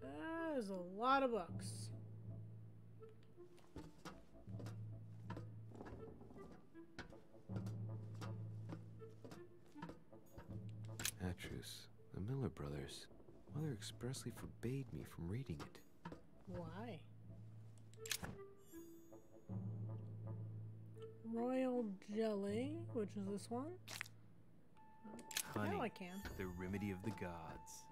That is a lot of books. Actress, the Miller brothers. Mother expressly forbade me from reading it. Why? Royal jelly, which is this one. Honey, now I can. The remedy of the gods.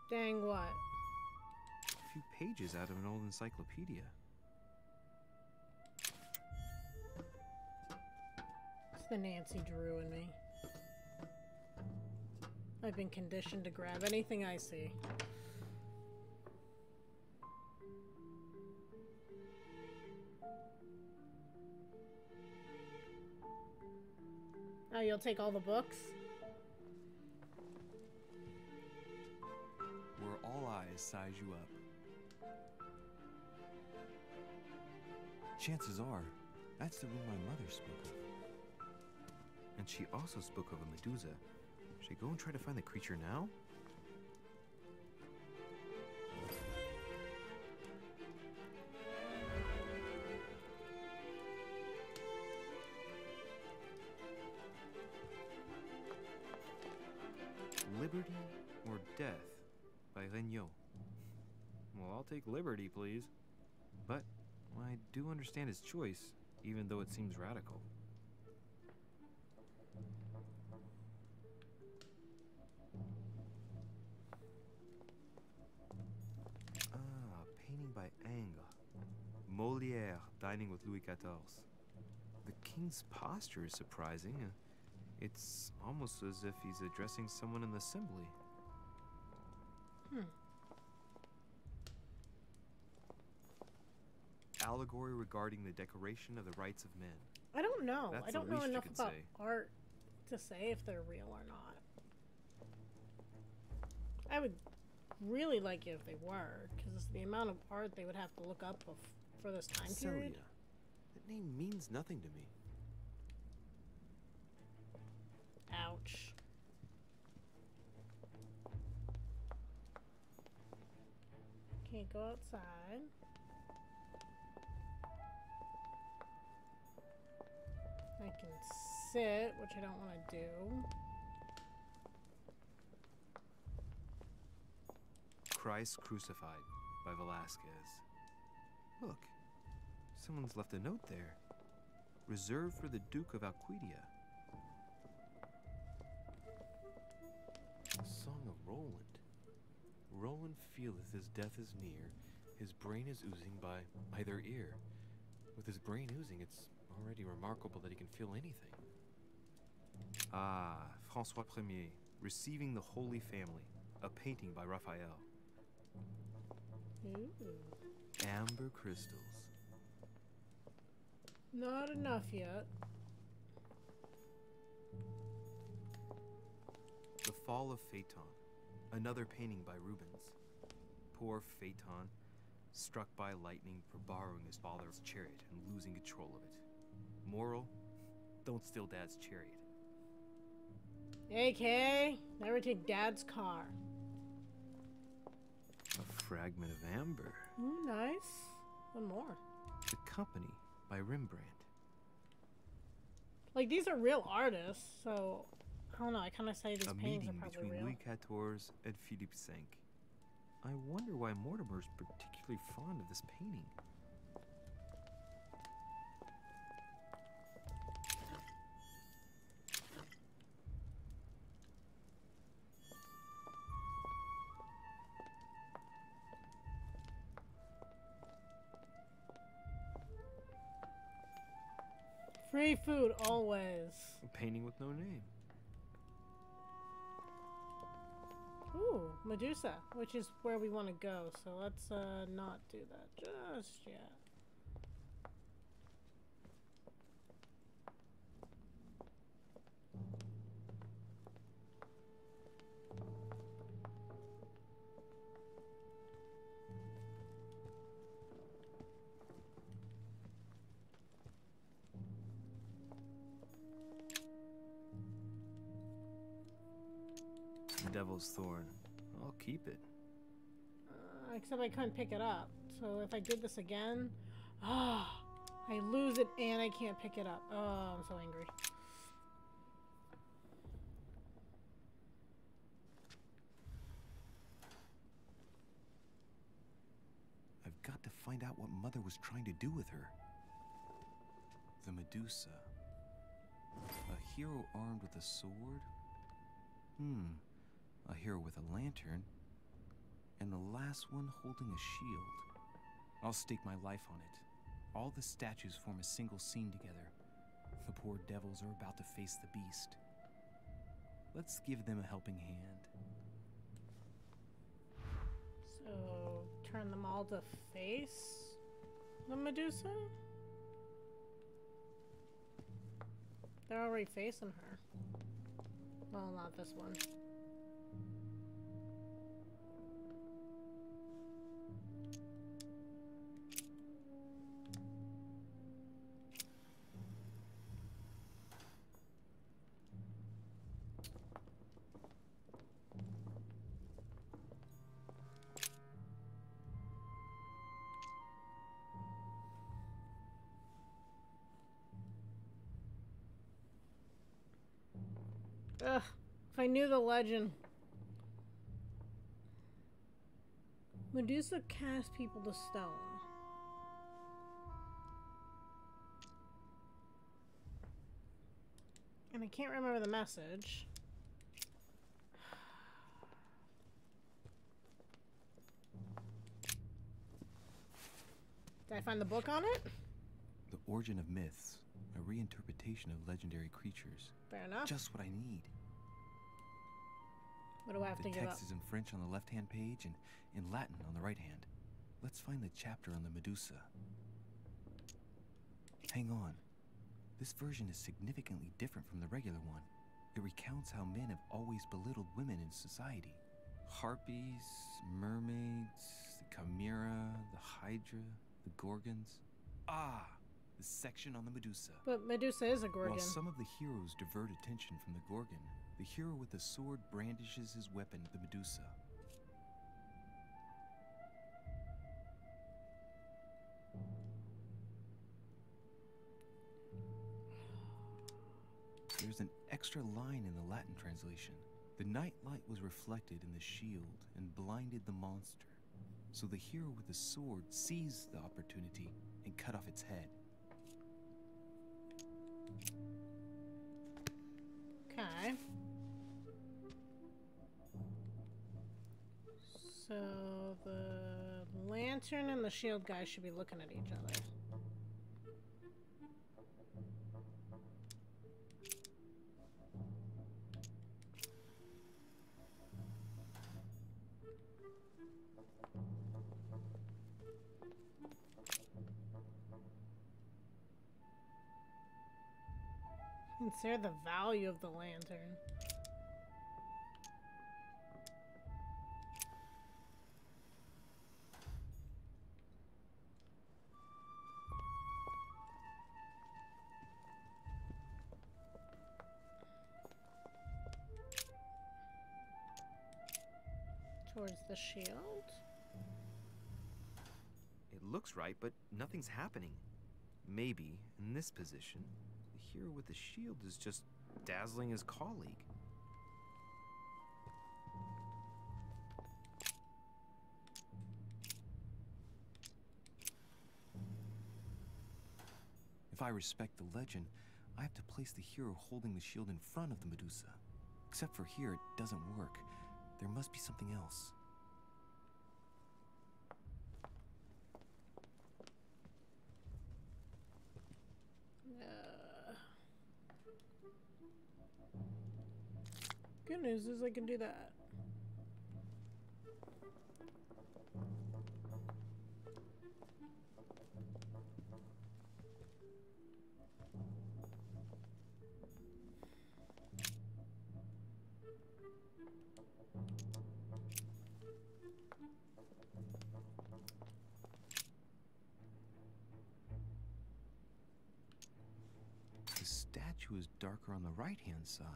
Dang what? A few pages out of an old encyclopedia. It's the Nancy Drew in me. I've been conditioned to grab anything I see. Oh, you'll take all the books? Where all eyes size you up. Chances are, that's the room my mother spoke of. And she also spoke of a Medusa. Should I go and try to find the creature now? Liberty or Death by Regnault. Well, I'll take liberty, please. But I do understand his choice, even though it seems radical. Painting by Ingres. Molière dining with Louis XIV. The king's posture is surprising. It's almost as if he's addressing someone in the assembly. Allegory regarding the decoration of the rights of men. I don't know. That's I don't the know least you enough could about say. art to say if they're real or not. I would really like it if they were, because the amount of art they would have to look up for this time period. Celia. That name means nothing to me. Ouch. Can't go outside. I can sit, which I don't want to do. Christ Crucified by Velasquez. Look, someone's left a note there. Reserved for the Duke of Alquidia. Song of Roland. Roland feeleth his death is near. His brain is oozing by either ear. With his brain oozing, it's already remarkable that he can feel anything. Ah, François Ier, Receiving the Holy Family. A painting by Raphael. Ooh. Amber crystals. Not enough yet. The Fall of Phaeton. Another painting by Rubens. Poor Phaeton, struck by lightning for borrowing his father's chariot and losing control of it. Moral, don't steal Dad's chariot. AK, never take Dad's car. A fragment of amber. Ooh, nice. One more. The Company by Rembrandt. Like, these are real artists, so I don't know. I kind of say these A paintings are meeting probably between real. Louis XIV and Philippe V. I wonder why Mortimer's particularly fond of this painting. Free food always. A painting with no name. Ooh, Medusa, which is where we want to go. So let's not do that just yet. Devil's Thorn. I'll keep it. Except I couldn't pick it up. So if I did this again, I lose it and I can't pick it up. Oh, I'm so angry. I've got to find out what Mother was trying to do with her. The Medusa. A hero armed with a sword? A hero with a lantern, and the last one holding a shield. I'll stake my life on it. All the statues form a single scene together. The poor devils are about to face the beast. Let's give them a helping hand. So turn them all to face the Medusa? They're already facing her. Well, not this one. Ugh, if I knew the legend. Medusa casts people to stone. And I can't remember the message. Did I find the book on it? The Origin of Myths, a reinterpretation of legendary creatures. Fair enough. Just what I need. What do I have to The give up? text is in French on the left-hand page and in Latin on the right hand. Let's find the chapter on the Medusa. Hang on. This version is significantly different from the regular one. It recounts how men have always belittled women in society. Harpies, mermaids, the chimera, the hydra, the gorgons. Ah, the section on the Medusa. But Medusa is a gorgon. While some of the heroes divert attention from the gorgon, the hero with the sword brandishes his weapon at the Medusa. There's an extra line in the Latin translation. The night light was reflected in the shield and blinded the monster. So the hero with the sword seized the opportunity and cut off its head. Okay. So the lantern and the shield guy should be looking at each other. Consider the value of the lantern. towards the shield. It looks right, but nothing's happening. Maybe, in this position, the hero with the shield is just dazzling his colleague. If I respect the legend, I have to place the hero holding the shield in front of the Medusa. Except for here, it doesn't work. There must be something else. Good news is I can do that. The statue is darker on the right-hand side.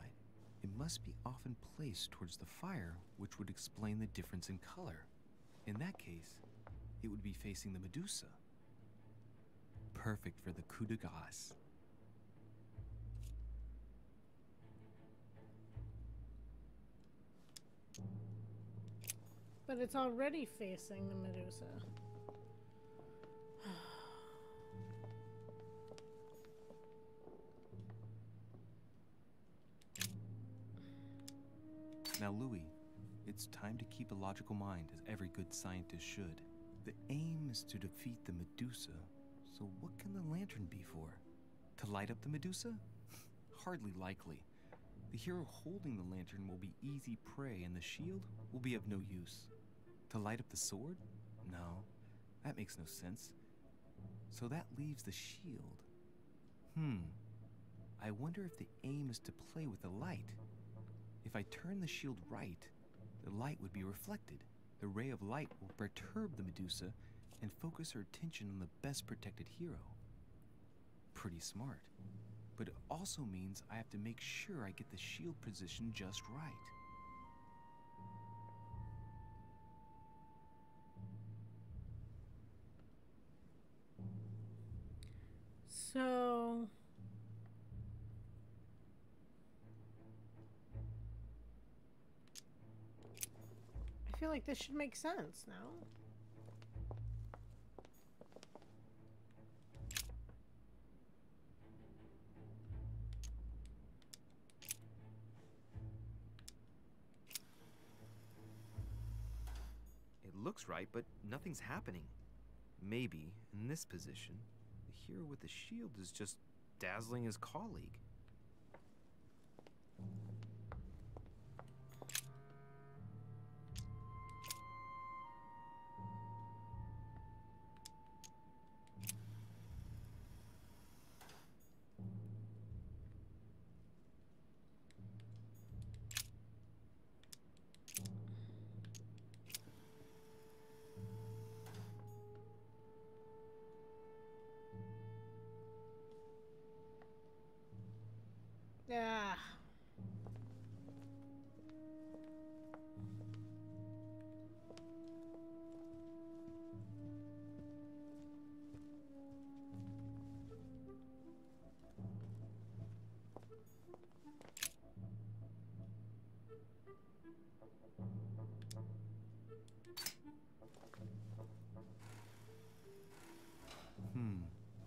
It must be often placed towards the fire, which would explain the difference in color. In that case, it would be facing the Medusa. Perfect for the coup de grace. But it's already facing the Medusa. Now, Louis, it's time to keep a logical mind, as every good scientist should. The aim is to defeat the Medusa, so what can the lantern be for? To light up the Medusa? Hardly likely. The hero holding the lantern will be easy prey, and the shield will be of no use. To light up the sword? No, that makes no sense. So that leaves the shield. I wonder if the aim is to play with the light. If I turn the shield right, the light would be reflected. The ray of light will perturb the Medusa and focus her attention on the best protected hero. Pretty smart. But it also means I have to make sure I get the shield position just right. So... I feel like this should make sense now. It looks right, but nothing's happening. Maybe, in this position, the hero with the shield is just dazzling his colleague. Yeah.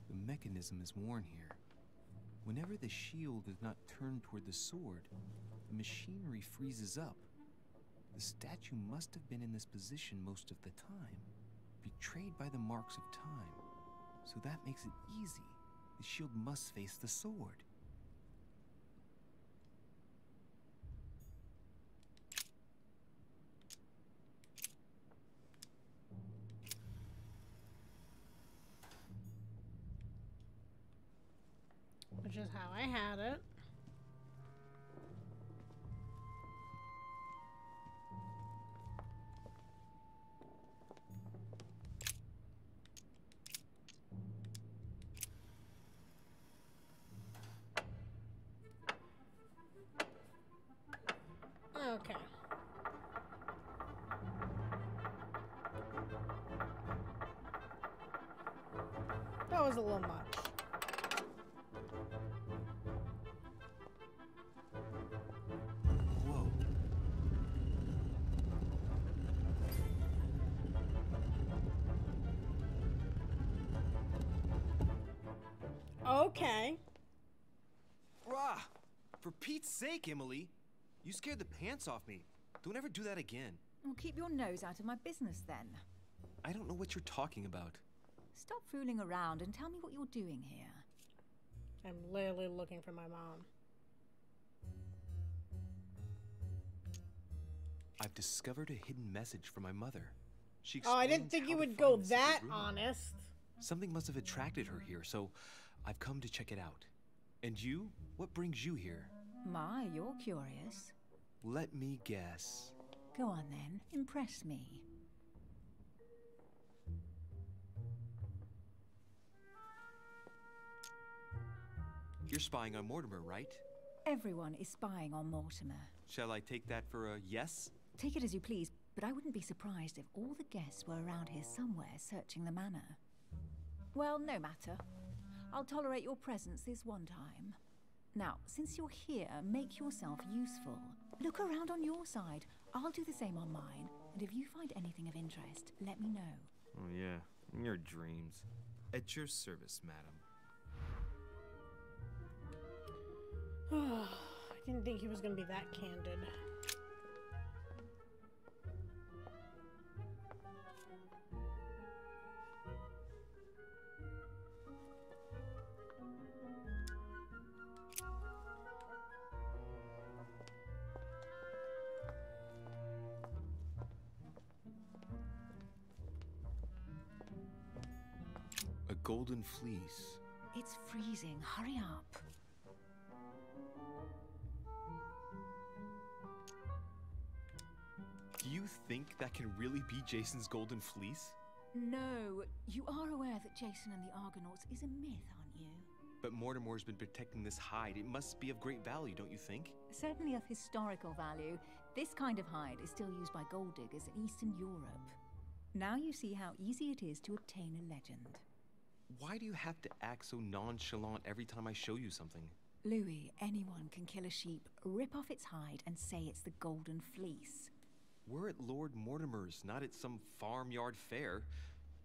The mechanism is worn here. Whenever the shield is not turned toward the sword, the machinery freezes up. The statue must have been in this position most of the time, betrayed by the marks of time. So that makes it easy. The shield must face the sword. Which is how I had it. Okay. a little much. Whoa. Okay. Rah! For Pete's sake, Emily! You scared the pants off me. Don't ever do that again. Well, keep your nose out of my business then. I don't know what you're talking about. Stop fooling around and tell me what you're doing here. I'm literally looking for my mom. I've discovered a hidden message from my mother. She Oh, I didn't explains think how you to would find go the secret that room. honest. Something must have attracted her here, so I've come to check it out. And you? What brings you here? My, you're curious. Let me guess. Go on then, impress me. You're spying on Mortimer, right? Everyone is spying on Mortimer. Shall I take that for a yes? Take it as you please, but I wouldn't be surprised if all the guests were around here somewhere searching the manor. Well, no matter. I'll tolerate your presence this one time. Now, since you're here, make yourself useful. Look around on your side. I'll do the same on mine, and if you find anything of interest, let me know. Oh yeah, in your dreams. At your service, madam. I didn't think he was going to be that candid. A golden fleece. It's freezing. Hurry up. Do you think that can really be Jason's golden fleece? No, you are aware that Jason and the Argonauts is a myth, aren't you? But Mortimer's been protecting this hide. It must be of great value, don't you think? Certainly of historical value. This kind of hide is still used by gold diggers in Eastern Europe. Now you see how easy it is to obtain a legend. Why do you have to act so nonchalant every time I show you something? Louis, anyone can kill a sheep, rip off its hide, and say it's the golden fleece. We're at Lord Mortimer's, not at some farmyard fair.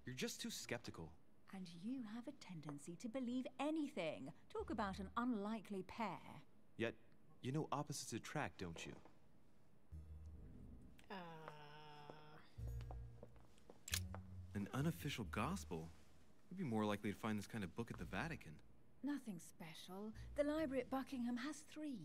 You're just too skeptical. And you have a tendency to believe anything. Talk about an unlikely pair. Yet, you know opposites attract, don't you? An unofficial gospel? You'd be more likely to find this kind of book at the Vatican. Nothing special. The library at Buckingham has 3.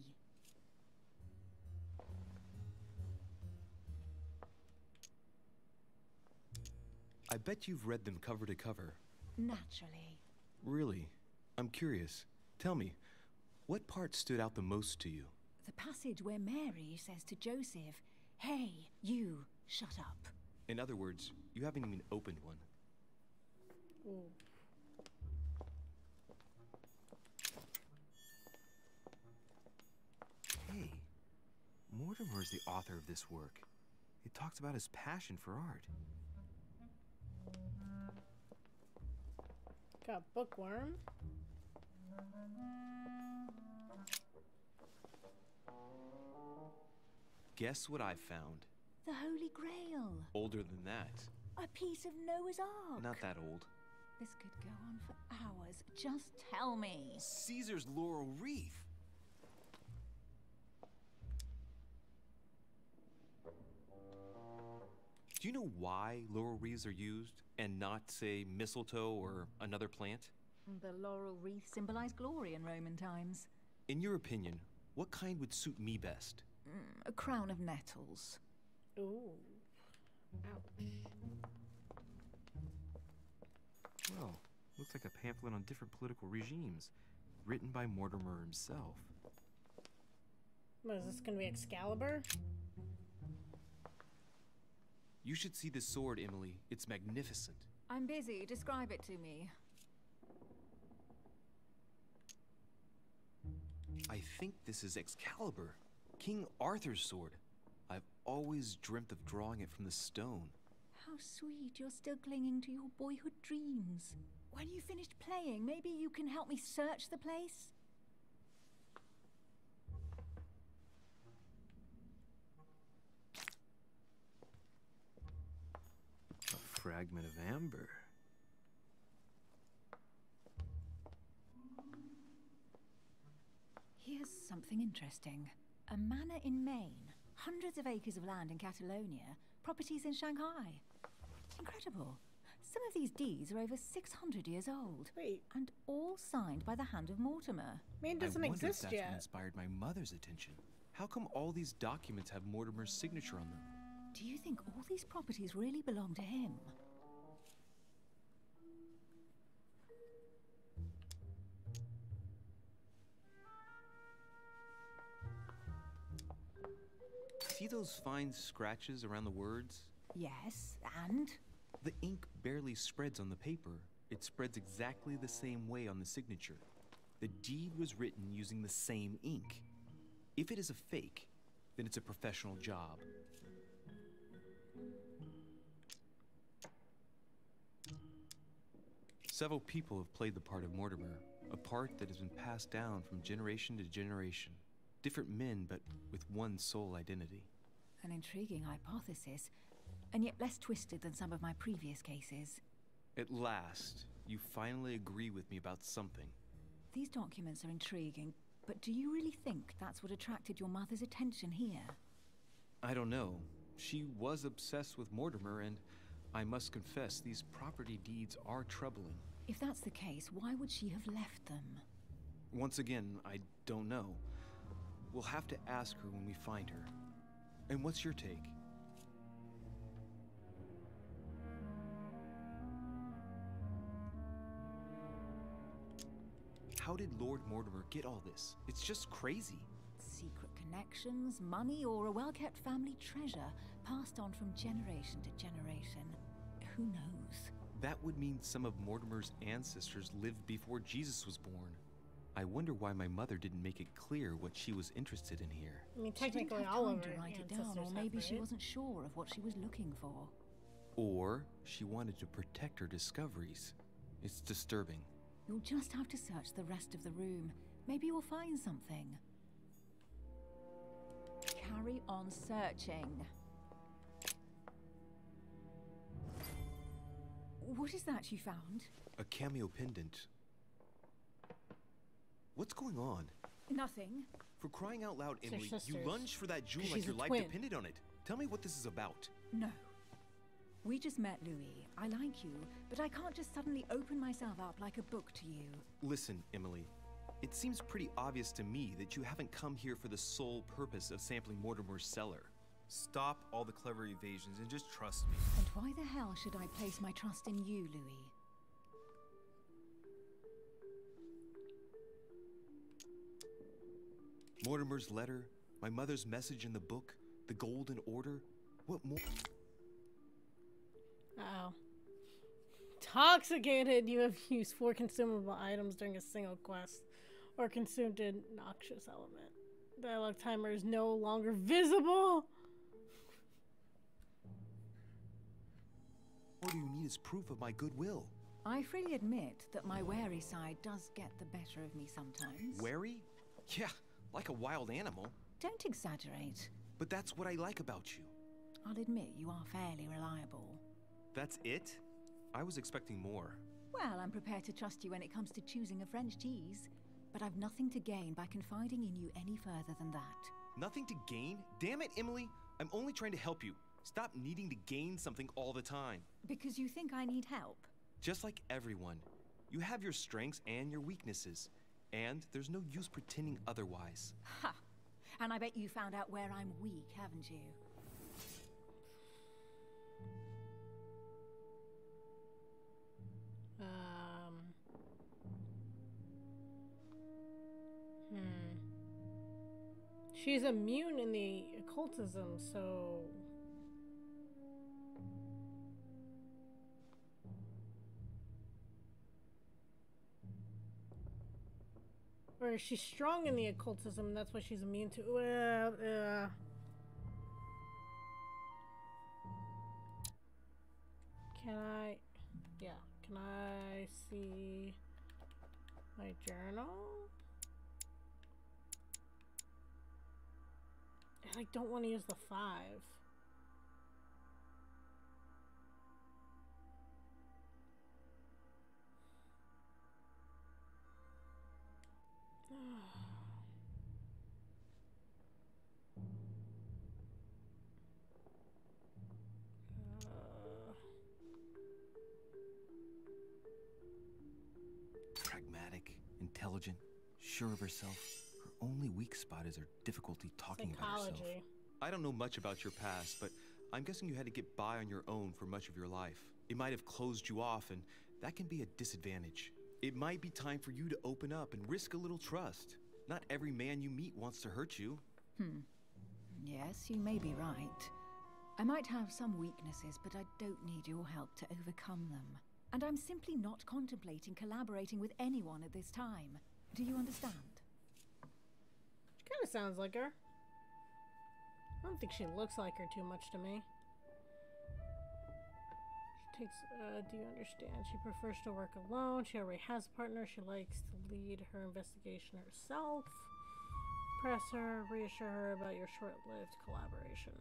I bet you've read them cover to cover. Naturally. Really? I'm curious. Tell me, what part stood out the most to you? The passage where Mary says to Joseph, "Hey, you, shut up." In other words, you haven't even opened one. Ooh. Hey, Mortimer is the author of this work. It talks about his passion for art. Got bookworm. Guess what I found? The Holy Grail. Older than that. A piece of Noah's Ark. Not that old. This could go on for hours. Just tell me. Caesar's laurel wreath. Do you know why laurel wreaths are used and not, say, mistletoe or another plant? The laurel wreath symbolized glory in Roman times. In your opinion, what kind would suit me best? A crown of nettles. Ooh. Ouch. Well, looks like a pamphlet on different political regimes, written by Mortimer himself. What, is this gonna be Excalibur? You should see this sword, Emily. It's magnificent. I'm busy. Describe it to me. I think this is Excalibur, King Arthur's sword. I've always dreamt of drawing it from the stone. How sweet you're still clinging to your boyhood dreams. When you finished playing, maybe you can help me search the place? A fragment of amber. Here's something interesting. A manor in Maine, hundreds of acres of land in Catalonia, properties in Shanghai. Incredible. Some of these deeds are over 600 years old. Wait. And all signed by the hand of Mortimer. Maine doesn't I wonder exist if that's yet. what inspired my mother's attention. How come all these documents have Mortimer's signature on them? Do you think all these properties really belong to him? See those fine scratches around the words? Yes, and? The ink barely spreads on the paper. It spreads exactly the same way on the signature. The deed was written using the same ink. If it is a fake, then it's a professional job. Several people have played the part of Mortimer, a part that has been passed down from generation to generation. Different men, but with one sole identity. An intriguing hypothesis, and yet less twisted than some of my previous cases. At last, you finally agree with me about something. These documents are intriguing, but do you really think that's what attracted your mother's attention here? I don't know. She was obsessed with Mortimer, and I must confess, these property deeds are troubling. If that's the case, why would she have left them? Once again, I don't know. We'll have to ask her when we find her. And what's your take? How did Lord Mortimer get all this? It's just crazy. Secret connections, money, or a well-kept family treasure passed on from generation to generation. Who knows? That would mean some of Mortimer's ancestors lived before Jesus was born. I wonder why my mother didn't make it clear what she was interested in here. I mean, She didn't technically have all time of to her write it down, ancestors or maybe have, she right? wasn't sure of what she was looking for. Or she wanted to protect her discoveries. It's disturbing. You'll just have to search the rest of the room. Maybe you'll find something. Carry on searching. What is that you found? A cameo pendant. What's going on? Nothing. For crying out loud, It's her Emily, you sisters. lunged for that jewel 'Cause like she's your a life twin. depended on it. Tell me what this is about. No. We just met, Louis. I like you, but I can't just suddenly open myself up like a book to you. Listen, Emily. It seems pretty obvious to me that you haven't come here for the sole purpose of sampling Mortimer's cellar. Stop all the clever evasions and just trust me. And why the hell should I place my trust in you, Louis? Mortimer's letter, my mother's message in the book, the Golden Order. What more? Uh-oh. Toxicated. You have used 4 consumable items during a single quest or consumed a noxious element. Dialogue timer is no longer visible. What do you need is proof of my goodwill? I freely admit that my wary side does get the better of me sometimes. Wary? Yeah, like a wild animal. Don't exaggerate. But that's what I like about you. I'll admit you are fairly reliable. That's it? I was expecting more. Well, I'm prepared to trust you when it comes to choosing a French cheese. But I've nothing to gain by confiding in you any further than that. Nothing to gain? Damn it, Emily! I'm only trying to help you. Stop needing to gain something all the time. Because you think I need help? Just like everyone. You have your strengths and your weaknesses. And there's no use pretending otherwise. Ha! And I bet you found out where I'm weak, haven't you? She's immune in the occultism, so... Or is she strong in the occultism, and that's why she's immune to... Can I... Yeah, Can I see my journal? I like don't want to use the 5. Pragmatic, intelligent, sure of herself. Her only weak spot is her difficulty talking about herself. I don't know much about your past, but I'm guessing you had to get by on your own for much of your life. It might have closed you off, and that can be a disadvantage. It might be time for you to open up and risk a little trust. Not every man you meet wants to hurt you. Yes, you may be right. I might have some weaknesses, but I don't need your help to overcome them. And I'm simply not contemplating collaborating with anyone at this time. Do you understand? She kind of sounds like her. I don't think she looks like her too much to me. She takes, do you understand? She prefers to work alone. She already has a partner. She likes to lead her investigation herself. Press her, reassure her about your short-lived collaboration.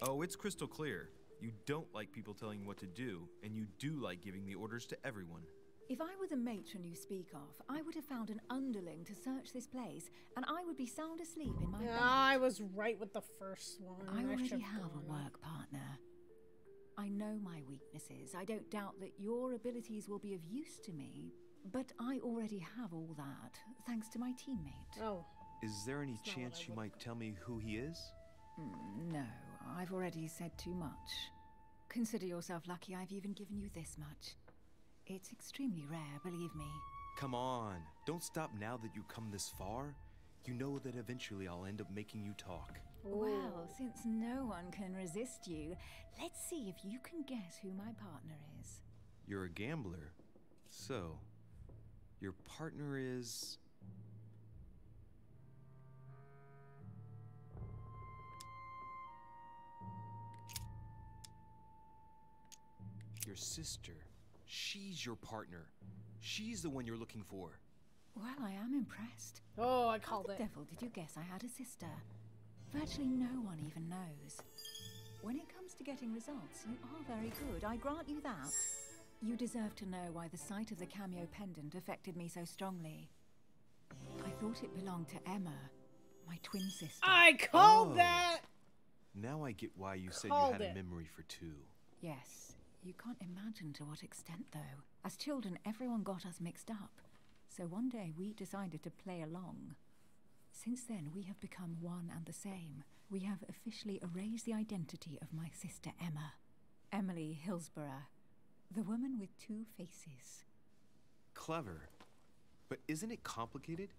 Oh, it's crystal clear. You don't like people telling you what to do, and you do like giving the orders to everyone. If I were the matron you speak of, I would have found an underling to search this place, and I would be sound asleep in my bed. I was right with the first one. I already have a work partner. I know my weaknesses. I don't doubt that your abilities will be of use to me, but I already have all that, thanks to my teammate. Oh. Is there any chance you might tell me who he is? No, I've already said too much. Consider yourself lucky I've even given you this much. It's extremely rare, believe me. Come on, don't stop now that you've come this far. You know that eventually I'll end up making you talk. Well, since no one can resist you, let's see if you can guess who my partner is. You're a gambler. So, your partner is... your sister. She's your partner. She's the one you're looking for. Well, I am impressed. Oh, I called it. How the devil did you guess I had a sister? Virtually no one even knows. When it comes to getting results, you are very good, I grant you that. You deserve to know why the sight of the cameo pendant affected me so strongly. I thought it belonged to Emma, my twin sister. I called that! Now I get why you said you had a memory for two. Yes. You can't imagine to what extent, though. As children, everyone got us mixed up. So one day we decided to play along. Since then, we have become one and the same. We have officially erased the identity of my sister Emma. Emily Hillsborough. The woman with two faces. Clever. But isn't it complicated?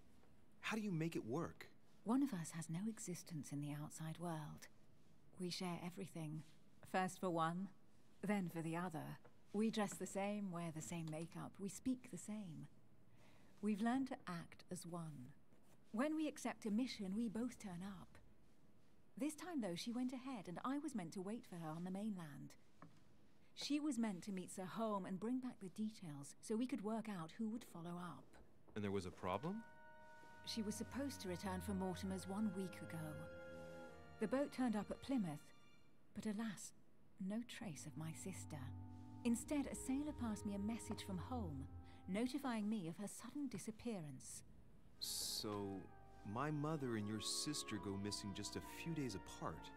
How do you make it work? One of us has no existence in the outside world. We share everything. First for one, then for the other. We dress the same, wear the same makeup, we speak the same. We've learned to act as one. When we accept a mission, we both turn up. This time, though, she went ahead, and I was meant to wait for her on the mainland. She was meant to meet Sir Home and bring back the details, so we could work out who would follow up. And there was a problem? She was supposed to return from Mortimer's 1 week ago. The boat turned up at Plymouth, but alas, no trace of my sister. Instead, a sailor passed me a message from home, notifying me of her sudden disappearance. So, my mother and your sister go missing just a few days apart.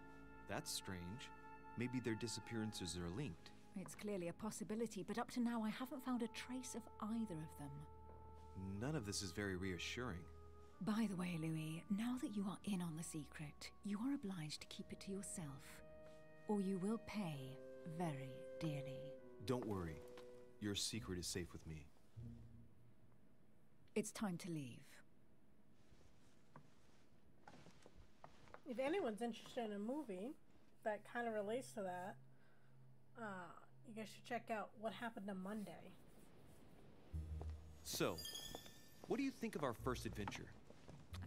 That's strange. Maybe their disappearances are linked. It's clearly a possibility, but up to now I haven't found a trace of either of them. None of this is very reassuring. By the way, Louis, now that you are in on the secret, you are obliged to keep it to yourself, or you will pay very dearly. Don't worry. Your secret is safe with me. It's time to leave. If anyone's interested in a movie that kind of relates to that, you guys should check out What Happened on Monday. So, what do you think of our first adventure?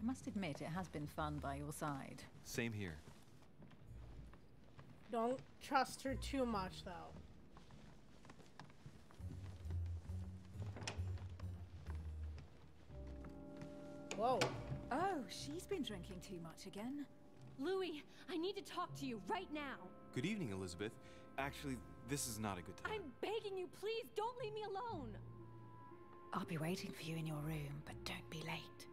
I must admit, it has been fun by your side. Same here. Don't trust her too much, though. Whoa. Oh, she's been drinking too much again. Louis, I need to talk to you right now. Good evening, Elizabeth. Actually, this is not a good time. I'm begging you, please don't leave me alone. I'll be waiting for you in your room, but don't be late.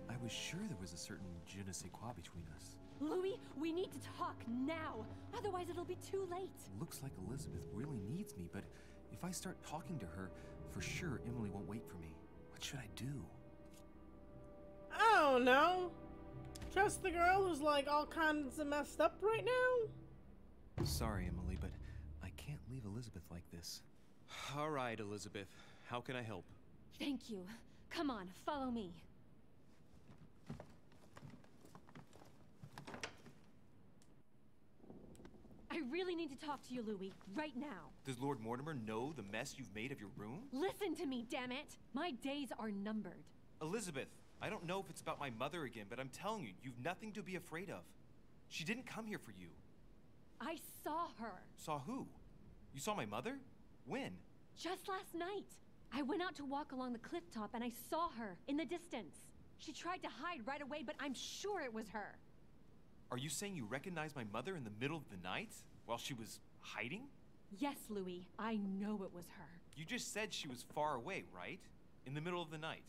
I was sure there was a certain je ne sais quoi between us. Louis, we need to talk now. Otherwise, it'll be too late. Looks like Elizabeth really needs me, but if I start talking to her, for sure Emily won't wait for me. What should I do? I don't know. Trust the girl who's like all kinds of messed up right now? Sorry, Emily, but I can't leave Elizabeth like this. All right, Elizabeth. How can I help? Thank you. Come on, follow me. I really need to talk to you, Louis, right now. Does Lord Mortimer know the mess you've made of your room? Listen to me, damn it! My days are numbered. Elizabeth, I don't know if it's about my mother again, but I'm telling you, you've nothing to be afraid of. She didn't come here for you. I saw her. Saw who? You saw my mother? When? Just last night. I went out to walk along the cliff top and I saw her in the distance. She tried to hide right away, but I'm sure it was her. Are you saying you recognized my mother in the middle of the night while she was hiding? Yes, Louis. I know it was her. You just said she was far away, right? In the middle of the night.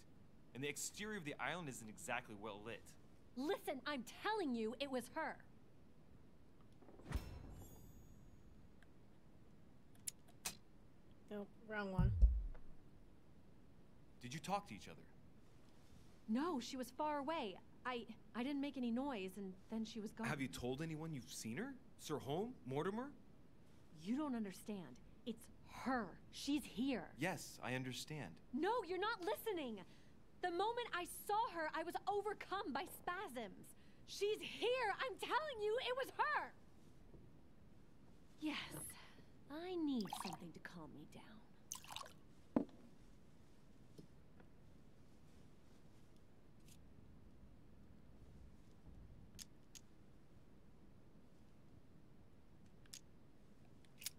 And the exterior of the island isn't exactly well lit. Listen, I'm telling you it was her. Nope, wrong one. Did you talk to each other? No, she was far away. I didn't make any noise, and then she was gone. Have you told anyone you've seen her? Sir Holm? Mortimer? You don't understand. It's her. She's here. Yes, I understand. No, you're not listening. The moment I saw her, I was overcome by spasms. She's here. I'm telling you, it was her. Yes, I need something to calm me down.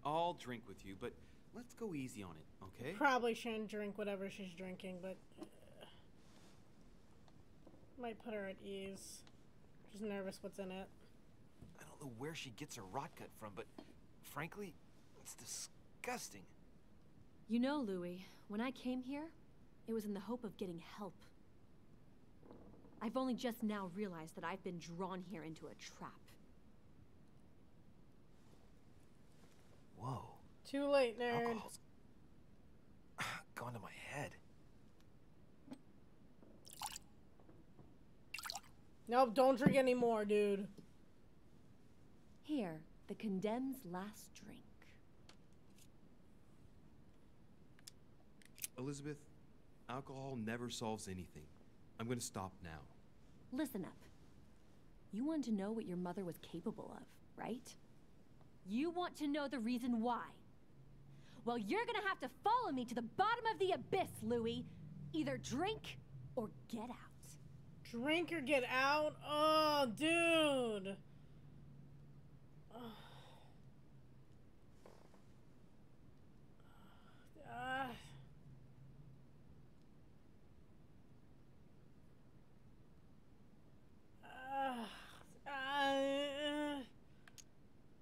I'll drink with you, but let's go easy on it, okay? Probably shouldn't drink whatever she's drinking, but might put her at ease. She's nervous what's in it. I don't know where she gets her rot gut from, but frankly, it's disgusting. You know, Louis, when I came here, it was in the hope of getting help. I've only just now realized that I've been drawn here into a trap. Whoa. Too late, nerd. Alcohol's gone to my head. Nope, don't drink anymore, dude. Here, the condemned's last drink. Elizabeth, alcohol never solves anything. I'm gonna stop now. Listen up. You want to know what your mother was capable of, right? You want to know the reason why. Well, you're gonna have to follow me to the bottom of the abyss, Louis. Either drink or get out. Drink or get out? Oh, dude.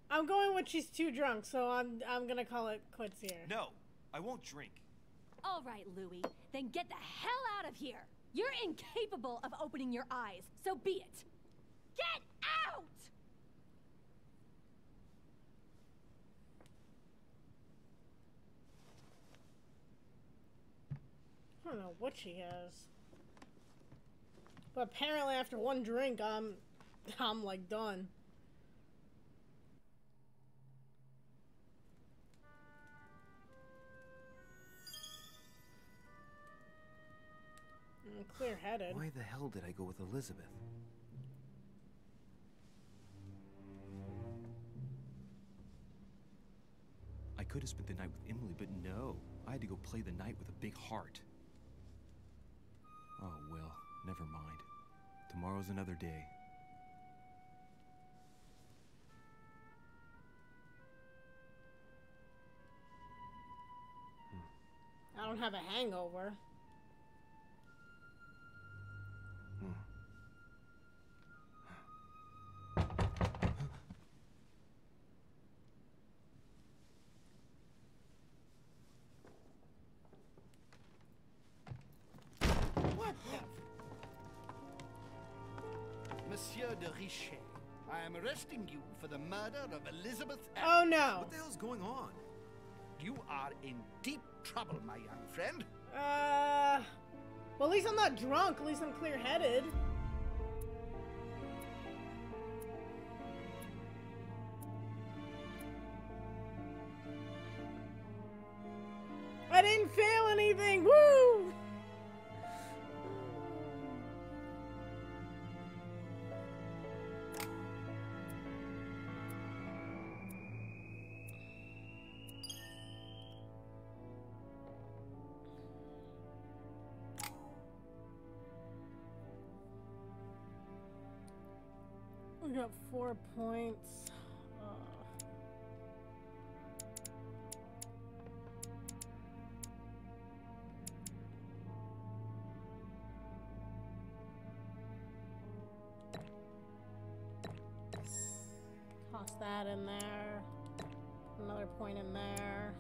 I'm going with she's too drunk, so I'm gonna call it quits here. No, I won't drink. All right, Louis, then get the hell out of here. You're incapable of opening your eyes, so be it. Get out! I don't know what she has. But apparently after one drink, I'm like done. I'm clear-headed. Why the hell did I go with Elizabeth? I could have spent the night with Emily, but no. I had to go play the knight with a big heart. Oh, well, never mind. Tomorrow's another day. I don't have a hangover. What the? Monsieur de Richet, I am arresting you for the murder of Elizabeth. Oh no! What the hell's going on? You are in deep trouble, my young friend. Well, at least I'm not drunk. At least I'm clear-headed. I didn't fail anything. Woo! We got 4 points. Toss that in there. Another point in there.